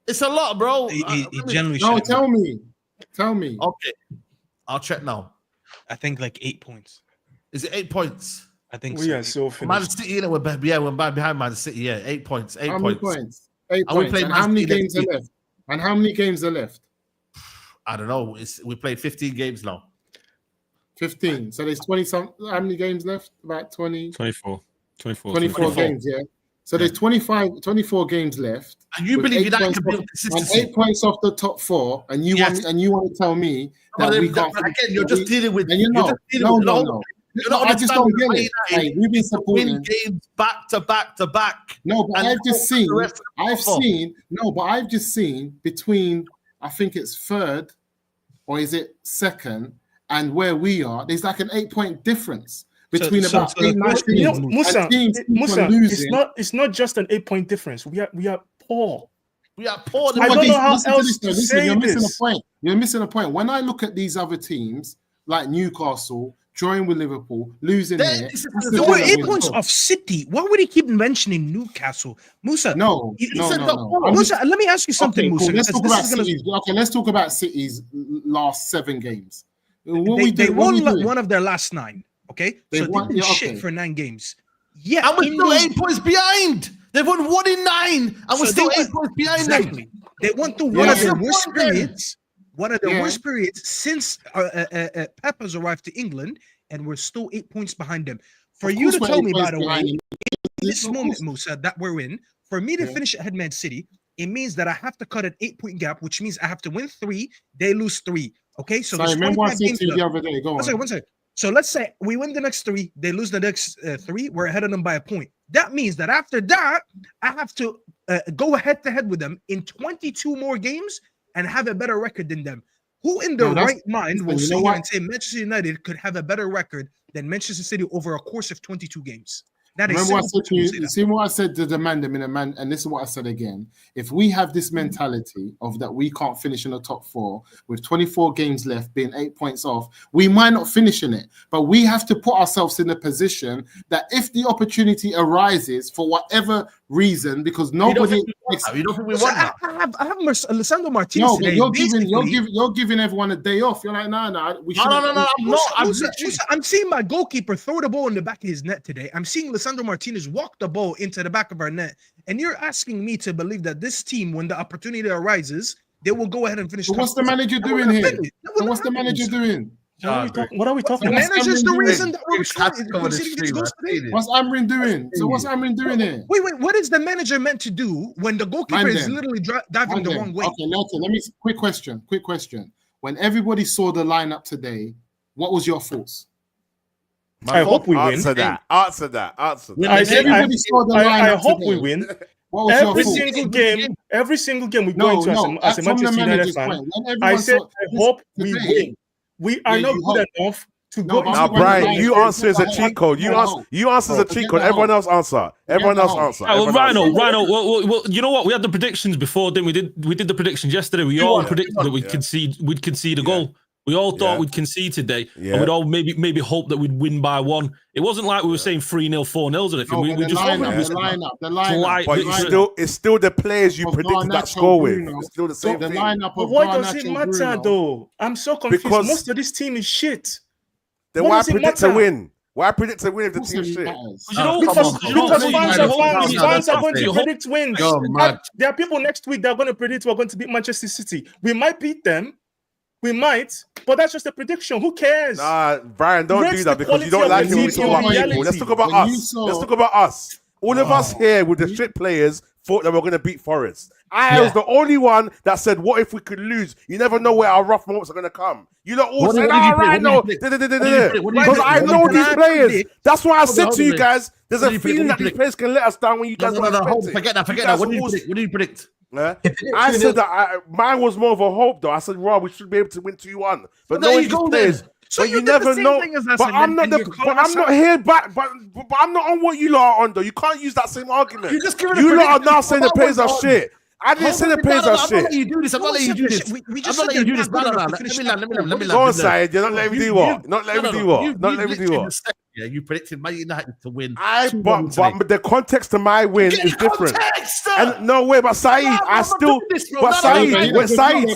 Speaker 1: It's a lot, bro.
Speaker 7: He generally
Speaker 3: tell me.
Speaker 1: Okay, I'll check now.
Speaker 7: I think like 8 points.
Speaker 1: Is it 8 points?
Speaker 7: I think
Speaker 5: we
Speaker 7: so.
Speaker 5: are so finished.
Speaker 1: Man City, we're behind Man City. Yeah, 8 points. 8
Speaker 3: how
Speaker 1: points.
Speaker 3: Many points? 8 points. And how many games are left? And how many games are left?
Speaker 1: I don't know. We played 15 games now.
Speaker 3: 15. So there's 20 some. How many games left? About 20.
Speaker 2: 24
Speaker 3: games. Yeah. So there's 24 games left.
Speaker 1: And you believe United can build consistency?
Speaker 3: And 8 points off the top 4. And you want to tell me that we can't.
Speaker 1: Again, you're just dealing with.
Speaker 3: And no. I just don't get it. Hey, we've been supporting
Speaker 1: win games back to back.
Speaker 3: No, but I've just seen between, I think it's 3rd or is it 2nd and where we are, there's like an 8-point difference between
Speaker 7: so
Speaker 3: about
Speaker 7: the
Speaker 3: 8, 9
Speaker 7: question
Speaker 3: teams.
Speaker 7: is,
Speaker 5: Musa,
Speaker 3: And teams keep on
Speaker 5: Musa,
Speaker 3: losing.
Speaker 5: it's not just an 8-point difference. We are poor.
Speaker 1: We are poor.
Speaker 5: I don't know how
Speaker 3: Listen
Speaker 5: else to
Speaker 3: listen,
Speaker 5: say
Speaker 3: you're missing
Speaker 5: this.
Speaker 3: a point. You're missing a point. When I look at these other teams like Newcastle, drawing with Liverpool, losing here.
Speaker 7: They were 8 points off City. Why would he keep mentioning Newcastle? Musa,
Speaker 3: No.
Speaker 7: Musa, let me ask you something,
Speaker 3: Okay,
Speaker 7: Musa.
Speaker 3: cool. Let's talk
Speaker 7: because
Speaker 3: about
Speaker 7: this is gonna-
Speaker 3: City's. Okay, let's talk about City's last 7 games.
Speaker 7: They won one of their last 9. Okay,
Speaker 3: They
Speaker 7: so
Speaker 3: won-
Speaker 7: they've been
Speaker 3: yeah,
Speaker 7: shit
Speaker 3: okay.
Speaker 7: for 9 games. Yeah,
Speaker 1: And we're still 8 points behind. They've won 1 in 9, and we're
Speaker 7: So
Speaker 1: still
Speaker 7: they
Speaker 1: 8 points behind
Speaker 7: exactly.
Speaker 1: them.
Speaker 7: They went through
Speaker 3: Yeah.
Speaker 7: one of
Speaker 3: What's
Speaker 7: their
Speaker 1: the
Speaker 7: worst
Speaker 1: point then?
Speaker 7: periods. One of the
Speaker 3: Yeah.
Speaker 7: worst periods since Pep has arrived to England, and we're still 8 points behind them. For
Speaker 3: Of
Speaker 7: you to
Speaker 3: course we're
Speaker 7: tell
Speaker 3: 8
Speaker 7: me, by
Speaker 3: points
Speaker 7: the way,
Speaker 3: behind
Speaker 7: in this
Speaker 3: Of
Speaker 7: moment,
Speaker 3: course.
Speaker 7: Musa, that we're in, for me to
Speaker 3: Yeah.
Speaker 7: finish ahead Man City, it means that I have to cut an 8-point gap, which means I have to win 3, they lose 3. Okay, so
Speaker 3: Sorry,
Speaker 7: there's
Speaker 3: remember what I
Speaker 7: 25
Speaker 3: said
Speaker 7: games
Speaker 3: to you
Speaker 7: left.
Speaker 3: the other day? Go on.
Speaker 7: One second. So let's say we win the next 3, they lose the next 3, we're ahead of them by a point. That means that after that, I have to go head to head with them in 22 more games and have a better record than them. Who in their
Speaker 3: No, that's-
Speaker 7: right mind will
Speaker 3: you
Speaker 7: sit
Speaker 3: know
Speaker 7: here
Speaker 3: what?
Speaker 7: and say Manchester United could have a better record than Manchester City over a course of 22 games? That is
Speaker 3: Remember what I
Speaker 7: simple
Speaker 3: said to
Speaker 7: to
Speaker 3: you?
Speaker 7: say
Speaker 3: You
Speaker 7: that.
Speaker 3: see what I said to the man, and this is what I said again. If we have this mentality of that we can't finish in the top 4 with 24 games left, being 8 points off, we might not finish in it. But we have to put ourselves in a position that if the opportunity arises for whatever reason, because nobody
Speaker 1: You don't think we
Speaker 7: So
Speaker 1: won
Speaker 7: I
Speaker 1: that?
Speaker 7: have Alessandro Martinez
Speaker 3: no, but
Speaker 7: today.
Speaker 3: you're giving everyone a day off. You're like, no, we should.
Speaker 1: No, I'm not. I'm
Speaker 7: Musa,
Speaker 1: literally.
Speaker 7: I'm seeing my goalkeeper throw the ball in the back of his net today. I'm seeing Lisandro Martinez walk the ball into the back of our net. And you're asking me to believe that this team, when the opportunity arises, they will go ahead and finish.
Speaker 3: So
Speaker 7: top
Speaker 3: what's the
Speaker 7: 4.
Speaker 3: manager
Speaker 7: That will
Speaker 3: doing
Speaker 7: not
Speaker 3: here?
Speaker 7: happen. That will
Speaker 3: So
Speaker 7: not
Speaker 3: what's the
Speaker 7: happen,
Speaker 3: manager
Speaker 7: Musa.
Speaker 3: doing?
Speaker 5: What are we talking
Speaker 7: The
Speaker 3: What's
Speaker 5: about?
Speaker 7: manager's
Speaker 3: Amrin
Speaker 7: the
Speaker 3: doing?
Speaker 7: reason that we're
Speaker 1: Has to come on the
Speaker 7: conceding
Speaker 1: stream,
Speaker 7: goals
Speaker 1: man.
Speaker 7: today.
Speaker 3: What's Amrin doing? So what's Amrin doing here?
Speaker 7: Wait, what is the manager meant to do when the goalkeeper
Speaker 3: Man
Speaker 7: is
Speaker 3: them.
Speaker 7: literally diving the wrong way?
Speaker 3: Okay, Nelson, let me quick question. When everybody saw the lineup today, what was your thoughts?
Speaker 5: I hope we win.
Speaker 4: Answer that. Answer that. Answer that.
Speaker 5: I said
Speaker 3: Everybody saw the
Speaker 5: I
Speaker 3: lineup
Speaker 5: hope
Speaker 3: today.
Speaker 5: we win.
Speaker 3: What was your
Speaker 5: Every
Speaker 3: thoughts?
Speaker 5: single game we go into as a
Speaker 3: from the
Speaker 5: Manchester United
Speaker 3: manager's
Speaker 5: fan,
Speaker 3: point. When
Speaker 5: I
Speaker 3: everyone
Speaker 5: said
Speaker 3: saw
Speaker 5: I hope we
Speaker 3: today,
Speaker 5: win. We are
Speaker 3: Yeah,
Speaker 5: not
Speaker 3: you
Speaker 5: good
Speaker 3: hope.
Speaker 5: enough to
Speaker 3: No,
Speaker 5: go
Speaker 3: but
Speaker 5: into
Speaker 4: Now,
Speaker 3: When
Speaker 4: Brian,
Speaker 3: the
Speaker 4: you
Speaker 3: line-
Speaker 4: answer as a cheat code. You answer as a cheat code. Everyone else answer. Everyone else answer.
Speaker 2: Well,
Speaker 4: Everyone else
Speaker 2: Rhino,
Speaker 4: answer.
Speaker 2: well, you know what? We had the predictions before, didn't we? We did the predictions yesterday. We all predicted that we'd concede a goal. We all thought we'd concede today, and we'd all maybe hope that we'd win by 1. It wasn't like we were saying 3-0, 4-0 or anything.
Speaker 3: No,
Speaker 2: we
Speaker 3: but the
Speaker 2: just
Speaker 3: lineup.
Speaker 4: But it's still the players you
Speaker 3: Of
Speaker 4: predicted that
Speaker 3: Garnacho,
Speaker 4: score with.
Speaker 3: Bruno.
Speaker 4: It's still the same
Speaker 3: The
Speaker 4: thing.
Speaker 3: lineup
Speaker 5: But
Speaker 3: of
Speaker 5: why does it
Speaker 3: Garnacho,
Speaker 5: matter
Speaker 3: Bruno.
Speaker 5: though? I'm so confused.
Speaker 4: Because-
Speaker 5: Most of this team is shit.
Speaker 4: Then
Speaker 5: What
Speaker 4: why
Speaker 5: does it
Speaker 4: predict a
Speaker 5: matter?
Speaker 4: win? Why predict a win if the
Speaker 3: What's
Speaker 4: team's
Speaker 3: the
Speaker 4: shit?
Speaker 3: matters?
Speaker 2: You know,
Speaker 5: Because
Speaker 2: fans
Speaker 5: are going to predict wins.
Speaker 1: You're mad.
Speaker 5: There are people next week that are going to predict we're going to beat Manchester City. We might beat them. We might, but that's just a prediction. Who cares?
Speaker 4: Nah, Brian, don't
Speaker 5: Raise
Speaker 4: do
Speaker 5: the
Speaker 4: that because you don't
Speaker 5: quality
Speaker 4: like
Speaker 5: of
Speaker 4: it when we
Speaker 5: the
Speaker 4: talk about
Speaker 5: team in
Speaker 4: people. Let's talk about
Speaker 3: reality. When you
Speaker 4: us.
Speaker 3: saw-
Speaker 4: Let's talk about us. All of us here with the shit players thought that we're going to beat Forest. I was the only one that said, what if we could lose? You never know where our rough moments are going to come. You lot all said, all right, no. Because I know these players. That's why I said to you guys, there's a feeling that these players can let us down when you guys don't expect it.
Speaker 1: Forget that.
Speaker 4: You guys
Speaker 1: What do you
Speaker 4: all-
Speaker 1: predict? What do you predict?
Speaker 4: Yeah? I said that mine was more of a hope, though. I said, Rob, we should be able to win 2-1. But
Speaker 1: there
Speaker 4: knowing
Speaker 1: you
Speaker 4: these
Speaker 1: go,
Speaker 4: players,
Speaker 1: then.
Speaker 7: So
Speaker 4: but
Speaker 7: you
Speaker 4: you
Speaker 7: did the
Speaker 4: never
Speaker 7: same
Speaker 4: know.
Speaker 7: thing as us,
Speaker 4: But
Speaker 7: and
Speaker 4: I'm
Speaker 7: then
Speaker 4: not
Speaker 7: you're calling
Speaker 4: but I'm
Speaker 7: us
Speaker 4: not
Speaker 7: out.
Speaker 4: here back. But I'm not on what you lot are on, though. You can't use that same argument.
Speaker 1: You just giving a
Speaker 4: You lot are
Speaker 1: prediction.
Speaker 4: now saying the
Speaker 1: What
Speaker 4: players are
Speaker 1: was on?
Speaker 4: shit. I didn't say the players are
Speaker 1: I'm not
Speaker 4: shit.
Speaker 1: letting you do this. I'm not letting you do this.
Speaker 7: We
Speaker 1: I'm
Speaker 7: just
Speaker 1: not
Speaker 7: said
Speaker 1: letting you do
Speaker 7: they're
Speaker 1: this.
Speaker 7: not good
Speaker 1: No.
Speaker 7: enough to
Speaker 1: Let
Speaker 7: finish
Speaker 1: me
Speaker 7: top
Speaker 1: land.
Speaker 7: four.
Speaker 1: Let me
Speaker 4: Go on,
Speaker 1: land.
Speaker 4: Saeed. You're not letting me do what? Not letting me do what? Not letting me do what?
Speaker 1: Yeah, you predicted Man United to win.
Speaker 4: But the context to my win is different. And no way, but Saeed, I still. But Saeed, wait, Saeed.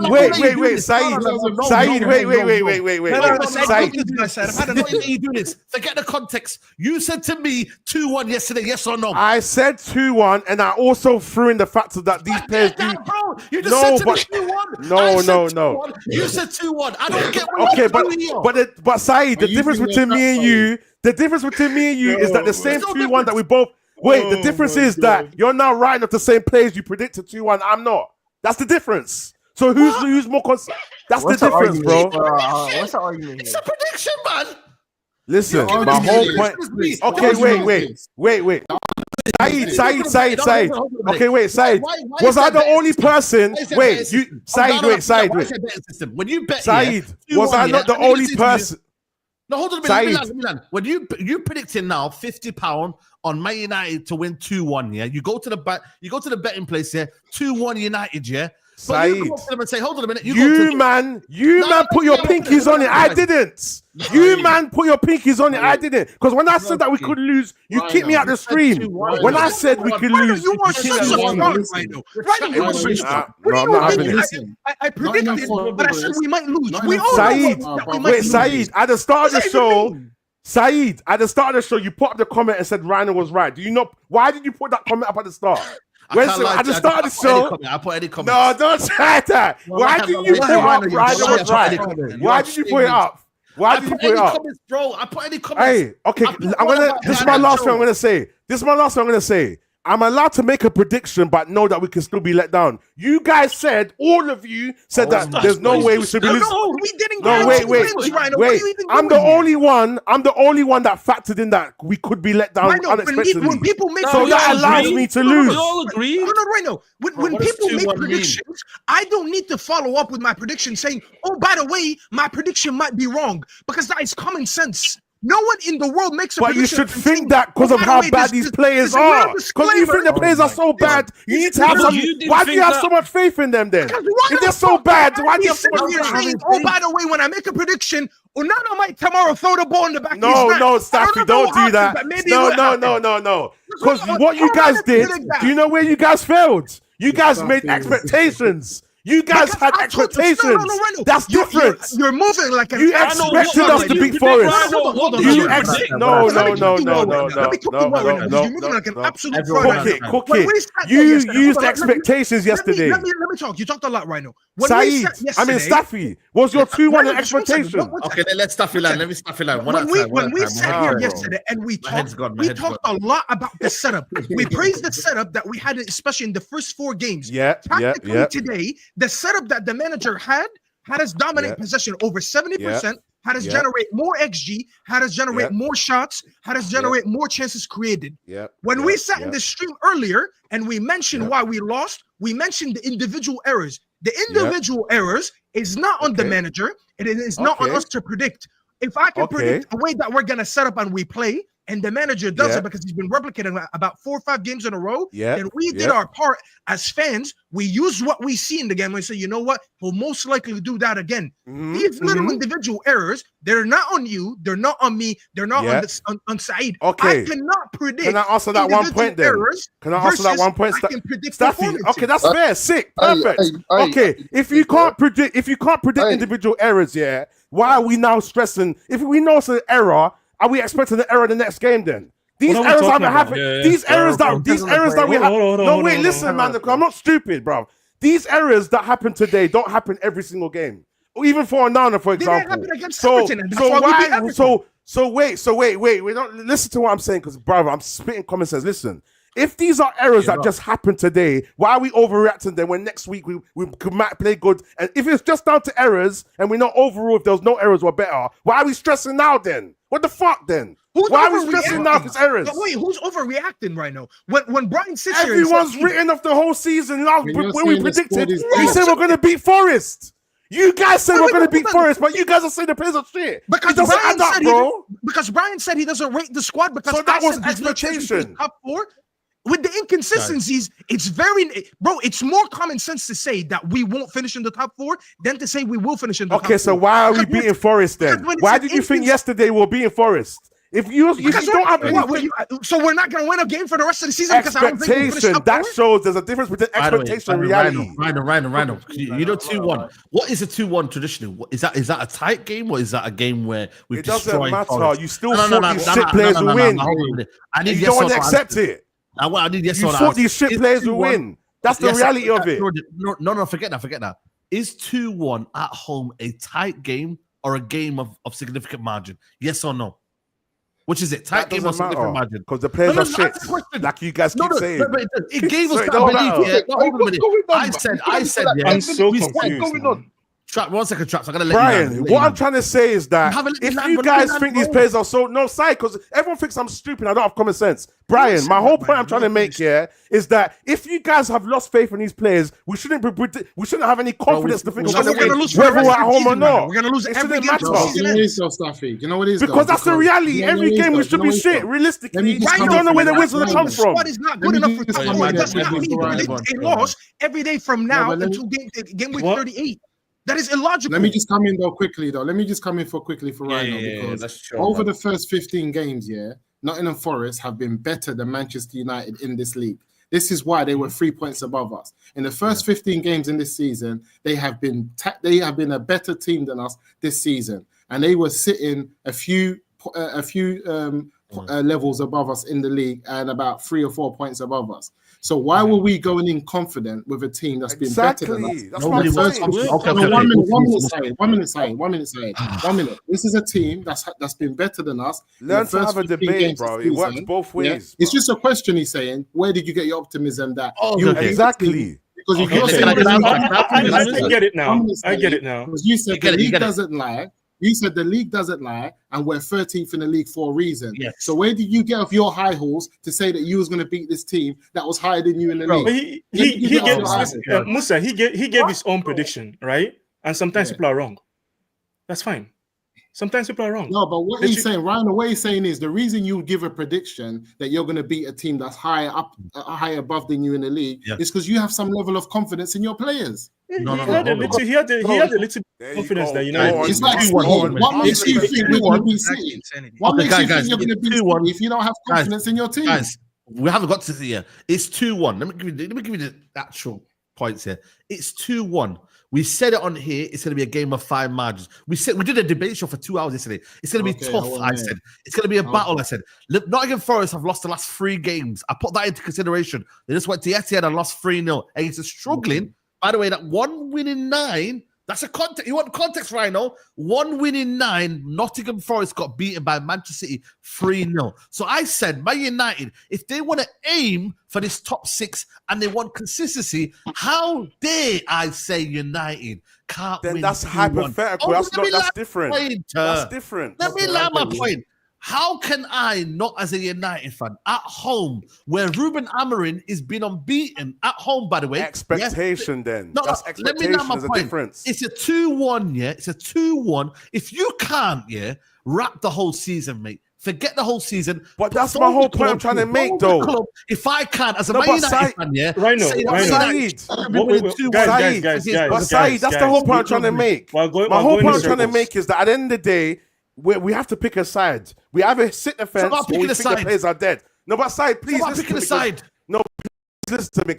Speaker 4: Wait, Saeed. Saeed, wait. Saeed.
Speaker 1: You do this. Forget the context. You said to me 2-1 yesterday. Yes or no?
Speaker 4: I said 2-1, and I also threw in the factor that these players do.
Speaker 1: Bro, you just
Speaker 4: No,
Speaker 1: said to
Speaker 4: but
Speaker 1: me 2-1.
Speaker 4: no.
Speaker 1: I said 2-1. You said 2-1. I don't get what
Speaker 4: Okay,
Speaker 1: you're doing here.
Speaker 4: but Saeed, the
Speaker 3: you
Speaker 4: difference
Speaker 3: doing
Speaker 4: between
Speaker 3: that,
Speaker 4: me and
Speaker 3: Saeed?
Speaker 4: you, is that the same
Speaker 1: There's no
Speaker 4: 2-1 that we both. Wait, the
Speaker 3: Oh
Speaker 4: difference
Speaker 3: my
Speaker 4: is that you're now writing up the same players you predicted 2-1. I'm not. That's the difference. So who's more That's the difference, bro.
Speaker 9: What's the argument
Speaker 1: It's
Speaker 9: here?
Speaker 1: a prediction, man.
Speaker 4: Listen,
Speaker 3: You're
Speaker 4: my whole
Speaker 3: arguing
Speaker 4: point.
Speaker 3: this.
Speaker 4: Okay,
Speaker 3: You're arguing
Speaker 4: wait. Saeed. Okay, wait, Saeed. Was I the only person? Wait, you, Saeed, wait.
Speaker 1: When you bet,
Speaker 4: Saeed, was I not the only person?
Speaker 1: No, hold on a minute, Milan. When you predicting now £50 on Man United to win 2-1, yeah. You go to the betting place, yeah. 2-1 United, yeah. But you go up to them and say, hold on a minute. You man put your pinkies on it. I didn't. You man put your pinkies on it. I didn't. Because when I said that we could lose, you kicked me out the stream. When I said we could lose,
Speaker 7: you are such a fraud, Rhino. I predicted, but I said we might lose. We all
Speaker 4: Saeed, at the start of the show, Saeed, at the start of the show, you put up the comment and said Rhino was right. Do you know why did you put that comment up at the start? At the start of the show,
Speaker 1: I put any comment.
Speaker 4: No, don't say that. Why did you put up Rhino was right? Why did you put it up? Why did you put it up?
Speaker 1: Bro, I put any comments.
Speaker 4: Hey, okay, this is my last thing I'm gonna say. I'm allowed to make a prediction, but know that we can still be let down. You guys said, all of you said that there's no way we should be losing.
Speaker 7: No, we didn't.
Speaker 4: No, wait. I'm the only one that factored in that we could be let down unexpectedly.
Speaker 7: When people make
Speaker 4: so that allows me to lose.
Speaker 2: We all agree.
Speaker 7: No. When people make predictions, I don't need to follow up with my prediction saying, oh, by the way, my prediction might be wrong, because that is common sense. No one in the world makes a prediction.
Speaker 4: But you should think that because of how bad these players are. Because you think the players are so bad, you need to have some. Why do you have so much faith in them then? If they're so bad, why do you have so much faith?
Speaker 7: Oh, by the way, when I make a prediction, Onana might tomorrow throw the ball in the back of his neck.
Speaker 4: No, Staffy, don't do that. No. Because what you guys did, do you know where you guys failed? You guys made expectations. You guys had expectations. No. That's different.
Speaker 7: You're moving like
Speaker 4: you expected us to beat Forest.
Speaker 7: No. You're moving like an absolute fraud.
Speaker 4: Cook it. You used expectations yesterday.
Speaker 7: Let me talk. You talked a lot, Rhino.
Speaker 4: Saeed, Staffy, was your 2-1 an expectation?
Speaker 1: Okay, let's Staffy line. Let me Staffy line.
Speaker 7: When we sat here yesterday and we talked a lot about the setup. We praised the setup that we had, especially in the first 4 games. Tactically today, the setup that the manager had us dominate possession over 70%, had us generate more XG, had us generate more shots, had us generate more chances created. When we sat in the stream earlier and we mentioned why we lost, we mentioned the individual errors. The individual errors is not on the manager. It is not on us to predict. If I can predict the way that we're going to set up and we play, and the manager does it because he's been replicating about 4 or 5 games in a row, and we did our part as fans. We use what we see in the game and we say, you know what, we'll most likely do that again. These little individual errors, they're not on you, they're not on me, they're not on Saeed.
Speaker 4: Okay.
Speaker 7: I cannot predict.
Speaker 4: Can I answer that one point then? Can I answer that one point? Staffy, okay, that's fair, sick, perfect. Okay, if you can't predict individual errors, why are we now stressing? If we know it's an error, are we expecting an error in the next game then? These errors haven't happened. These errors that we have. No, wait, listen, man. I'm not stupid, bro. These errors that happen today don't happen every single game. Or even for Onana, for example. Wait. We don't listen to what I'm saying, because, brother, I'm spitting common sense. Listen. If these are errors that just happened today, why are we overreacting then when next week we might play good? And if it's just down to errors and we know overall if there was no errors we're better, why are we stressing now then? What the fuck then? Why are we stressing now if it's errors?
Speaker 7: But wait, who's overreacting right now? When Brian sits here,
Speaker 4: everyone's written off the whole season. When we predicted, we said we're going to beat Forest. You guys said we're going to beat Forest, but you guys are saying the players are shit.
Speaker 7: Because Brian said he doesn't rate the squad because
Speaker 4: so that was expectation.
Speaker 7: Top 4. With the inconsistencies, it's it's more common sense to say that we won't finish in the top 4 than to say we will finish in the top 4.
Speaker 4: Okay, so why are we beating Forest then? Why did you think yesterday we were beating Forest? If you don't have
Speaker 7: so we're not going to win a game for the rest of the season because I don't think we'll finish top 4?
Speaker 4: That shows there's a difference between expectation and reality.
Speaker 1: Rhino. You know 2-1. What is a 2-1 traditionally? Is that a tight game, or is that a game where we've destroyed?
Speaker 4: It doesn't matter. You still thought these shit players will win. You don't want to accept it.
Speaker 1: I need yes
Speaker 4: you
Speaker 1: or no.
Speaker 4: thought these shit players will win. That's the reality of it.
Speaker 1: No, forget that. Is 2-1 at home a tight game or a game of significant margin? Yes or no? Which is it? Tight game or significant margin?
Speaker 4: Because the players are shit. Like you guys keep saying.
Speaker 1: It gave us that belief. Hold on a minute. I said,
Speaker 5: I'm so confused.
Speaker 1: Trap, 1 second, Traps. I'm gonna let
Speaker 4: Brian,
Speaker 1: you
Speaker 4: what I'm trying to say is that
Speaker 1: Have a little
Speaker 4: if
Speaker 1: land,
Speaker 4: you
Speaker 1: but
Speaker 4: guys
Speaker 1: little
Speaker 4: think
Speaker 1: land,
Speaker 4: these
Speaker 1: bro.
Speaker 4: players are so no side, because everyone thinks I'm stupid, I don't have common sense. Brian, my whole point I'm trying to make here is that if you guys have lost faith in these players, we shouldn't have any confidence to think
Speaker 7: So
Speaker 4: we're
Speaker 7: we're
Speaker 4: going
Speaker 7: gonna
Speaker 4: to
Speaker 7: lose
Speaker 4: win,
Speaker 7: for the
Speaker 4: whether
Speaker 7: rest
Speaker 4: we're
Speaker 7: of
Speaker 4: at
Speaker 7: the
Speaker 4: home or
Speaker 7: season, man.
Speaker 4: not.
Speaker 7: We're gonna lose
Speaker 4: It
Speaker 7: every
Speaker 4: shouldn't
Speaker 7: game till
Speaker 4: matter.
Speaker 7: the season
Speaker 3: You know what it
Speaker 7: ends.
Speaker 3: is, though, Staffy. You know what it is, though?
Speaker 4: Because that's the reality.
Speaker 3: you know
Speaker 4: Every
Speaker 3: what it is,
Speaker 4: game
Speaker 3: though?
Speaker 4: we should
Speaker 3: You know
Speaker 4: be
Speaker 3: what it is,
Speaker 4: shit.
Speaker 3: though?
Speaker 4: Realistically,
Speaker 3: Let me just
Speaker 4: you
Speaker 3: come
Speaker 4: don't
Speaker 3: in
Speaker 4: know
Speaker 3: for
Speaker 4: where the
Speaker 3: that.
Speaker 4: wins will
Speaker 3: Right,
Speaker 4: come
Speaker 3: right.
Speaker 4: from.
Speaker 7: Squad is not
Speaker 3: Let
Speaker 7: good
Speaker 3: me
Speaker 7: enough for
Speaker 3: just
Speaker 7: top
Speaker 3: come
Speaker 7: four.
Speaker 3: in
Speaker 7: It
Speaker 3: there
Speaker 7: does not
Speaker 3: quickly
Speaker 7: mean
Speaker 3: for
Speaker 7: they,
Speaker 3: Ryan.
Speaker 7: they lost every day from now
Speaker 3: No, but let
Speaker 7: until game week
Speaker 5: What?
Speaker 7: 38. That is illogical.
Speaker 3: Let me just come in though quickly though. Let me just come in quickly for Rhino
Speaker 1: yeah,
Speaker 3: because
Speaker 1: that's true,
Speaker 3: over
Speaker 1: man.
Speaker 3: the first 15 games, Nottingham Forest have been better than Manchester United in this league. This is why they were 3 points above us. In the first 15 games in this season, they have been a better team than us this season, and they were sitting a few levels above us in the league and about 3 or 4 points above us. So why were we going in confident with a team that's been better than us?
Speaker 4: Exactly. That's my point.
Speaker 1: Okay.
Speaker 3: One minute. This is a team that's been better than us.
Speaker 4: Learn to have a debate, bro. It works both ways.
Speaker 3: It's just a question. He's saying, where did you get your optimism that
Speaker 4: Exactly.
Speaker 3: Because
Speaker 1: Okay,
Speaker 3: you're saying
Speaker 5: I get it now. I get it now.
Speaker 3: because you said the league doesn't lie. You said the league doesn't lie, and we're 13th in the league for a reason.
Speaker 1: Yes.
Speaker 3: So where did you get off your high horse to say that you was going to beat this team that was higher than you in the league?
Speaker 5: Musa, he gave his own prediction, right? And sometimes people are wrong. That's fine. Sometimes people are wrong.
Speaker 3: No, but what he's saying, Ryan, what he's saying is the reason you give a prediction that you're going to beat a team that's higher above than you in the league is because you have some level of confidence in your players.
Speaker 5: He had a little confidence that
Speaker 3: It's like what makes you think we're going to be City? What makes you think you're going to be City if you don't have confidence in your team?
Speaker 1: Guys, we haven't got to see here. It's 2-1. Let me give you the actual points here. It's 2-1. We said it on here. It's going to be a game of 5 margins. We did a debate show for 2 hours yesterday. It's going to be tough. I said it's going to be a battle. I said Nottingham Forest have lost the last 3 games. I put that into consideration. They just went to Etihad and lost 3-0 against a struggling. By the way, that 1 win in 9. That's a context. You want context, Rhino? 1 win in 9. Nottingham Forest got beaten by Manchester City 3-0. So I said, Man United, if they want to aim for this top 6 and they want consistency, how dare I say United can't win?
Speaker 4: Then that's
Speaker 1: 2-1.
Speaker 4: hypothetical. That's different. That's different.
Speaker 1: Let me land my point. How can I not, as a United fan, at home, where Ruben Amorim is been unbeaten at home, by the way?
Speaker 4: Expectation, then. That's expectation.
Speaker 1: Let me land my
Speaker 4: There's
Speaker 1: point.
Speaker 4: a difference.
Speaker 1: It's a 2-1, It's a 2-1. If you can't, wrap the whole season, mate. Forget the whole season.
Speaker 4: But that's my whole point I'm trying to make, though.
Speaker 1: If I can, as a Man United fan,
Speaker 4: But Saeed, that's the whole point I'm trying to make. My whole point I'm trying to make is that at the end of the day, we have to pick a side. We either sit the fence or we think the players are dead. No, but Saeed, please listen to me. No, please listen to me.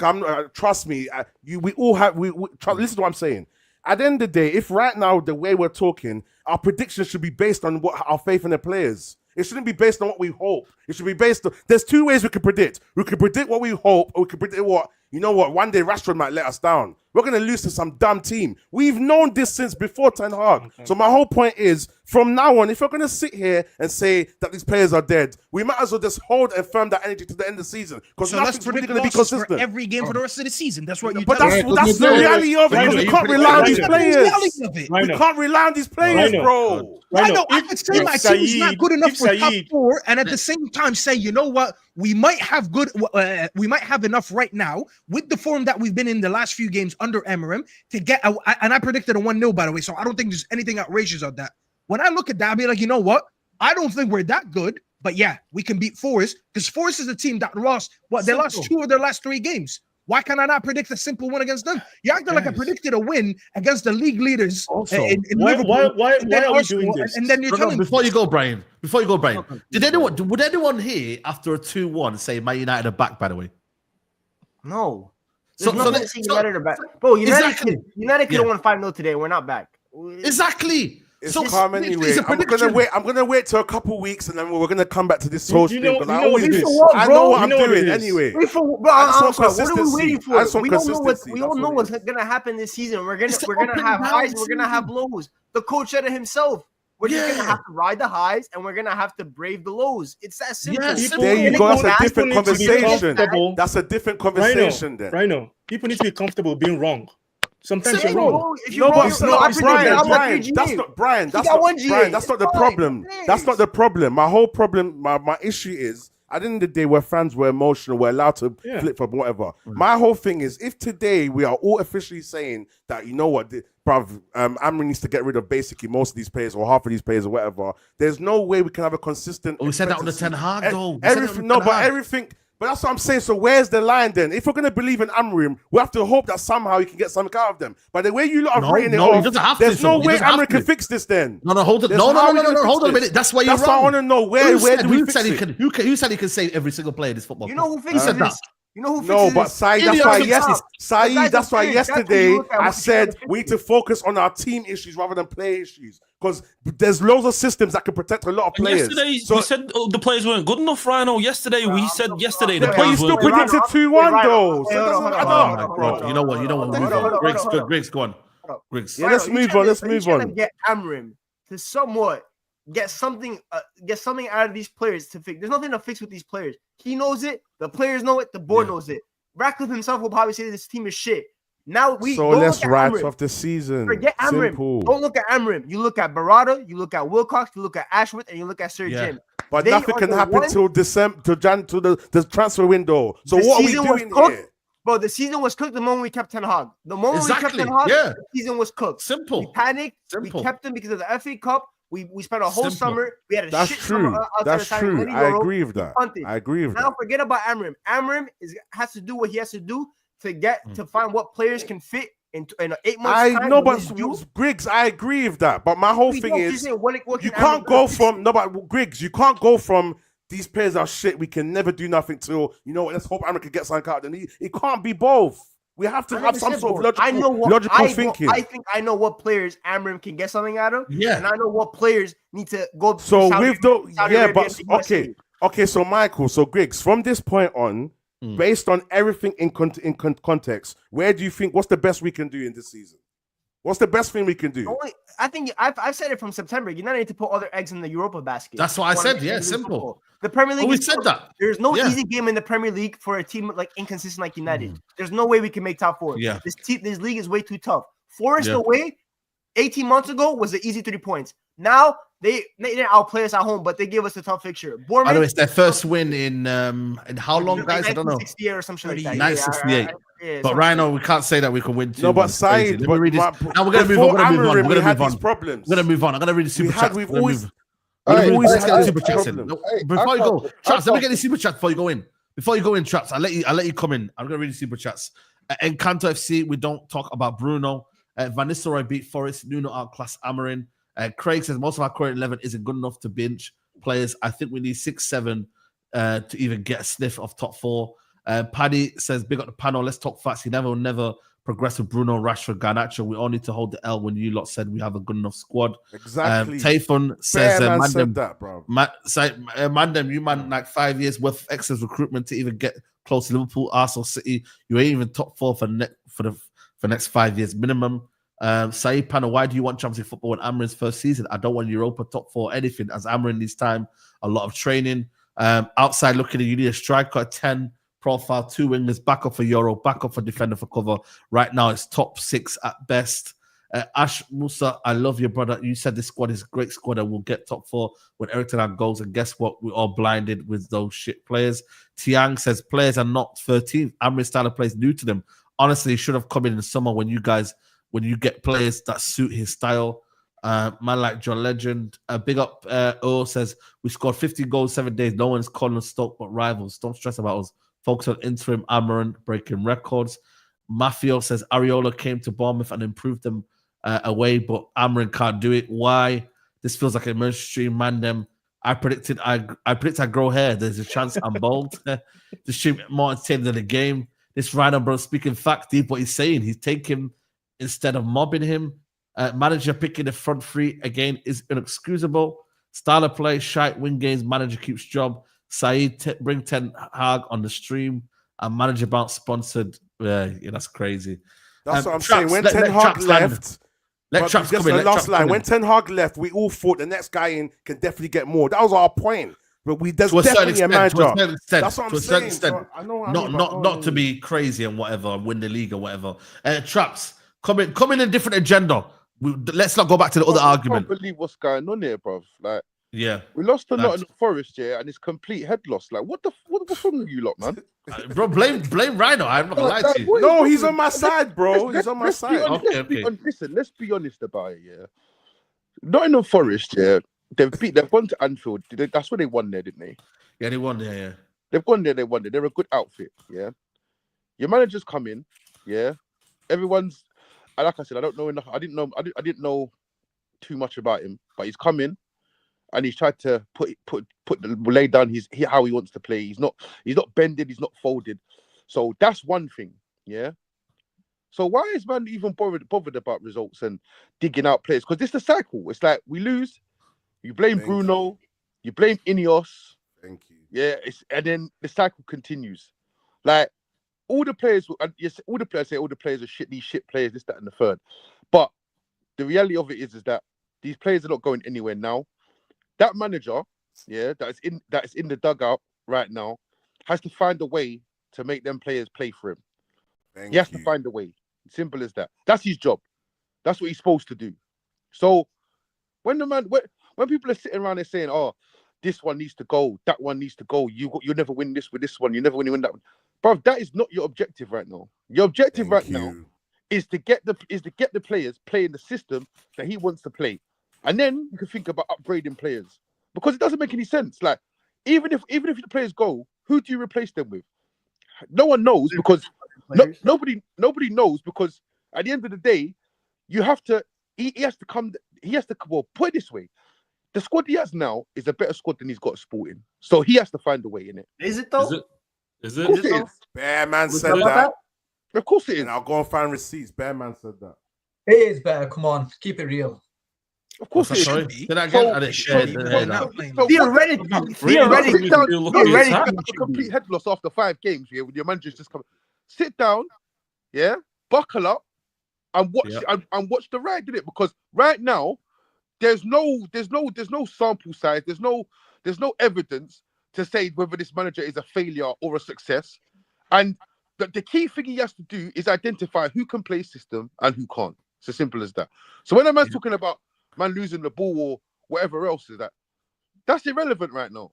Speaker 4: Trust me. We all have. Listen to what I'm saying. At the end of the day, if right now the way we're talking, our predictions should be based on what our faith in the players. It shouldn't be based on what we hope. It should be based on. There's 2 ways we can predict. We can predict what we hope, or we can predict what. You know what? One day Rashford might let us down. We're going to lose to some dumb team. We've known this since before Ten Hag. Okay. So my whole point is, from now on, if we're going to sit here and say that these players are dead, we might as well just hold and firm that energy to the end of the season. Because nothing's really going to be consistent.
Speaker 7: For every game for the rest of the season. That's what you.
Speaker 3: But
Speaker 4: that's the reality of it. Because we can't rely on these players. We can't rely on these players, bro.
Speaker 7: I know. I could say my team's not good enough for top 4, and at the same time say, you know what, we might have enough right now with the form that we've been in the last few games under Amorim to get. And I predicted a 1-0, by the way, so I don't think there's anything outrageous on that. When I look at that, I'll be like, you know what? I don't think we're that good, but yeah, we can beat Forest because Forest is a team that lost. They lost 2 of their last 3 games. Why can I not predict a simple win against them? You acting like I predicted a win against the league leaders. In Liverpool,
Speaker 5: why are we doing this?
Speaker 7: And then you're telling me.
Speaker 1: Before you go, Brian. Would anyone here after a 2-1 say Man United are back? By the way,
Speaker 9: no. United are back, bro. United could have won 5-0 today. We're not back.
Speaker 1: Exactly.
Speaker 4: It's calm anyway. I'm gonna wait till a couple weeks and then we're gonna come back to this whole thing. I know what I'm doing anyway.
Speaker 9: What are we waiting for? We don't know what's gonna happen this season. We're gonna have highs. We're gonna have lows. The coach said it himself. We're just gonna have to ride the highs and we're gonna have to brave the lows. It's that simple.
Speaker 4: There you go. That's a different conversation. That's a different conversation.
Speaker 5: Rhino, people need to be comfortable being wrong. Sometimes you're wrong.
Speaker 4: Brian, that's not the problem. That's not the problem. My whole problem, my issue is, at the end of the day, where fans were emotional, we're allowed to flip from whatever. My whole thing is, if today we are all officially saying that, you know what, Amrin needs to get rid of basically most of these players or half of these players or whatever, there's no way we can have a consistent.
Speaker 1: We said that on the Ten Hag, though.
Speaker 4: Everything. But that's what I'm saying. So where's the line then? If we're going to believe in Amrim, we have to hope that somehow he can get something out of them. But the way you lot have written it off, there's no way Amrim can fix this then.
Speaker 1: Hold on. Hold on a minute. That's why you're wrong.
Speaker 4: That's why I want to know where do we fix it?
Speaker 1: Who said he can save every single player in this football?
Speaker 9: You know who fixes this? You know who
Speaker 4: no, but Saeed, that's why yesterday I said we need to focus on our team issues rather than player issues. Because there's loads of systems that can protect a lot of players.
Speaker 2: Yesterday, we said the players weren't good enough, Rhino. Yesterday, we said the players
Speaker 4: but you still predicted 2-1, though.
Speaker 1: Bro, you know what? Griggs, go on. Griggs.
Speaker 4: Yeah, let's move on. Let's move on.
Speaker 9: Get Amrim to somewhat get something out of these players to fix. There's nothing to fix with these players. He knows it. The players know it. The board knows it. Ratcliffe himself will probably say this team is shit. Now
Speaker 4: let's write off the season.
Speaker 9: Forget Amrim.
Speaker 4: Simple.
Speaker 9: Don't look at Amrim. You look at Barada, you look at Wilcox, you look at Ashworth, and you look at Sir Jim.
Speaker 4: But nothing can happen till December, to the transfer window. So what are we doing here?
Speaker 9: Bro, the season was cooked the moment we kept Ten Hag. The moment we kept Ten Hag, the season was cooked.
Speaker 1: Simple.
Speaker 9: We panicked. We kept him because of the FA Cup. We spent a whole summer. We had a shit summer.
Speaker 4: That's true. I agree with that. I agree with that.
Speaker 9: Now forget about Amrim. Amrim has to do what he has to do to find what players can fit in 8 months.
Speaker 4: I know, but Griggs, I agree with that. But my whole thing is, you can't go from Griggs. You can't go from these players are shit. We can never do nothing till let's hope Amrim can get something out. Then it can't be both. We have to have some sort of logical thinking.
Speaker 9: I think I know what players Amrim can get something out of.
Speaker 1: Yeah,
Speaker 9: and I know what players need to go.
Speaker 4: So with okay. So Michael, so Griggs, from this point on. Based on everything in context, where do you think what's the best we can do in this season? What's the best thing we can do?
Speaker 9: I think I've said it from September. You don't need to put other eggs in the Europa basket.
Speaker 1: That's what I said. Yeah, simple.
Speaker 9: The Premier League.
Speaker 1: We said that.
Speaker 9: There's no easy game in the Premier League for a team like inconsistent like United. There's no way we can make top 4.
Speaker 1: Yeah,
Speaker 9: this league is way too tough. Forest away 18 months ago was an easy 3 points. Now they didn't outplay us at home, but they gave us a tough fixture. Bournemouth,
Speaker 1: by the way, it's their first win in how long, guys? I don't know.
Speaker 9: 1968 or something like that.
Speaker 1: 1968. But Rhino, we can't say that we can win 2.
Speaker 4: No, but Saeed,
Speaker 1: let me read this. Now we're gonna move on. We're gonna move on.
Speaker 4: Problems.
Speaker 1: We're gonna move on. I'm gonna read the super chat.
Speaker 4: We've always
Speaker 1: get super chats in. Before you go, Traps, let me get the super chat before you go in. Before you go in, Traps, I'll let you come in. I'm gonna read the super chats. Encanto FC, we don't talk about Bruno. Van Nistelrooy beat Forest. Nuno outclassed Amarin. Craig says most of our current 11 isn't good enough to bench players. I think we need 6-7 to even get a sniff of top 4. Paddy says, big up the panel. Let's talk facts. He never progress with Bruno, Rashford, Garnacho. We all need to hold the L when you lot said we have a good enough squad.
Speaker 4: Exactly.
Speaker 1: Tayfun says,
Speaker 4: said that, bro.
Speaker 1: Mandem, you man like 5 years worth of excess recruitment to even get close to Liverpool, Arsenal, City. You ain't even top 4 for next 5 years minimum. Saeed Panel, why do you want Champions League football in Amrin's first season? I don't want Europa top 4 anything, as Amrin needs time, a lot of training. Outside looking at you need a striker at 10, profile, 2 wingers, backup for Euro, backup for defender for cover. Right now it's top 6 at best. Ash Musa, I love you, brother. You said this squad is a great squad and we'll get top 4 when Eric Ten Hag goes. And guess what? We're all blinded with those shit players. Tiang says players are not 13. Amrin's style of play is new to them. Honestly, he should have come in the summer when you get players that suit his style. Man like John Legend. Big up O says, we scored 50 goals 7 days. No one's calling us Stoke but rivals. Don't stress about us. Focus on interim Amaran breaking records. Mafio says, Areola came to Bournemouth and improved them away, but Amaran can't do it. Why? This feels like a mainstream Mandem. I predict I grow hair. There's a chance I'm bald. The stream more entertaining than the game. This Rhino bro speaking fact deep what he's saying. He's taking instead of mobbing him. Manager picking the front 3 again is inexcusable. Style of play, shite, win games, manager keeps job. Saeed, bring Ten Hag on the stream. And manager bounce sponsored. Yeah, that's crazy.
Speaker 4: That's what I'm saying. When Ten Hag left, when Ten Hag left, we all thought the next guy in can definitely get more. That was our point. But there's definitely a manager. That's what I'm saying. So I know
Speaker 1: not to be crazy and whatever, and win the league or whatever. Traps, Come in a different agenda. Let's not go back to the other argument.
Speaker 10: I can't believe what's going on here, bruv. Like,
Speaker 1: yeah,
Speaker 10: we lost to Nottingham Forest, yeah, and it's complete head loss. Like, what's wrong with you lot, man?
Speaker 1: Bro, blame Rhino. I'm not gonna lie to you.
Speaker 4: No, he's on my side, bro. He's on my side.
Speaker 10: Listen, let's be honest about it, yeah. Nottingham Forest, yeah, they've gone to Anfield. That's where they won there, didn't they?
Speaker 1: Yeah, they won there, yeah.
Speaker 10: They've gone there, they won there. They're a good outfit, yeah. Your manager's come in, yeah. Everyone's, like I said, I don't know enough. I didn't know too much about him, but he's come in and he's tried to lay down how he wants to play. He's not bended, he's not folded. So that's one thing, yeah. So why is man even bothered about results and digging out players? Because it's the cycle. It's like we lose, you blame Bruno, you blame Ineos.
Speaker 4: Thank you.
Speaker 10: Yeah, and then the cycle continues. Like all the players say all the players are shit. These shit players, this, that, and the third. But the reality of it is that these players are not going anywhere now. That manager, yeah, that is in the dugout right now, has to find a way to make them players play for him. He has to find a way. Simple as that. That's his job. That's what he's supposed to do. So when people are sitting around there saying, "Oh, this one needs to go, that one needs to go. You'll never win this with this one. You never win that one." Bro, that is not your objective right now. Your objective now is to get the players playing the system that he wants to play. And then you can think about upgrading players. Because it doesn't make any sense. Like, even if the players go, who do you replace them with? No one knows because nobody knows, because at the end of the day, you have to he has to put it this way. The squad he has now is a better squad than he's got at Sporting. So he has to find a way in it.
Speaker 9: Is it though?
Speaker 2: Is
Speaker 10: it? Of course it is.
Speaker 4: Bear man said that.
Speaker 10: Of course it is.
Speaker 4: And I'll go and find receipts. Bear man said that.
Speaker 6: It is better. Come on, keep it real.
Speaker 10: Of course it is.
Speaker 1: Sorry. Did I get
Speaker 10: Theoretically, a complete head loss after 5 games. Yeah, when your manager's just come, sit down, yeah, buckle up, and watch and watch the ride, did it? Because right now, there's no sample size. There's no evidence to say whether this manager is a failure or a success. And the key thing he has to do is identify who can play system and who can't. It's as simple as that. So when a man's talking about man losing the ball or whatever else, that's irrelevant right now.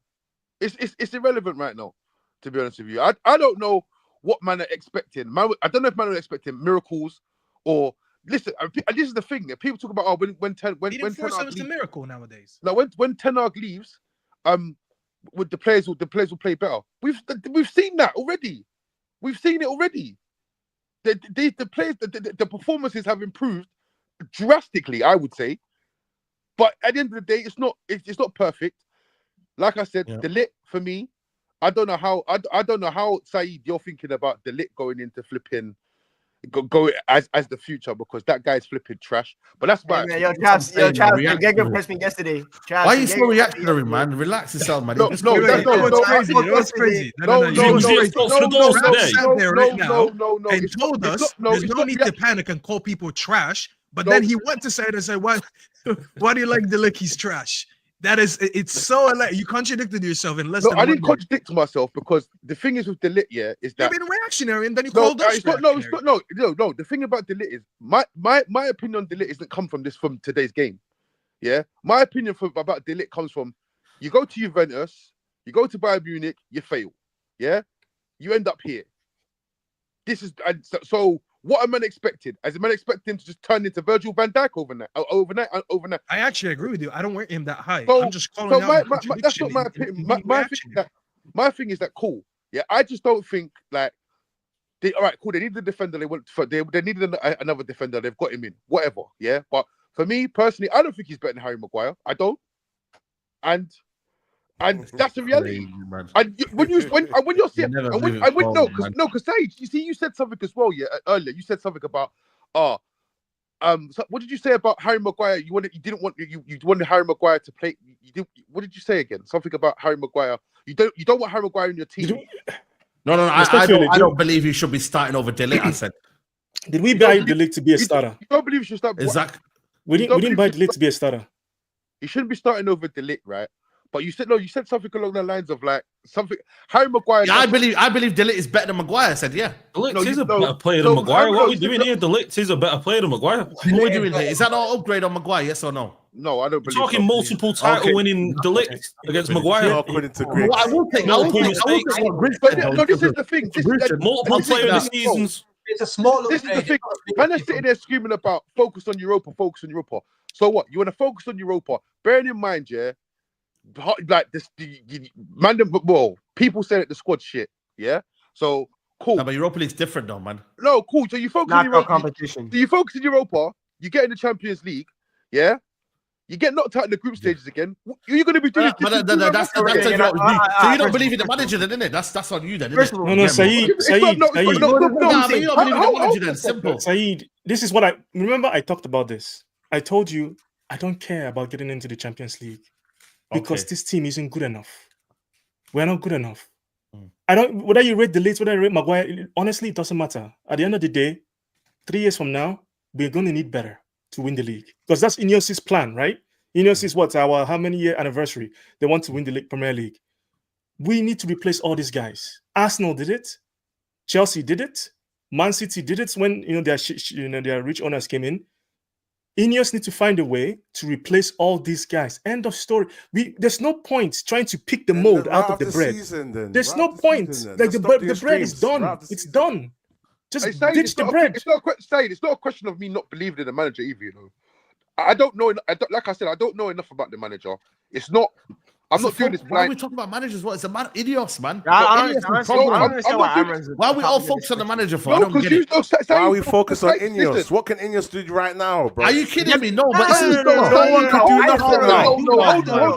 Speaker 10: It's irrelevant right now, to be honest with you. I don't know what man are expecting. I don't know if man are expecting miracles or listen. This is the thing. People talk about when Ten Hag leaves,
Speaker 7: a miracle nowadays.
Speaker 10: Now when Ten Hag leaves, with the players will play better. We've seen that already. We've seen it already. The players, the performances have improved drastically, I would say. But at the end of the day, it's not perfect. Like I said, the lit for me, I don't know how Saeed you're thinking about the lit going into flipping go as the future, because that guy's flipping trash. But that's why.
Speaker 9: Hey, yo, Chavs, Gregor pressed me yesterday. Chavs,
Speaker 1: why are you so reactionary, man? Relax yourself, man.
Speaker 7: That's crazy. No. And told us there's no need to panic and call people trash. But then he went to say it and say, why do you like the lick? He's trash. It's so like you contradicted yourself in less than
Speaker 10: I didn't contradict myself, because the thing is with the lit, is that
Speaker 7: you've been reactionary and then you called us.
Speaker 10: No. The thing about the lit is my opinion on the lit isn't come from today's game. Yeah, my opinion about the lit comes from you go to Juventus, you go to Bayern Munich, you fail. Yeah, you end up here. This is so. What am I expecting? As a man expecting to just turn into Virgil van Dijk overnight?
Speaker 7: I actually agree with you. I don't want him that high.
Speaker 10: So,
Speaker 7: I'm just calling out.
Speaker 10: That's not my opinion. My thing is that cool. Yeah, I just don't think like all right, cool. They needed a defender. They needed another defender. They've got him in. Whatever. Yeah, but for me personally, I don't think he's better than Harry Maguire. I don't. And that's the reality. And when you're saying, because Sage, you see, you said something as well, earlier. You said something about, so what did you say about Harry Maguire? You wanted Harry Maguire to play. What did you say again? Something about Harry Maguire. You don't want Harry Maguire in your team.
Speaker 1: No. I don't believe he should be starting over De Ligt. I said.
Speaker 5: Did we buy De Ligt to be a starter?
Speaker 10: You don't believe he should start?
Speaker 1: Exactly.
Speaker 5: We didn't buy De Ligt to be a starter.
Speaker 10: He shouldn't be starting over De Ligt, right? But you said no. You said something along the lines of like something. Harry Maguire.
Speaker 1: Yeah, I believe De Ligt is better than Maguire. I said, yeah.
Speaker 2: De Ligt is a better player than Maguire. What are we doing here? De Ligt is a better player than Maguire.
Speaker 1: What are we doing here? Is that not upgrade on Maguire? Yes or no?
Speaker 10: No, I don't believe.
Speaker 2: Talking multiple title winning De Ligt against Maguire.
Speaker 4: According to Greg.
Speaker 1: I will take. No,
Speaker 10: this is the thing.
Speaker 2: Multiple player of the seasons.
Speaker 6: It's a small.
Speaker 10: This is the thing. Man are sitting there screaming about focus on Europa, focus on Europa. So what? You want to focus on Europa? Bearing in mind, yeah, like this, well, people say that the squad shit, yeah. So cool.
Speaker 1: No, but Europa League's different, though, man.
Speaker 10: No, cool. So you focus on Europa.
Speaker 9: Competition.
Speaker 10: So you focus in Europa. You get in the Champions League, yeah. You get knocked out in the group stages again. You're going to be doing.
Speaker 1: That's so you don't believe in the manager, then, isn't it? That's on you, then.
Speaker 5: First of all, no, Saeed. Saeed, this is what I remember. I talked about this. I told you I don't care about getting into the Champions League because this team isn't good enough. We're not good enough. I don't. Whether you rate De Ligt, whether you rate Maguire, honestly, it doesn't matter. At the end of the day, 3 years from now, we're going to need better to win the league because that's Ineos's plan, right? Ineos is what our how many year anniversary? They want to win the Premier League. We need to replace all these guys. Arsenal did it. Chelsea did it. Man City did it when their rich owners came in. Ineos need to find a way to replace all these guys. End of story. There's no point trying to pick the mold out of the bread. There's no point. Like the bread is done. It's done. Just ditch the bread.
Speaker 10: It's not a question of me not believing in the manager either. You know, I don't know. Like I said, I don't know enough about the manager. It's not. I'm not doing this blind.
Speaker 1: Why are we talking about managers? What is the matter? Idios, man.
Speaker 9: Why
Speaker 1: are we all focused on the manager for? I don't get it.
Speaker 4: Why are we focused on Ineos? What can Ineos do right now, bro?
Speaker 1: Are you kidding me? No, but
Speaker 4: no one can do nothing now.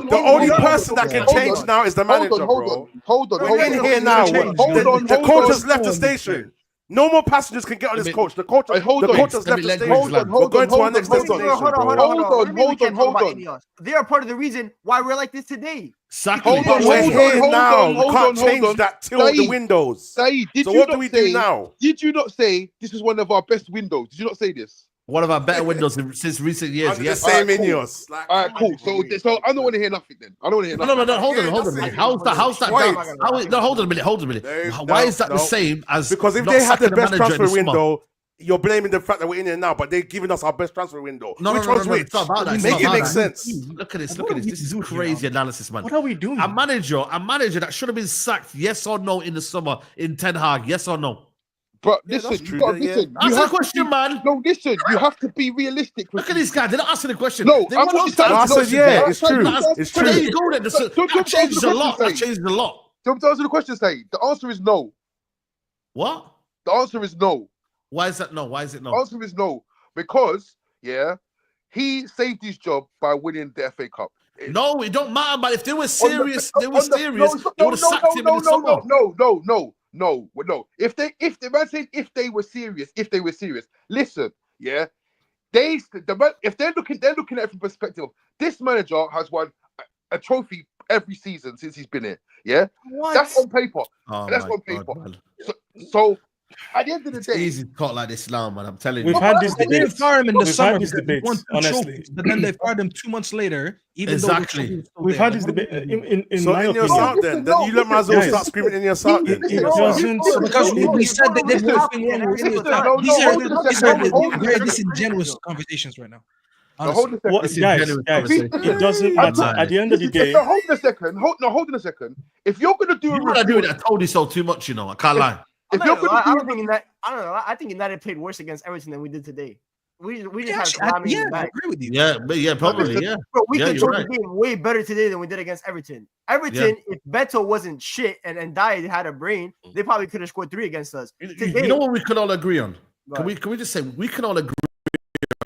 Speaker 4: The only person that can change now is the manager, bro.
Speaker 10: Hold on.
Speaker 4: We're in here now. The coach has left the station. No more passengers can get on this coach. The coach has left the station. We're going to our next destination.
Speaker 9: Hold on. They are part of the reason why we're like this today.
Speaker 4: We're here now. You can't change that till the windows. So what do we do now?
Speaker 10: Did you not say this is one of our best windows? Did you not say this?
Speaker 1: One of our better windows since recent years.
Speaker 4: Yes, same Ineos.
Speaker 10: All right, cool. So I don't want to hear nothing then. I don't want to hear nothing.
Speaker 1: No. Hold on a minute. How's that? No, hold on a minute. Why is that the same as?
Speaker 4: Because if they had the best transfer window, you're blaming the fact that we're in here now, but they're giving us our best transfer window. Which one's which? Make it make sense.
Speaker 1: Look at this. This is crazy analysis, man.
Speaker 5: What are we doing?
Speaker 1: A manager that should have been sacked, yes or no, in the summer in Ten Hag, yes or no?
Speaker 10: But listen, listen.
Speaker 1: Answer the question, man.
Speaker 10: No, listen. You have to be realistic.
Speaker 1: Look at this guy. They're not answering the question.
Speaker 10: No,
Speaker 4: I said, yeah, it's true. It's true.
Speaker 1: There you go. That changes a lot. That changes a lot.
Speaker 10: Do you answer the question, Saeed? The answer is no.
Speaker 1: What?
Speaker 10: The answer is no.
Speaker 1: Why is that no? Why is it no?
Speaker 10: The answer is no. Because, he saved his job by winning the FA Cup.
Speaker 1: No, it don't matter, man. If they were serious, they would have sacked him in the summer.
Speaker 10: No. If they were serious, listen, if they're looking at it from perspective, this manager has won a trophy every season since he's been here. Yeah, that's on paper. That's on paper. So at the end of the day,
Speaker 1: it's easy to talk like this now, man. I'm telling
Speaker 5: you.
Speaker 7: We've had this debate. They didn't fire him in the summer.
Speaker 5: Honestly,
Speaker 7: but then they fired him 2 months later. Even
Speaker 1: exactly.
Speaker 5: We've had this debate in
Speaker 4: so
Speaker 5: my
Speaker 4: in your
Speaker 5: opinion.
Speaker 4: out then you let Mazel start screaming in your out then.
Speaker 5: It doesn't
Speaker 7: because we said that there's nothing wrong with it. These are very disingenuous conversations right now.
Speaker 5: Guys, it doesn't matter. At the end of the day,
Speaker 10: hold on a second. If you're gonna do,
Speaker 1: you're gonna do it. I told you so too much. You know, I can't lie.
Speaker 9: I don't think that. I don't know. I think United played worse against Everton than we did today. We just had Salami in the back.
Speaker 7: I agree with you.
Speaker 1: Yeah, probably. Yeah,
Speaker 9: bro, we controlled the game way better today than we did against Everton. If Beto wasn't shit and Dyer had a brain, they probably could have scored 3 against us.
Speaker 1: You know what we can all agree on? Can we just say we can all agree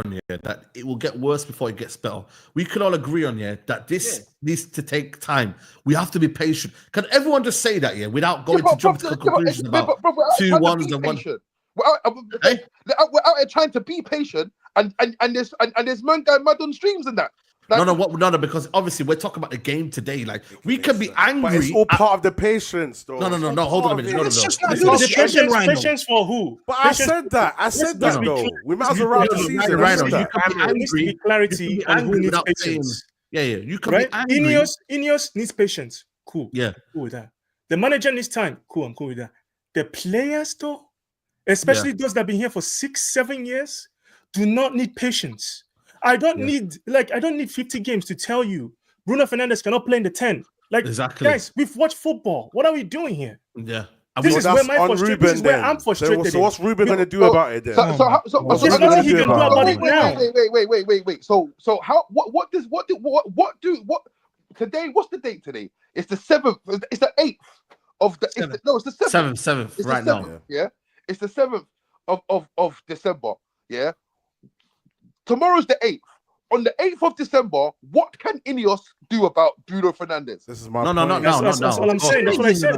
Speaker 1: on that it will get worse before it gets better? We can all agree on that this needs to take time. We have to be patient. Can everyone just say that without going to jump to conclusions about 2-1s and 1?
Speaker 10: We're out here trying to be patient, and there's man going mad on streams and that. Like,
Speaker 1: no, because obviously we're talking about the game today. Like we can be angry.
Speaker 4: But it's all part of the patience, though.
Speaker 1: No. Hold on a minute.
Speaker 7: It's just not good.
Speaker 5: Patience for who?
Speaker 4: But I said that though. We might as well wrap the season.
Speaker 1: You can be angry.
Speaker 5: Clarity on who needs patience.
Speaker 1: Yeah. You can
Speaker 5: right?
Speaker 1: be angry.
Speaker 5: Ineos needs patience. Cool.
Speaker 1: Yeah.
Speaker 5: Cool with that. The manager needs time. Cool. I'm cool with that. The players, though, especially those that have been here for 6-7 years, do not need patience. I don't need 50 games to tell you Bruno Fernandes cannot play in the 10. Like, guys, we've watched football. What are we doing here?
Speaker 1: Yeah.
Speaker 5: This is where I'm frustrated.
Speaker 4: So what's Ruben going to do about it then?
Speaker 5: There's nothing he can do about it now.
Speaker 10: Wait. So how? What today? What's the date today? It's the 7th. It's the 8th of the. It's the 7th.
Speaker 1: 7th
Speaker 10: It's
Speaker 1: right
Speaker 10: the 7th,
Speaker 1: now.
Speaker 10: Yeah, it's the 7th of December. Yeah, tomorrow's the 8th. On the 8th of December, what can Ineos do about Bruno Fernandes?
Speaker 4: This is my
Speaker 1: No.
Speaker 5: That's all I'm saying. That's what I said.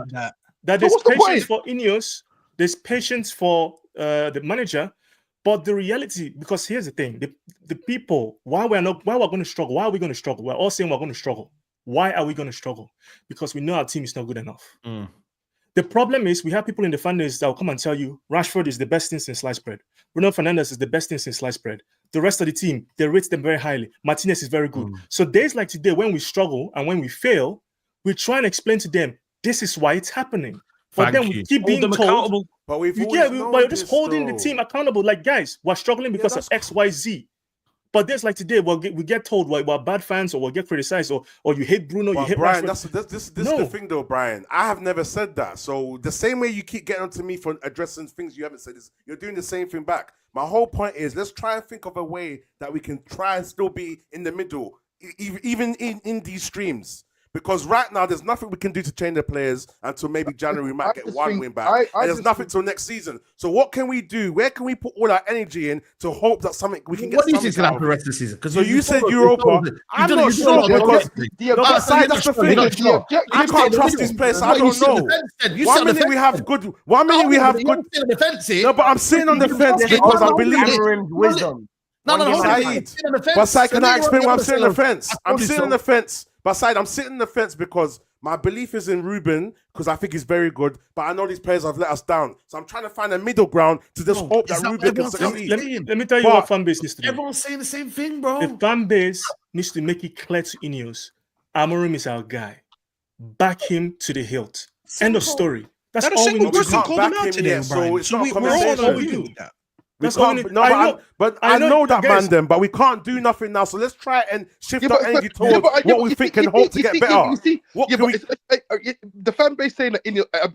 Speaker 5: That there's patience for Ineos, there's patience for the manager, but the reality, because here's the thing: the people, why we're going to struggle? Why are we going to struggle? We're all saying we're going to struggle. Why are we going to struggle? Because we know our team is not good enough. The problem is we have people in the fan base that will come and tell you Rashford is the best thing since sliced bread. Bruno Fernandes is the best thing since sliced bread. The rest of the team, they rate them very highly. Martinez is very good. So days like today, when we struggle and when we fail, we try and explain to them, this is why it's happening. But then we keep being told,
Speaker 4: but
Speaker 5: you're just holding the team accountable. Like, guys, we're struggling because of X, Y, Z. But there's like today, we get told we're bad fans, or we'll get criticized, or you hate Bruno, you hate
Speaker 4: Brian.
Speaker 5: Rashford.
Speaker 4: This is the thing, though, Brian. I have never said that. So the same way you keep getting onto me for addressing things you haven't said, you're doing the same thing back. My whole point is, let's try and think of a way that we can try and still be in the middle, even in these streams. Because right now, there's nothing we can do to change the players until maybe January we might get one win back. And there's nothing till next season. So what can we do? Where can we put all our energy in to hope that we can get something? What
Speaker 1: do you think is going to happen the rest of the season?
Speaker 4: So you said Europa. I'm not sure because that's the thing. I can't trust this place. I don't know. 1 minute we have good. 1 minute we have good. No, but I'm sitting on the fence because I believe
Speaker 9: Amarim's wisdom.
Speaker 1: No,
Speaker 4: Saeed. But Saeed, can I explain why I'm sitting on the fence? I'm sitting on the fence. But Saeed, I'm sitting on the fence because my belief is in Ruben, because I think he's very good, but I know these players have let us down. So I'm trying to find a middle ground to just hope that Ruben can succeed.
Speaker 5: Let me tell you what fan base needs to do.
Speaker 1: Everyone's saying the same thing, bro.
Speaker 5: The fan base needs to make it clear to Ineos, Amorim is our guy. Back him to the hilt. End of story. That's all we need to do.
Speaker 7: Called him out today,
Speaker 4: so it's not
Speaker 5: we're all we do.
Speaker 4: We can't, I know that, man, then, but we can't do nothing now. So let's try and shift our energy towards what we think can hope to get better.
Speaker 10: The fan base saying that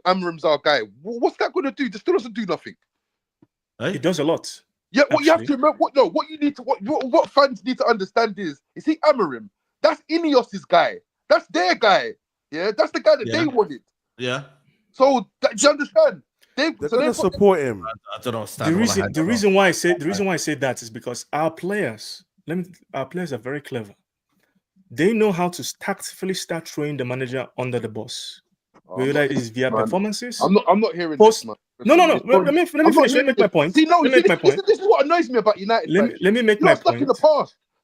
Speaker 10: Amarim's our guy. What's that going to do? This still doesn't do nothing.
Speaker 5: It does a lot.
Speaker 10: Yeah, what you have to remember, what fans need to understand is, you see, Amarim, that's Ineos' guy. That's their guy. Yeah, that's the guy that they wanted.
Speaker 1: Yeah.
Speaker 10: So do you understand?
Speaker 4: They're going to support him.
Speaker 1: I don't know.
Speaker 5: The reason why I say that is because our players are very clever. They know how to tactfully start throwing the manager under the bus. Whether it is via performances.
Speaker 10: I'm not hearing this, man.
Speaker 5: No. Let me finish. Let me make my point.
Speaker 10: See, no, this is what annoys me about United.
Speaker 5: Let me make my point.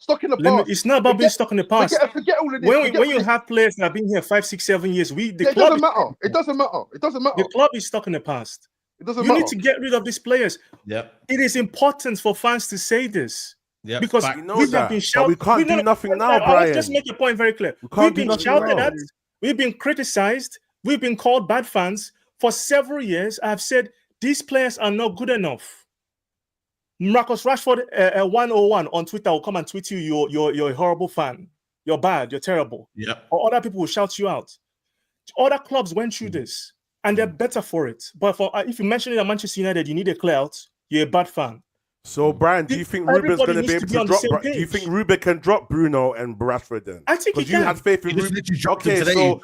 Speaker 10: Stuck in the past.
Speaker 5: It's not about being stuck in the past.
Speaker 10: Forget all of this.
Speaker 5: When you have players that have been here 5, 6, 7 years, it
Speaker 10: doesn't matter. It doesn't matter.
Speaker 5: The club is stuck in the past.
Speaker 10: It doesn't matter.
Speaker 5: You need to get rid of these players.
Speaker 1: Yep.
Speaker 5: It is important for fans to say this.
Speaker 1: Yeah,
Speaker 5: because we've been shouted.
Speaker 4: We can't do nothing now, Brian.
Speaker 5: I'll just make a point very clear. We've been shouted at. We've been criticized. We've been called bad fans for several years. I've said these players are not good enough. Marcus Rashford 101 on Twitter will come and tweet you, you're a horrible fan. You're bad. You're terrible.
Speaker 1: Yeah.
Speaker 5: Or other people will shout you out. Other clubs went through this, and they're better for it. But if you mention it at Manchester United, you need a clear out. You're a bad fan.
Speaker 4: So, Brian, do you think Ruben's going to be able to drop? Do you think Ruben can drop Bruno and Rashford then?
Speaker 5: I think he can.
Speaker 4: You had faith in Ruben. Okay, so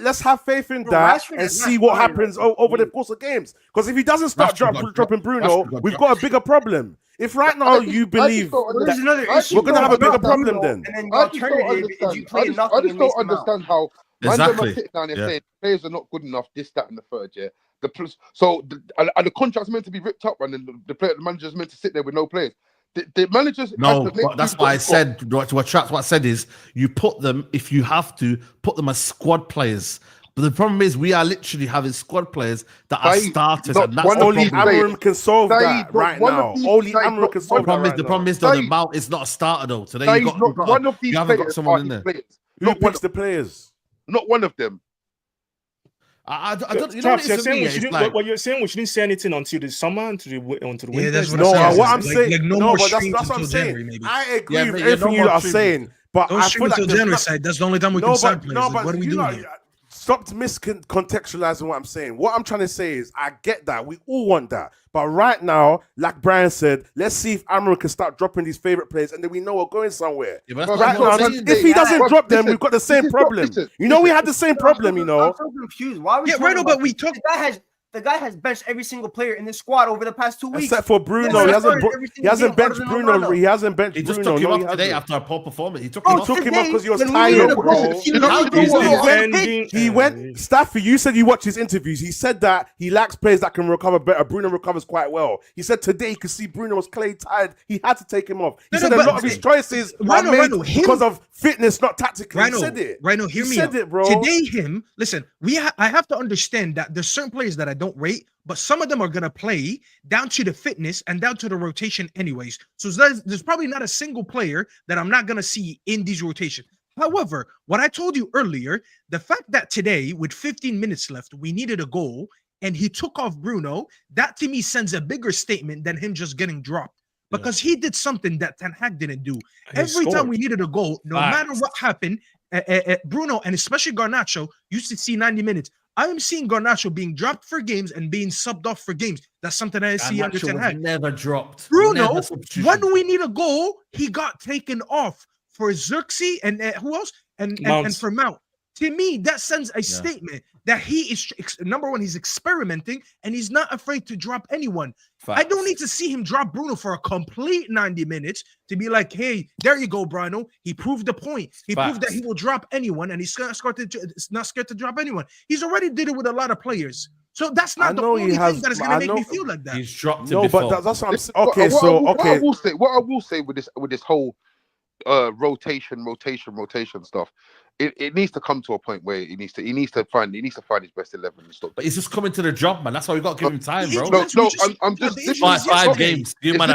Speaker 4: let's have faith in that and see what happens over the course of games. Because if he doesn't start dropping Bruno, we've got a bigger problem. If right now you believe
Speaker 9: there's another issue,
Speaker 4: we're going to have a bigger problem then.
Speaker 9: And then the alternative is you play nothing.
Speaker 10: I just don't understand how
Speaker 1: exactly.
Speaker 10: Sitting down and saying players are not good enough, this, that, and the third, yeah. The contract's meant to be ripped up, and then the manager's meant to sit there with no players. The managers.
Speaker 1: No, that's why I said. What I said is, you put them, if you have to, put them as squad players But the problem is, we are literally having squad players that are
Speaker 10: Saeed,
Speaker 1: starters,
Speaker 10: not
Speaker 1: and that's
Speaker 10: one
Speaker 1: the
Speaker 10: of these
Speaker 1: problem.
Speaker 10: players.
Speaker 4: Amorim can solve
Speaker 10: Saeed,
Speaker 4: that
Speaker 10: not
Speaker 4: right
Speaker 10: one of
Speaker 4: now.
Speaker 10: these-
Speaker 4: Only
Speaker 10: Saeed,
Speaker 4: Amorim
Speaker 10: not
Speaker 4: can
Speaker 10: one
Speaker 4: solve
Speaker 10: of
Speaker 4: that right
Speaker 1: The problem
Speaker 4: now.
Speaker 1: is though, the
Speaker 10: Saeed,
Speaker 1: Mount is not a starter though. Today
Speaker 10: Saeed,
Speaker 1: you got,
Speaker 10: not one of these
Speaker 1: you haven't got
Speaker 10: players
Speaker 1: someone
Speaker 10: are
Speaker 1: in
Speaker 10: his
Speaker 1: there.
Speaker 10: players.
Speaker 4: Who
Speaker 10: Not one
Speaker 4: picks
Speaker 10: of
Speaker 4: the players?
Speaker 10: not one of them.
Speaker 1: I don't. You know what
Speaker 5: Traps,
Speaker 1: it
Speaker 5: you're
Speaker 1: is for
Speaker 5: saying
Speaker 1: me?
Speaker 5: we
Speaker 1: It's
Speaker 5: shouldn't.
Speaker 1: like,
Speaker 5: What you're saying, we shouldn't say anything until the summer, until the
Speaker 7: Yeah,
Speaker 5: winter.
Speaker 7: that's what
Speaker 5: Is
Speaker 7: I'm
Speaker 5: that
Speaker 7: saying.
Speaker 4: What I'm
Speaker 7: Like-
Speaker 4: saying,
Speaker 7: like no
Speaker 4: no,
Speaker 7: more
Speaker 4: but that's
Speaker 7: streams
Speaker 4: what I'm
Speaker 7: until
Speaker 4: saying.
Speaker 7: January, maybe.
Speaker 4: I agree
Speaker 1: Yeah,
Speaker 4: with
Speaker 1: but
Speaker 4: everything
Speaker 1: no
Speaker 4: you
Speaker 1: more
Speaker 4: are
Speaker 1: streams.
Speaker 4: saying, but
Speaker 7: Don't
Speaker 4: I
Speaker 7: stream
Speaker 4: feel like
Speaker 7: until
Speaker 4: there's
Speaker 7: January,
Speaker 4: not-
Speaker 7: side. That's the only time we
Speaker 4: no,
Speaker 7: can sign
Speaker 4: but
Speaker 7: players.
Speaker 4: no,
Speaker 7: Like,
Speaker 4: but
Speaker 7: what are we
Speaker 4: you
Speaker 7: doing
Speaker 4: know,
Speaker 7: here?
Speaker 4: stop miscontextualizing what I'm saying. What I'm trying to say is, I get that. We all want that. But right now, like Brian said, let's see if Amorim can start dropping these favorite players, and then we know we're going somewhere.
Speaker 1: Yeah, but
Speaker 10: Bro,
Speaker 1: that's
Speaker 4: Right
Speaker 1: not
Speaker 4: now,
Speaker 1: what I'm
Speaker 4: if
Speaker 1: saying.
Speaker 4: he doesn't drop them,
Speaker 10: listen,
Speaker 4: we've got the
Speaker 10: this
Speaker 4: same
Speaker 10: is not-
Speaker 4: problem.
Speaker 10: listen,
Speaker 4: You know, we
Speaker 10: listen.
Speaker 4: had the same problem. You know,
Speaker 9: I'm so confused. Why are we
Speaker 7: Yeah,
Speaker 9: talking
Speaker 7: right,
Speaker 9: about
Speaker 7: but we
Speaker 9: this?
Speaker 7: talk.
Speaker 9: The guy has benched every single player in this squad over the past 2 weeks.
Speaker 4: except for Bruno,
Speaker 9: Yeah,
Speaker 4: he hasn't.
Speaker 9: started every
Speaker 4: He
Speaker 9: single
Speaker 4: hasn't
Speaker 9: game other
Speaker 4: benched
Speaker 9: than
Speaker 4: Bruno.
Speaker 9: Ronaldo.
Speaker 4: He hasn't benched
Speaker 1: He just
Speaker 4: Bruno.
Speaker 1: took him
Speaker 4: No, he
Speaker 1: off today
Speaker 4: hasn't.
Speaker 1: after a poor performance. He took
Speaker 9: Bro,
Speaker 1: him off.
Speaker 4: Took him off because he was
Speaker 9: when we
Speaker 4: tired,
Speaker 9: were
Speaker 4: bro.
Speaker 9: he
Speaker 10: You know
Speaker 9: was
Speaker 10: what?
Speaker 4: He went.
Speaker 5: defending.
Speaker 4: He went. Staffy, you said you watch his interviews. He said that he lacks players that can recover better. Bruno recovers quite well. He said today he could see Bruno was clearly tired. He had to take him off. He
Speaker 7: No,
Speaker 4: said
Speaker 7: no,
Speaker 4: a
Speaker 7: but-
Speaker 4: lot of his choices are
Speaker 7: Rhino,
Speaker 4: made
Speaker 7: Rhino, him-
Speaker 4: because of fitness, not tactically. He said it.
Speaker 7: Rhino, hear
Speaker 4: He
Speaker 7: me
Speaker 4: said
Speaker 7: out.
Speaker 4: it, bro.
Speaker 7: Today, listen, I have to understand that there's certain players that I don't rate, but some of them are gonna play down to the fitness and down to the rotation anyways. So there's probably not a single player that I'm not gonna see in these rotations. However, what I told you earlier, the fact that today, with 15 minutes left, we needed a goal and he took off Bruno, that to me sends a bigger statement than him just getting dropped. Because he did something that Ten Hag didn't do. Every time we needed a goal, no matter what happened, Bruno and especially Garnacho used to see 90 minutes. I am seeing Garnacho being dropped for games and being subbed off for games. That's something I see under Ten Hag.
Speaker 1: Never dropped.
Speaker 7: Bruno,
Speaker 1: Never substitution.
Speaker 7: when we need a goal, he got taken off for Xerxes and who else? And for Mount. To me, that sends a statement that he is number one. He's experimenting and he's not afraid to drop anyone.
Speaker 1: Facts.
Speaker 7: I don't need to see him drop Bruno for a complete 90 minutes to be like, "Hey, there you go, Bruno." He proved the point. He proved that he will drop anyone, and he's not scared to drop anyone. He's already did it with a lot of players. So that's not the only thing that is going to make me feel like that.
Speaker 1: He's dropped it
Speaker 4: No,
Speaker 1: before.
Speaker 4: but that's what I'm
Speaker 10: This-
Speaker 4: saying. Okay, so
Speaker 10: what I
Speaker 4: okay.
Speaker 10: will say with this whole rotation stuff, it needs to come to a point where he needs to find his best 11 and stop.
Speaker 1: But he's just coming to the job, man. That's why we got to give him time, bro.
Speaker 10: I'm just
Speaker 1: five games. You man,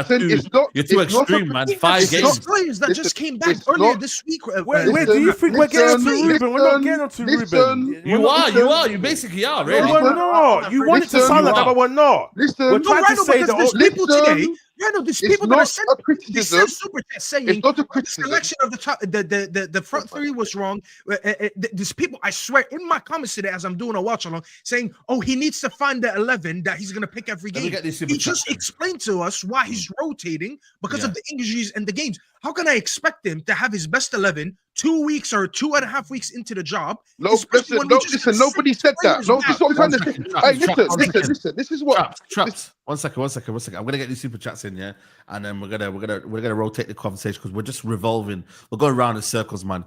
Speaker 1: you're too extreme, man. 5 games.
Speaker 7: Players that just came back earlier this week.
Speaker 4: Wait, do you think we're getting to Ruben? We're not getting to Ruben.
Speaker 1: You are. You basically are, really.
Speaker 4: No, we're not. You want it to sound like that, but we're not.
Speaker 10: Listen,
Speaker 4: we're trying to say that.
Speaker 7: There's people today. There's people that are sending super chat saying
Speaker 10: it's not a
Speaker 7: the
Speaker 10: criticism.
Speaker 7: selection of the top, the front three was wrong. There's people, I swear, in my comments today as I'm doing a watch along, saying, "Oh, he needs to find the 11 that he's gonna pick every game." He just explained to us why he's rotating because of the injuries and the games. How can I expect him to have his best 11 2 weeks or 2.5 weeks into the job?
Speaker 10: No, listen, nobody said that. No, this is what I'm trying to say. Hey, listen. This is what.
Speaker 1: Traps. One second. I'm gonna get these super chats in, yeah, and then we're gonna rotate the conversation because we're just revolving. We're going around in circles, man.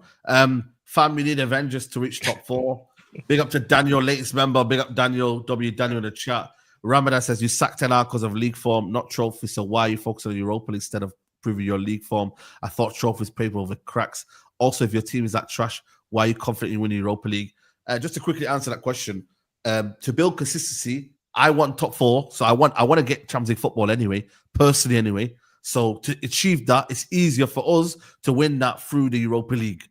Speaker 1: Fam, we need Avengers to reach top 4. Big up to Daniel, latest member. Big up Daniel Daniel in the chat. Ramadan says you sacked 10 hours because of league form, not trophy. So why are you focusing on Europa League instead of proving your league form? I thought trophies paper over cracks. Also, if your team is that trash, why are you confident in winning Europa League? Just to quickly answer that question, to build consistency, I want top 4. So I want to get Champions League football anyway, personally anyway. So to achieve that, it's easier for us to win that through the Europa League.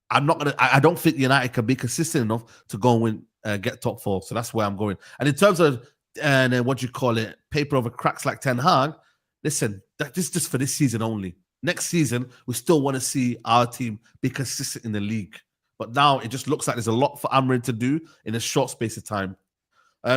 Speaker 1: I don't think United can be consistent enough to go and win, get top 4. So that's where I'm going. And in terms of paper over cracks like Ten Hag, listen, this is just for this season only. Next season, we still want to see our team be consistent in the league. But now it just looks like there's a lot for Amorim to do in a short space of time.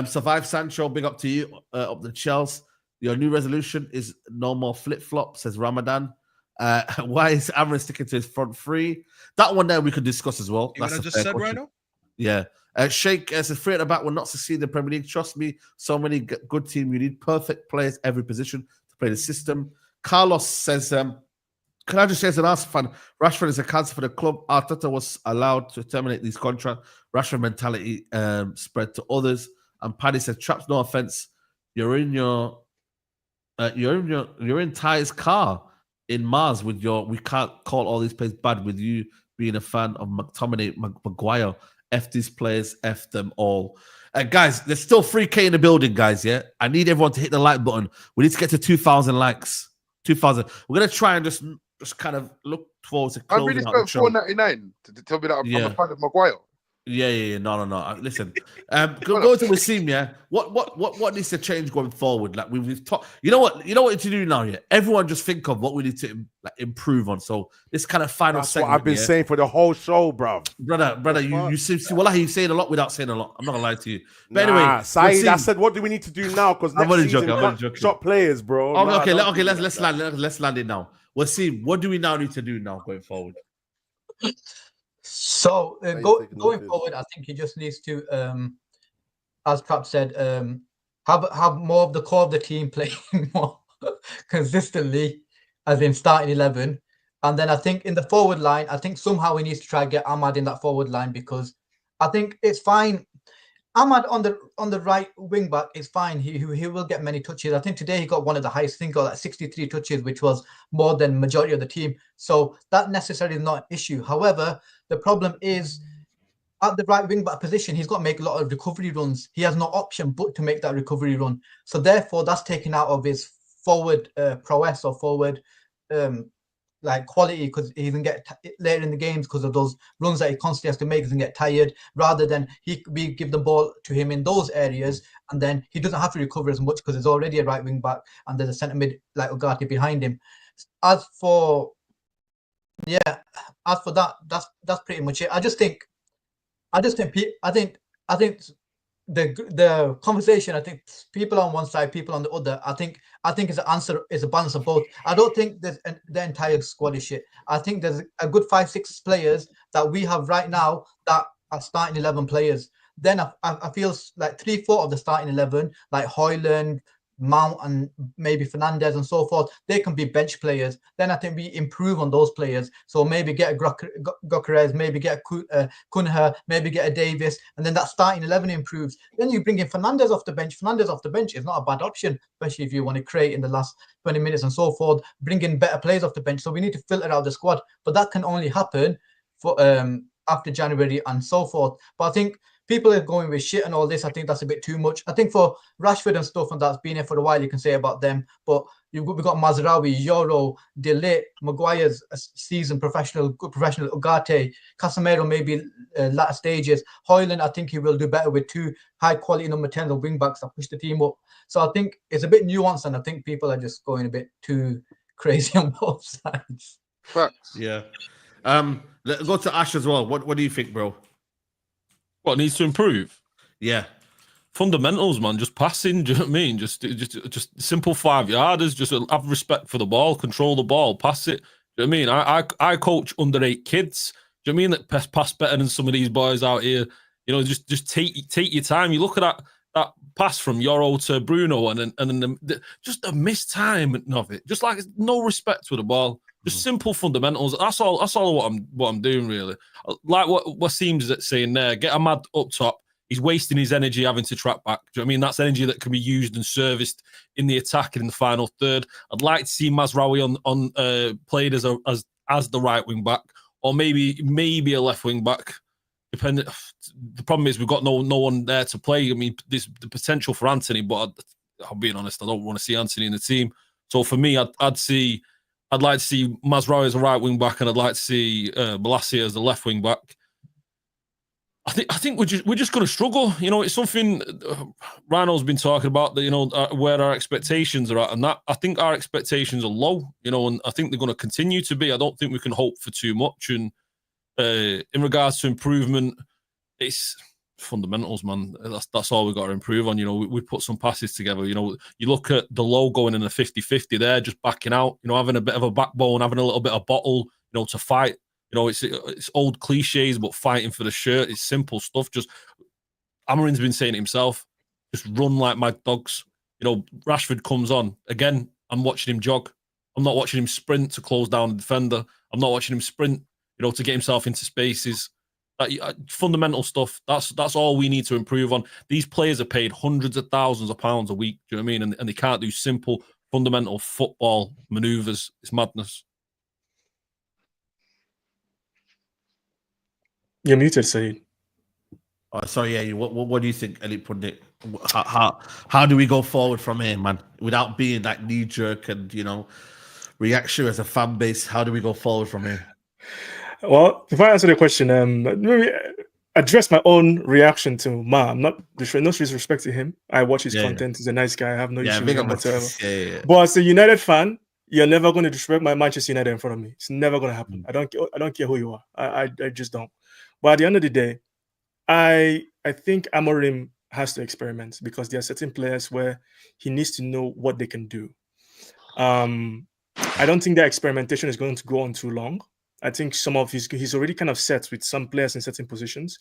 Speaker 1: Survive Sancho, big up to you, up the Chelsea. Your new resolution is no more flip-flop, says Ramadan. Why is Amorim sticking to his front three? That one there we could discuss as well.
Speaker 7: That's what I just said, Rhino?
Speaker 1: Yeah. Sheikh says, three at the back will not succeed in the Premier League. Trust me, so many good team. You need perfect players every position to play the system. Carlos says, can I just say as an Arsenal fan, Rashford is a cancer for the club. Arteta was allowed to terminate these contracts. Rashford mentality spread to others. And Paddy said, Traps, no offense, you're in Ty's car in Mars with your. We can't call all these players bad with you being a fan of McTominay, Maguire, F these players, F them all. Guys, there's still 3K in the building, guys, yeah? I need everyone to hit the like button. We need to get to 2,000 likes. 2,000. We're going to try and just kind of look towards the
Speaker 10: I
Speaker 1: closing
Speaker 10: really
Speaker 1: out the
Speaker 10: spent
Speaker 1: show.
Speaker 10: $4.99 to tell me that I'm a fan of Maguire.
Speaker 1: Yeah. No. Listen, go to Wasim. Yeah, what needs to change going forward? Like we've talked. You know what to do now. Yeah, everyone just think of what we need to improve on. So this kind of final
Speaker 4: That's
Speaker 1: segment.
Speaker 4: what I've been saying for the whole show, bro.
Speaker 1: Brother, you see, well, you're saying a lot without saying a lot. I'm not gonna lie to you. But anyway,
Speaker 4: Saeed, I said, what do we need to do now? Because next season, can't shop players, bro.
Speaker 1: Okay, let's land it now. Wasim, what do we now need to do now going forward?
Speaker 6: So going forward, I think he just needs to, as Cap said, have more of the core of the team playing more consistently, as in starting 11. And then I think in the forward line, I think somehow he needs to try and get Ahmad in that forward line, because I think it's fine. Ahmad on the right wing back is fine. He will get many touches. I think today he got one of the highest. I think got like 63 touches, which was more than majority of the team. So that necessarily is not an issue. However, the problem is at the right wing back position, he's got to make a lot of recovery runs. He has no option but to make that recovery run. So therefore, that's taken out of his forward prowess or forward like quality, because he can get later in the games because of those runs that he constantly has to make and get tired, rather than we give the ball to him in those areas, and then he doesn't have to recover as much because there's already a right wing back and there's a centre mid like Ugarte behind him. As for that, that's pretty much it. I think the conversation, I think people on one side, people on the other, I think is an answer, is a balance of both. I don't think there's the entire squad is shit. I think there's a good 5-6 players that we have right now that are starting 11 players. Then I feel like 3-4 of the starting 11, like Højlund, Mount, and maybe Fernandes and so forth, they can be bench players. Then I think we improve on those players. So maybe get a Gyökeres, maybe get a Cunha, maybe get a Davis, and then that starting 11 improves. Then you bring in Fernandes off the bench. Fernandes off the bench is not a bad option, especially if you want to create in the last 20 minutes and so forth. Bring in better players off the bench. So we need to filter out the squad, but that can only happen for after January and so forth. But I think people are going with shit and all this. I think that's a bit too much. I think for Rashford and stuff, and that's been here for a while, you can say about them. But we've got Mazraoui, Yoro, De Ligt, Maguire's seasoned good professional, Ugarte, Casemiro maybe latter stages. Højlund, I think he will do better with 2 high quality number 10 wing backs that push the team up. So I think it's a bit nuanced, and I think people are just going a bit too crazy on both sides.
Speaker 10: Facts.
Speaker 1: Yeah. Let's go to Ash as well. What do you think, bro?
Speaker 2: What needs to improve?
Speaker 1: Yeah.
Speaker 2: Fundamentals, man. Just passing. Do you know what I mean? Just simple 5-yarders. Just have respect for the ball. Control the ball. Pass it. Do you know what I mean? I coach under 8 kids. Do you know what I mean? That pass better than some of these boys out here. You know, just take your time. You look at that pass from Yoro to Bruno, and then just a missed time of it. Just like no respect for the ball. Just simple fundamentals. That's all what I'm doing, really. Like what seems saying there, get Ahmad up top. He's wasting his energy having to track back. Do you know what I mean? That's energy that can be used and serviced in the attack and in the final third. I'd like to see Mazraoui on played as the right wing back, or maybe a left wing back. Depending. The problem is we've got no one there to play. I mean, there's the potential for Anthony, but I'm being honest, I don't want to see Anthony in the team. So for me, I'd like to see Mazraoui as a right wing back, and I'd like to see Bolasie as the left wing back. I think we're just going to struggle. You know, it's something Rhino's been talking about, that, you know, where our expectations are at, and that I think our expectations are low. You know, and I think they're going to continue to be. I don't think we can hope for too much. And in regards to improvement, it's fundamentals, man. That's all we've got to improve on. You know, we put some passes together. You know, you look at the low going in a 50-50 there, just backing out, you know, having a bit of a backbone, having a little bit of bottle, you know, to fight. You know, it's old cliches, but fighting for the shirt. It's simple stuff. Just Amarin's been saying it himself. Just run like mad dogs. You know, Rashford comes on. Again, I'm watching him jog. I'm not watching him sprint to close down the defender. I'm not watching him sprint, you know, to get himself into spaces. Fundamental stuff. That's all we need to improve on. These players are paid hundreds of thousands of pounds a week. Do you know what I mean? And they can't do simple, fundamental football maneuvers. It's madness.
Speaker 5: You're muted, Saeed.
Speaker 1: Oh, sorry, yeah. What do you think, Elite Pundit? How do we go forward from here, man? Without being that knee jerk and reaction as a fan base, how do we go forward from here?
Speaker 5: Well, if I answer the question, maybe address my own reaction to Ma. I'm not no disrespect to him. I watch his content. He's a nice guy. I have no issue with him whatsoever.
Speaker 1: Yeah.
Speaker 5: But as a United fan, you're never going to disrespect my Manchester United in front of me. It's never going to happen. I don't care who you are. I just don't. But at the end of the day, I think Amorim has to experiment because there are certain players where he needs to know what they can do. I don't think that experimentation is going to go on too long. I think he's already kind of set with some players in certain positions.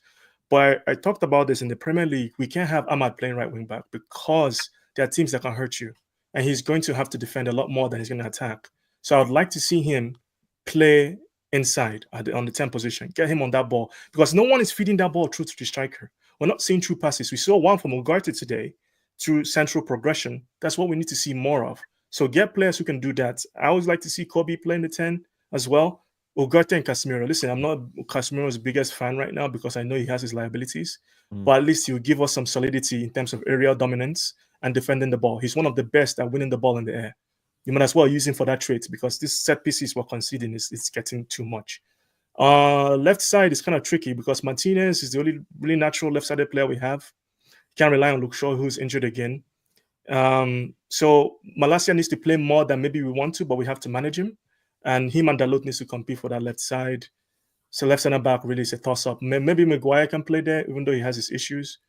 Speaker 5: But I talked about this in the Premier League. We can't have Ahmad playing right wing back because there are teams that can hurt you. And he's going to have to defend a lot more than he's going to attack. So I would like to see him play inside on the 10 position, get him on that ball because no one is feeding that ball through to the striker. We're not seeing true passes. We saw one from Ugarte today through central progression. That's what we need to see more of. So get players who can do that. I always like to see Kobe playing the 10 as well. Ugarte and Casemiro. Listen, I'm not Casemiro's biggest fan right now because I know he has his liabilities, but at least he'll give us some solidity in terms of aerial dominance and defending the ball. He's one of the best at winning the ball in the air. You might as well use him for that trait because this set pieces we're conceding is getting too much. Left side is kind of tricky because Martinez is the only really natural left-sided player we have. Can't rely on Luke Shaw, who's injured again. So Malacia needs to play more than maybe we want to, but we have to manage him. And him and Dalot needs to compete for that left side. So left center back really is a toss-up. Maybe Maguire can play there, even though he has his issues.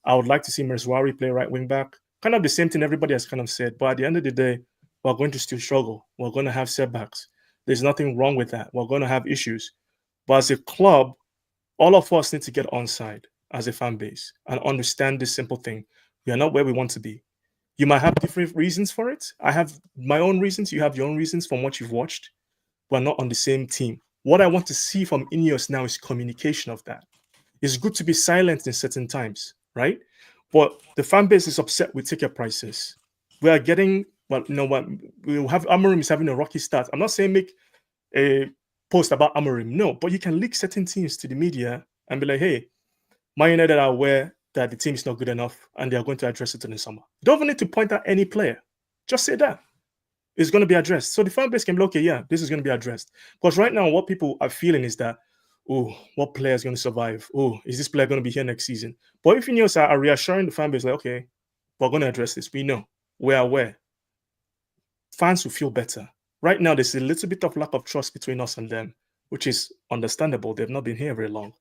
Speaker 5: I would like to see Merzouari play right wing back. Kind of the same thing everybody has kind of said. But at the end of the day, we're going to still struggle. We're going to have setbacks. There's nothing wrong with that. We're going to have issues. But as a club, all of us need to get on side as a fan base and understand this simple thing. We are not where we want to be. You might have different reasons for it. I have my own reasons. You have your own reasons from what you've watched. We're not on the same team. What I want to see from Ineos now is communication of that. It's good to be silent in certain times, right? But the fan base is upset with ticket prices. We are getting, well, you know what? We'll have Amorim is having a rocky start. I'm not saying make a post about Amorim, no, but you can link certain teams to the media and be like, hey, Man United are aware that the team is not good enough and they are going to address it in the summer. You don't even need to point out any player. Just say that. It's going to be addressed. So the fan base can be, okay, yeah, this is going to be addressed. Because right now, what people are feeling is that, oh, what player is going to survive? Oh, is this player going to be here next season? But if Ineos are reassuring the fan base, like, okay, we're going to address this. We know. We're aware. Fans will feel better. Right now, there's a little bit of lack of trust between us and them, which is understandable. They've not been here very long.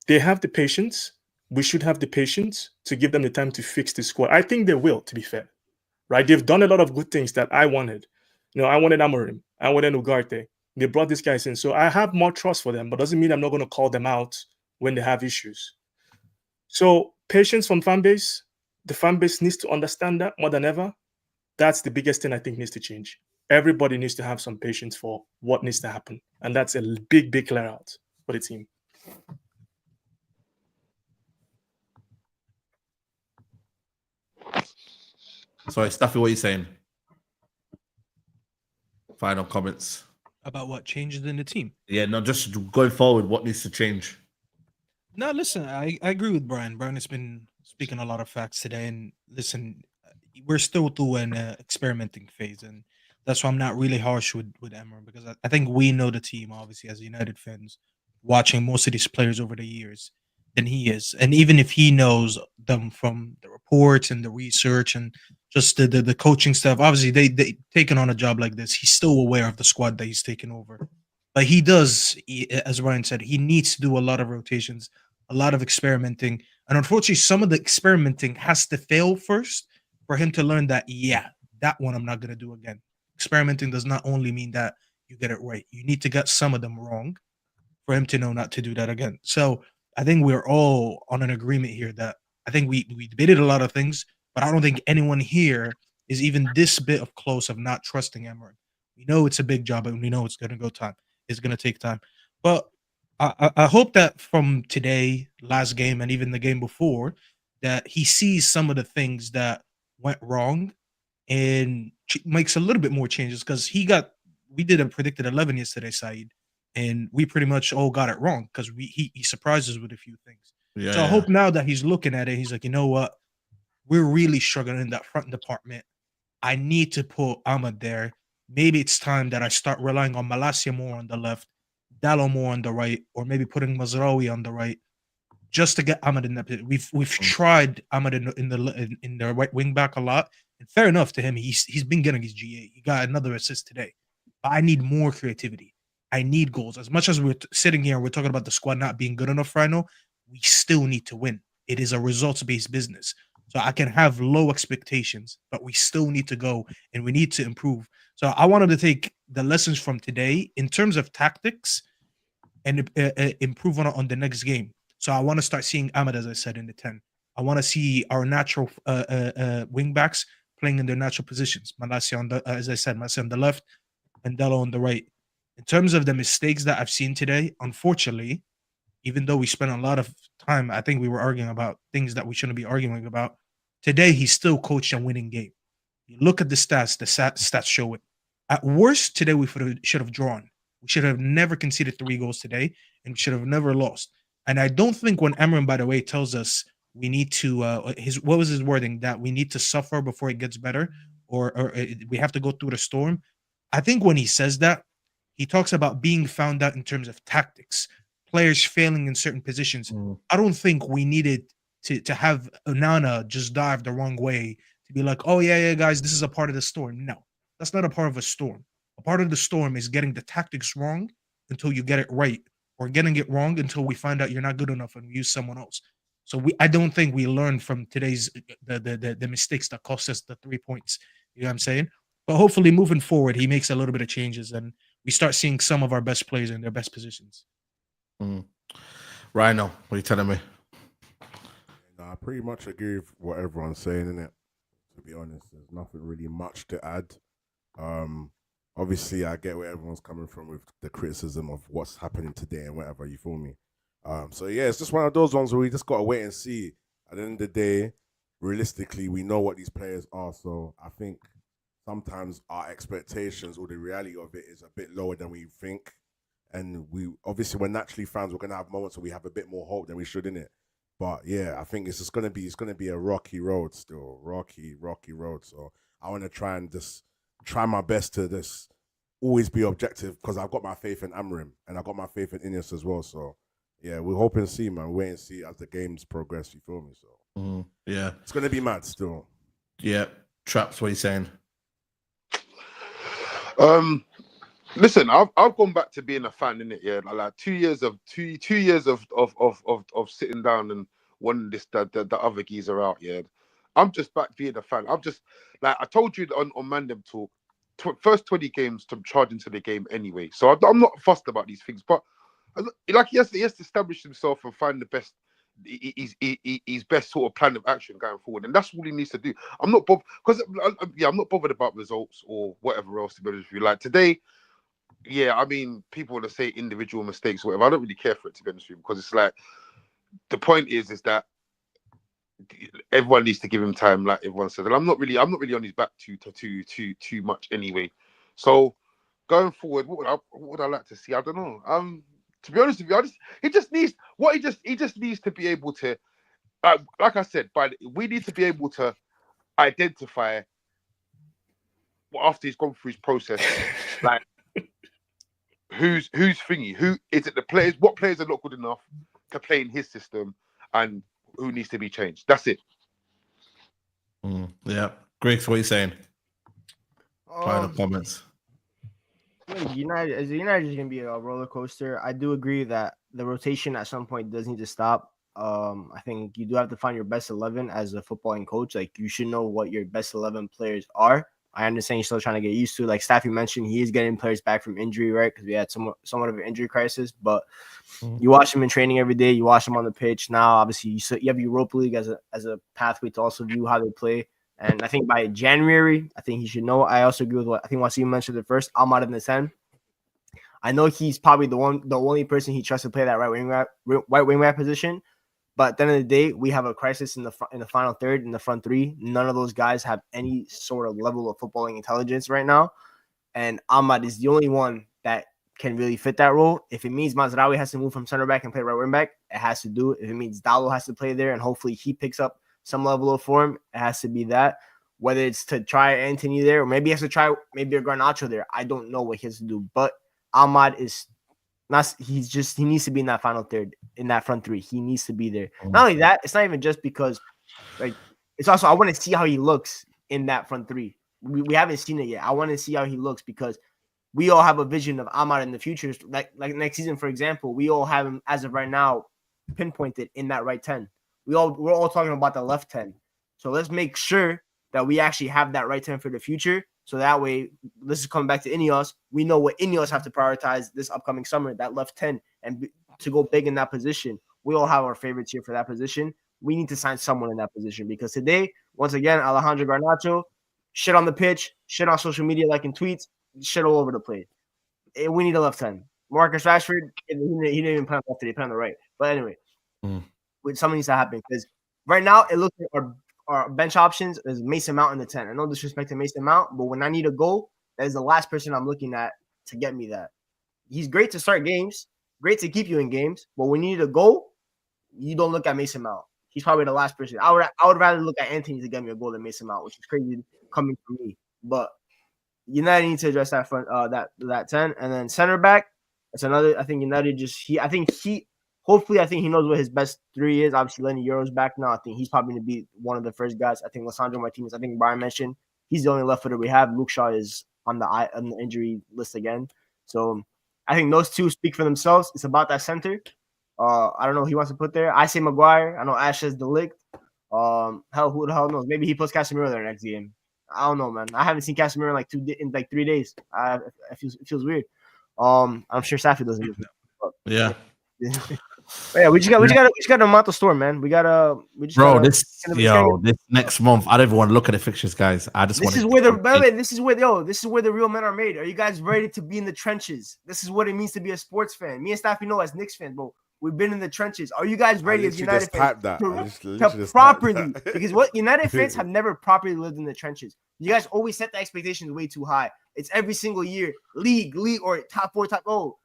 Speaker 5: They have the patience. We should have the patience to give them the time to fix the squad. I think they will, to be fair. Right? They've done a lot of good things that I wanted. You know, I wanted Amorim. I wanted Ugarte. They brought these guys in. So I have more trust for them, but doesn't mean I'm not going to call them out when they have issues. So patience from fan base. The fan base needs to understand that more than ever. That's the biggest thing I think needs to change. Everybody needs to have some patience for what needs to happen. And that's a big, big clear out for the team.
Speaker 1: Sorry, Staffy, what are you saying? Final comments.
Speaker 7: About what changes in the team?
Speaker 1: Yeah, no, just going forward, what needs to change?
Speaker 7: No, listen, I agree with Brian. Brian has been speaking a lot of facts today. And listen, we're still through an experimenting phase. And that's why I'm not really harsh with Emmer, because I think we know the team, obviously, as United fans, watching most of these players over the years than he is. And even if he knows them from the reports and the research and just the coaching stuff, obviously they taking on a job like this, he's still aware of the squad that he's taken over. But he does, as Ryan said, he needs to do a lot of rotations, a lot of experimenting. And unfortunately, some of the experimenting has to fail first for him to learn that, yeah, that one I'm not going to do again. Experimenting does not only mean that you get it right. You need to get some of them wrong for him to know not to do that again. So I think we're all on an agreement here that I think we debated a lot of things, but I don't think anyone here is even this bit of close of not trusting Emery. We know it's a big job and we know it's going to go time. It's going to take time. But I hope that from today, last game, and even the game before, that he sees some of the things that went wrong and makes a little bit more changes, because we did a predicted 11 yesterday, Saeed, and we pretty much all got it wrong because he surprised us with a few things.
Speaker 1: Yeah,
Speaker 7: So I hope now that he's looking at it, he's like, you know what? We're really struggling in that front department. I need to put Ahmad there. Maybe it's time that I start relying on Malacia more on the left, Dallo more on the right, or maybe putting Mazraoui on the right, just to get Ahmad in that position. We've tried Ahmad in the right wing back a lot, and fair enough to him. He's been getting his GA. He got another assist today. But I need more creativity. I need goals. As much as we're sitting here and we're talking about the squad not being good enough right now, we still need to win. It is a results-based business. So I can have low expectations, but we still need to go and we need to improve. So I wanted to take the lessons from today in terms of tactics and improve on the next game. So I want to start seeing Ahmed, as I said, in the 10. I want to see our natural wing backs playing in their natural positions. Malacia on the, as I said, Malacia on the left, and Dello on the right. In terms of the mistakes that I've seen today, unfortunately, even though we spent a lot of time, I think we were arguing about things that we shouldn't be arguing about. Today, he still coached a winning game. You look at the stats show it. At worst, today we should have drawn. We should have never conceded 3 goals today, and we should have never lost. And I don't think when Emran, by the way, tells us we need to, what was his wording, that we need to suffer before it gets better, or we have to go through the storm. I think when he says that, he talks about being found out in terms of tactics, players failing in certain positions. I don't think we needed to have Onana just dive the wrong way to be like, oh, yeah, guys, this is a part of the storm. No, that's not a part of a storm. A part of the storm is getting the tactics wrong until you get it right, or getting it wrong until we find out you're not good enough and we use someone else. So I don't think we learned from today's the mistakes that cost us the 3 points. You know what I'm saying? But hopefully moving forward, he makes a little bit of changes and we start seeing some of our best players in their best positions.
Speaker 1: Rhino, what are you telling me?
Speaker 4: No, I pretty much agree with what everyone's saying, innit? To be honest, there's nothing really much to add. Obviously, I get where everyone's coming from with the criticism of what's happening today and whatever, you feel me? So yeah, it's just one of those ones where we just got to wait and see. At the end of the day, realistically, we know what these players are, so I think sometimes our expectations or the reality of it is a bit lower than we think. And we obviously, we're naturally fans, we're gonna have moments where we have a bit more hope than we should, innit? But yeah, I think it's gonna be a rocky road still, rocky road. So I want to try my best to just always be objective because I've got my faith in Amrim and I've got my faith in Ineos as well. So yeah, we're hoping to see, man. Wait and see as the games progress. You feel me? So
Speaker 1: yeah,
Speaker 4: it's gonna be mad still.
Speaker 1: Yeah, Traps, what are you saying?
Speaker 10: Listen, I've gone back to being a fan, innit? Yeah, like 2 years of sitting down and wanting the other geezer out. Yeah, I'm just back being a fan. I'm just like I told you on Mandem Talk, first 20 games to charge into the game anyway. So I'm not fussed about these things, but like he has to establish himself and find the best. His best sort of plan of action going forward, and that's all he needs to do. I'm not bothered because I'm not bothered about results or whatever else. To be honest with you, like today. Yeah, I mean, people want to say individual mistakes or whatever. I don't really care for it, to be honest with you, because it's like the point is that everyone needs to give him time, like everyone said. And I'm not really on his back too much anyway. So going forward, what would I like to see? I don't know. To be honest with you, he just needs to be able to, like I said, we need to be able to identify after he's gone through his process, like. Who's thingy? Who is it? The players? What players are not good enough to play in his system, and who needs to be changed? That's it.
Speaker 1: Yeah, Griggs, what are you saying? Final comments.
Speaker 9: United is going to be a roller coaster. I do agree that the rotation at some point does need to stop. I think you do have to find your best 11 as a footballing coach. Like you should know what your best 11 players are. I understand you're still trying to get used to. Like Staffy mentioned, he is getting players back from injury, right? Because we had somewhat of an injury crisis. But you watch him in training every day. You watch him on the pitch. Now, obviously, you have Europa League as a pathway to also view how they play. And I think by January, I think he should know. I also agree with what I think Wasim mentioned at first. Ahmad in the 10. I know he's probably the only person he trusts to play that right wing back position. But at the end of the day, we have a crisis in the final third, in the front three. None of those guys have any sort of level of footballing intelligence right now. And Ahmad is the only one that can really fit that role. If it means Mazraoui has to move from center back and play right wing back, it has to do it. If it means Dallo has to play there and hopefully he picks up some level of form, it has to be that. Whether it's to try Anthony there, or maybe he has to try maybe a Garnacho there. I don't know what he has to do. But Ahmad is not, he needs to be in that final third, in that front three. He needs to be there. Not only that, it's not even just because, like, it's also I want to see how he looks in that front three. We haven't seen it yet. I want to see how he looks because we all have a vision of Ahmad in the future. Like next season, for example, we all have him as of right now pinpointed in that right 10. We're all talking about the left 10. So let's make sure that we actually have that right 10 for the future. So that way, this is coming back to Ineos. We know what Ineos have to prioritize this upcoming summer, that left 10, and to go big in that position. We all have our favorites here for that position. We need to sign someone in that position because today, once again, Alejandro Garnacho, shit on the pitch, shit on social media like in tweets, shit all over the place. We need a left 10. Marcus Rashford, he didn't even play on the left today, he played on the right. But anyway, something needs to happen because right now it looks like our bench options is Mason Mount in the 10. I no disrespect to Mason Mount, but when I need a goal, that is the last person I'm looking at to get me that. He's great to start games, great to keep you in games, but when you need a goal, you don't look at Mason Mount. He's probably the last person. I would rather look at Anthony to get me a goal than Mason Mount, which is crazy coming from me. But United need to address that front, that 10, and then center back. That's another. I think United hopefully, I think he knows what his best three is. Obviously, Lenny Euro's back now. I think he's probably going to be one of the first guys. I think Lisandro Martinez, I think Brian mentioned, he's the only left footer we have. Luke Shaw is on the injury list again. So I think those two speak for themselves. It's about that center. I don't know who he wants to put there. I say Maguire. I know Ash says Delict. Who the hell knows? Maybe he puts Casemiro there next game. I don't know, man. I haven't seen Casemiro in like 3 days. It feels weird. I'm sure Safi doesn't.
Speaker 1: Yeah.
Speaker 9: Yeah, we just got to mount the store, man. This
Speaker 1: next month, I don't even want to look at the fixtures, guys. This is where
Speaker 9: the real men are made. Are you guys ready to be in the trenches? This is what it means to be a sports fan. Me and Staffy know as Knicks fans, bro. We've been in the trenches. Are you guys ready as United fans to properly? Because what United fans have never properly lived in the trenches. You guys always set the expectations way too high. It's every single year, league, or top 4, top. Oh,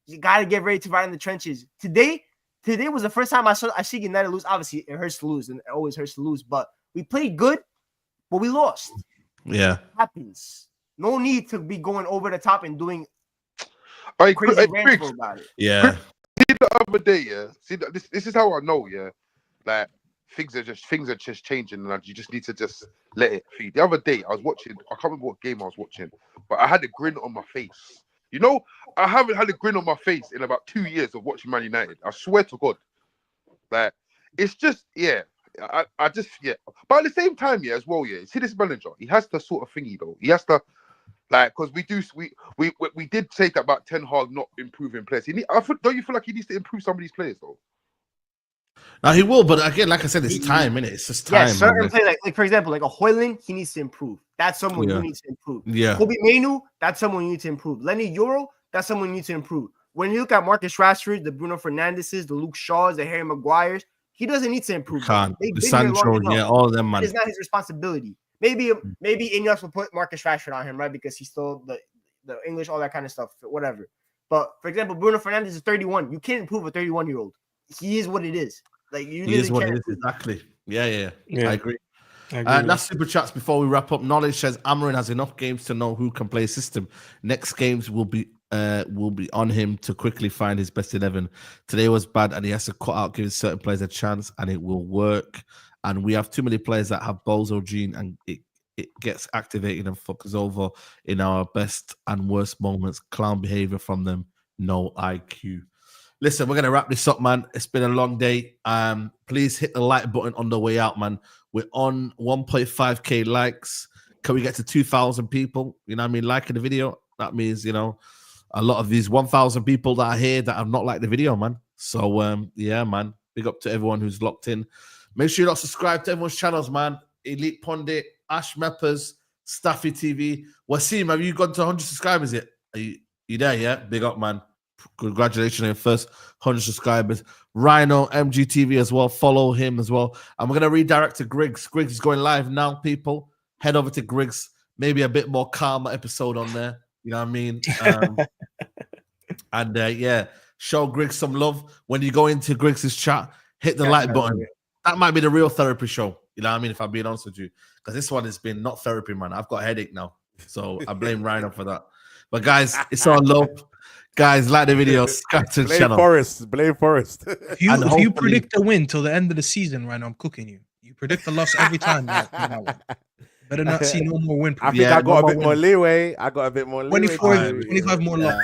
Speaker 9: you gotta get ready to ride in the trenches. Today was the first time I see United lose. Obviously, it hurts to lose, and it always hurts to lose. But we played good, but we lost.
Speaker 1: Yeah,
Speaker 9: it happens. No need to be going over the top and doing crazy rants about it.
Speaker 1: Yeah.
Speaker 10: See the other day, yeah. See, this is how I know, yeah. Like things are just changing, and you just need to just let it feed. The other day, I was watching. I can't remember what game I was watching, but I had a grin on my face. You know, I haven't had a grin on my face in about 2 years of watching Man United. I swear to God. Like, it's just, yeah. I just, yeah. But at the same time, yeah, as well, yeah. See this manager, he has to sort of thingy, though. He has to, like, because we did say that about Ten Hag not improving players. Don't you feel like he needs to improve some of these players, though?
Speaker 1: Now he will, but again, like I said, it's time, innit? It's just time.
Speaker 9: Yeah, certain players, like for example, like a Hoyland, he needs to improve. That's someone you need to improve.
Speaker 1: Yeah.
Speaker 9: Kobe Mainu, that's someone you need to improve. Lenny Euro, that's someone you need to improve. When you look at Marcus Rashford, the Bruno Fernandeses, the Luke Shaws, the Harry Maguires, he doesn't need to improve.
Speaker 1: The Sancho, all of them, man.
Speaker 9: It's not his responsibility. Maybe Ineos will put Marcus Rashford on him, right? Because he's still the English, all that kind of stuff, whatever. But for example, Bruno Fernandes is 31. You can't improve a 31-year-old. He is what it is. Like he is what it is,
Speaker 1: exactly. Yeah. I agree. Last super chats before we wrap up. Knowledge says Amarin has enough games to know who can play system. Next games will be on him to quickly find his best 11. Today was bad, and he has to cut out giving certain players a chance, and it will work. And we have too many players that have Bozo gene, and it gets activated and fucks over in our best and worst moments. Clown behavior from them, no IQ. Listen, we're going to wrap this up, man. It's been a long day. Please hit the like button on the way out, man. We're on 1.5k likes. Can we get to 2,000 people? You know what I mean? Liking the video. That means, you know, a lot of these 1,000 people that are here that have not liked the video, man. So, yeah, man. Big up to everyone who's locked in. Make sure you're not subscribed to everyone's channels, man. Elite Pundit, Ash Meppers, Staffy TV. Wasim, have you gone to 100 subscribers yet? Are you there, yeah? Big up, man. Congratulations on your first 100 subscribers. Rhino, MGTV as well. Follow him as well. And we're going to redirect to Griggs. Griggs is going live now, people. Head over to Griggs. Maybe a bit more calmer episode on there. You know what I mean? And yeah, show Griggs some love. When you go into Griggs' chat, hit the like button. That might be the real therapy show. You know what I mean? If I'm being honest with you. Because this one has been not therapy, man. I've got a headache now. So I blame Rhino for that. But guys, it's all love. Guys, like the video, subscribe to the channel.
Speaker 4: Blame Forest.
Speaker 7: If you predict a win till the end of the season, Rhino, I'm cooking you. You predict a loss every time. Better not see no more win.
Speaker 4: I think I got a bit more leeway.
Speaker 7: 25 more loss.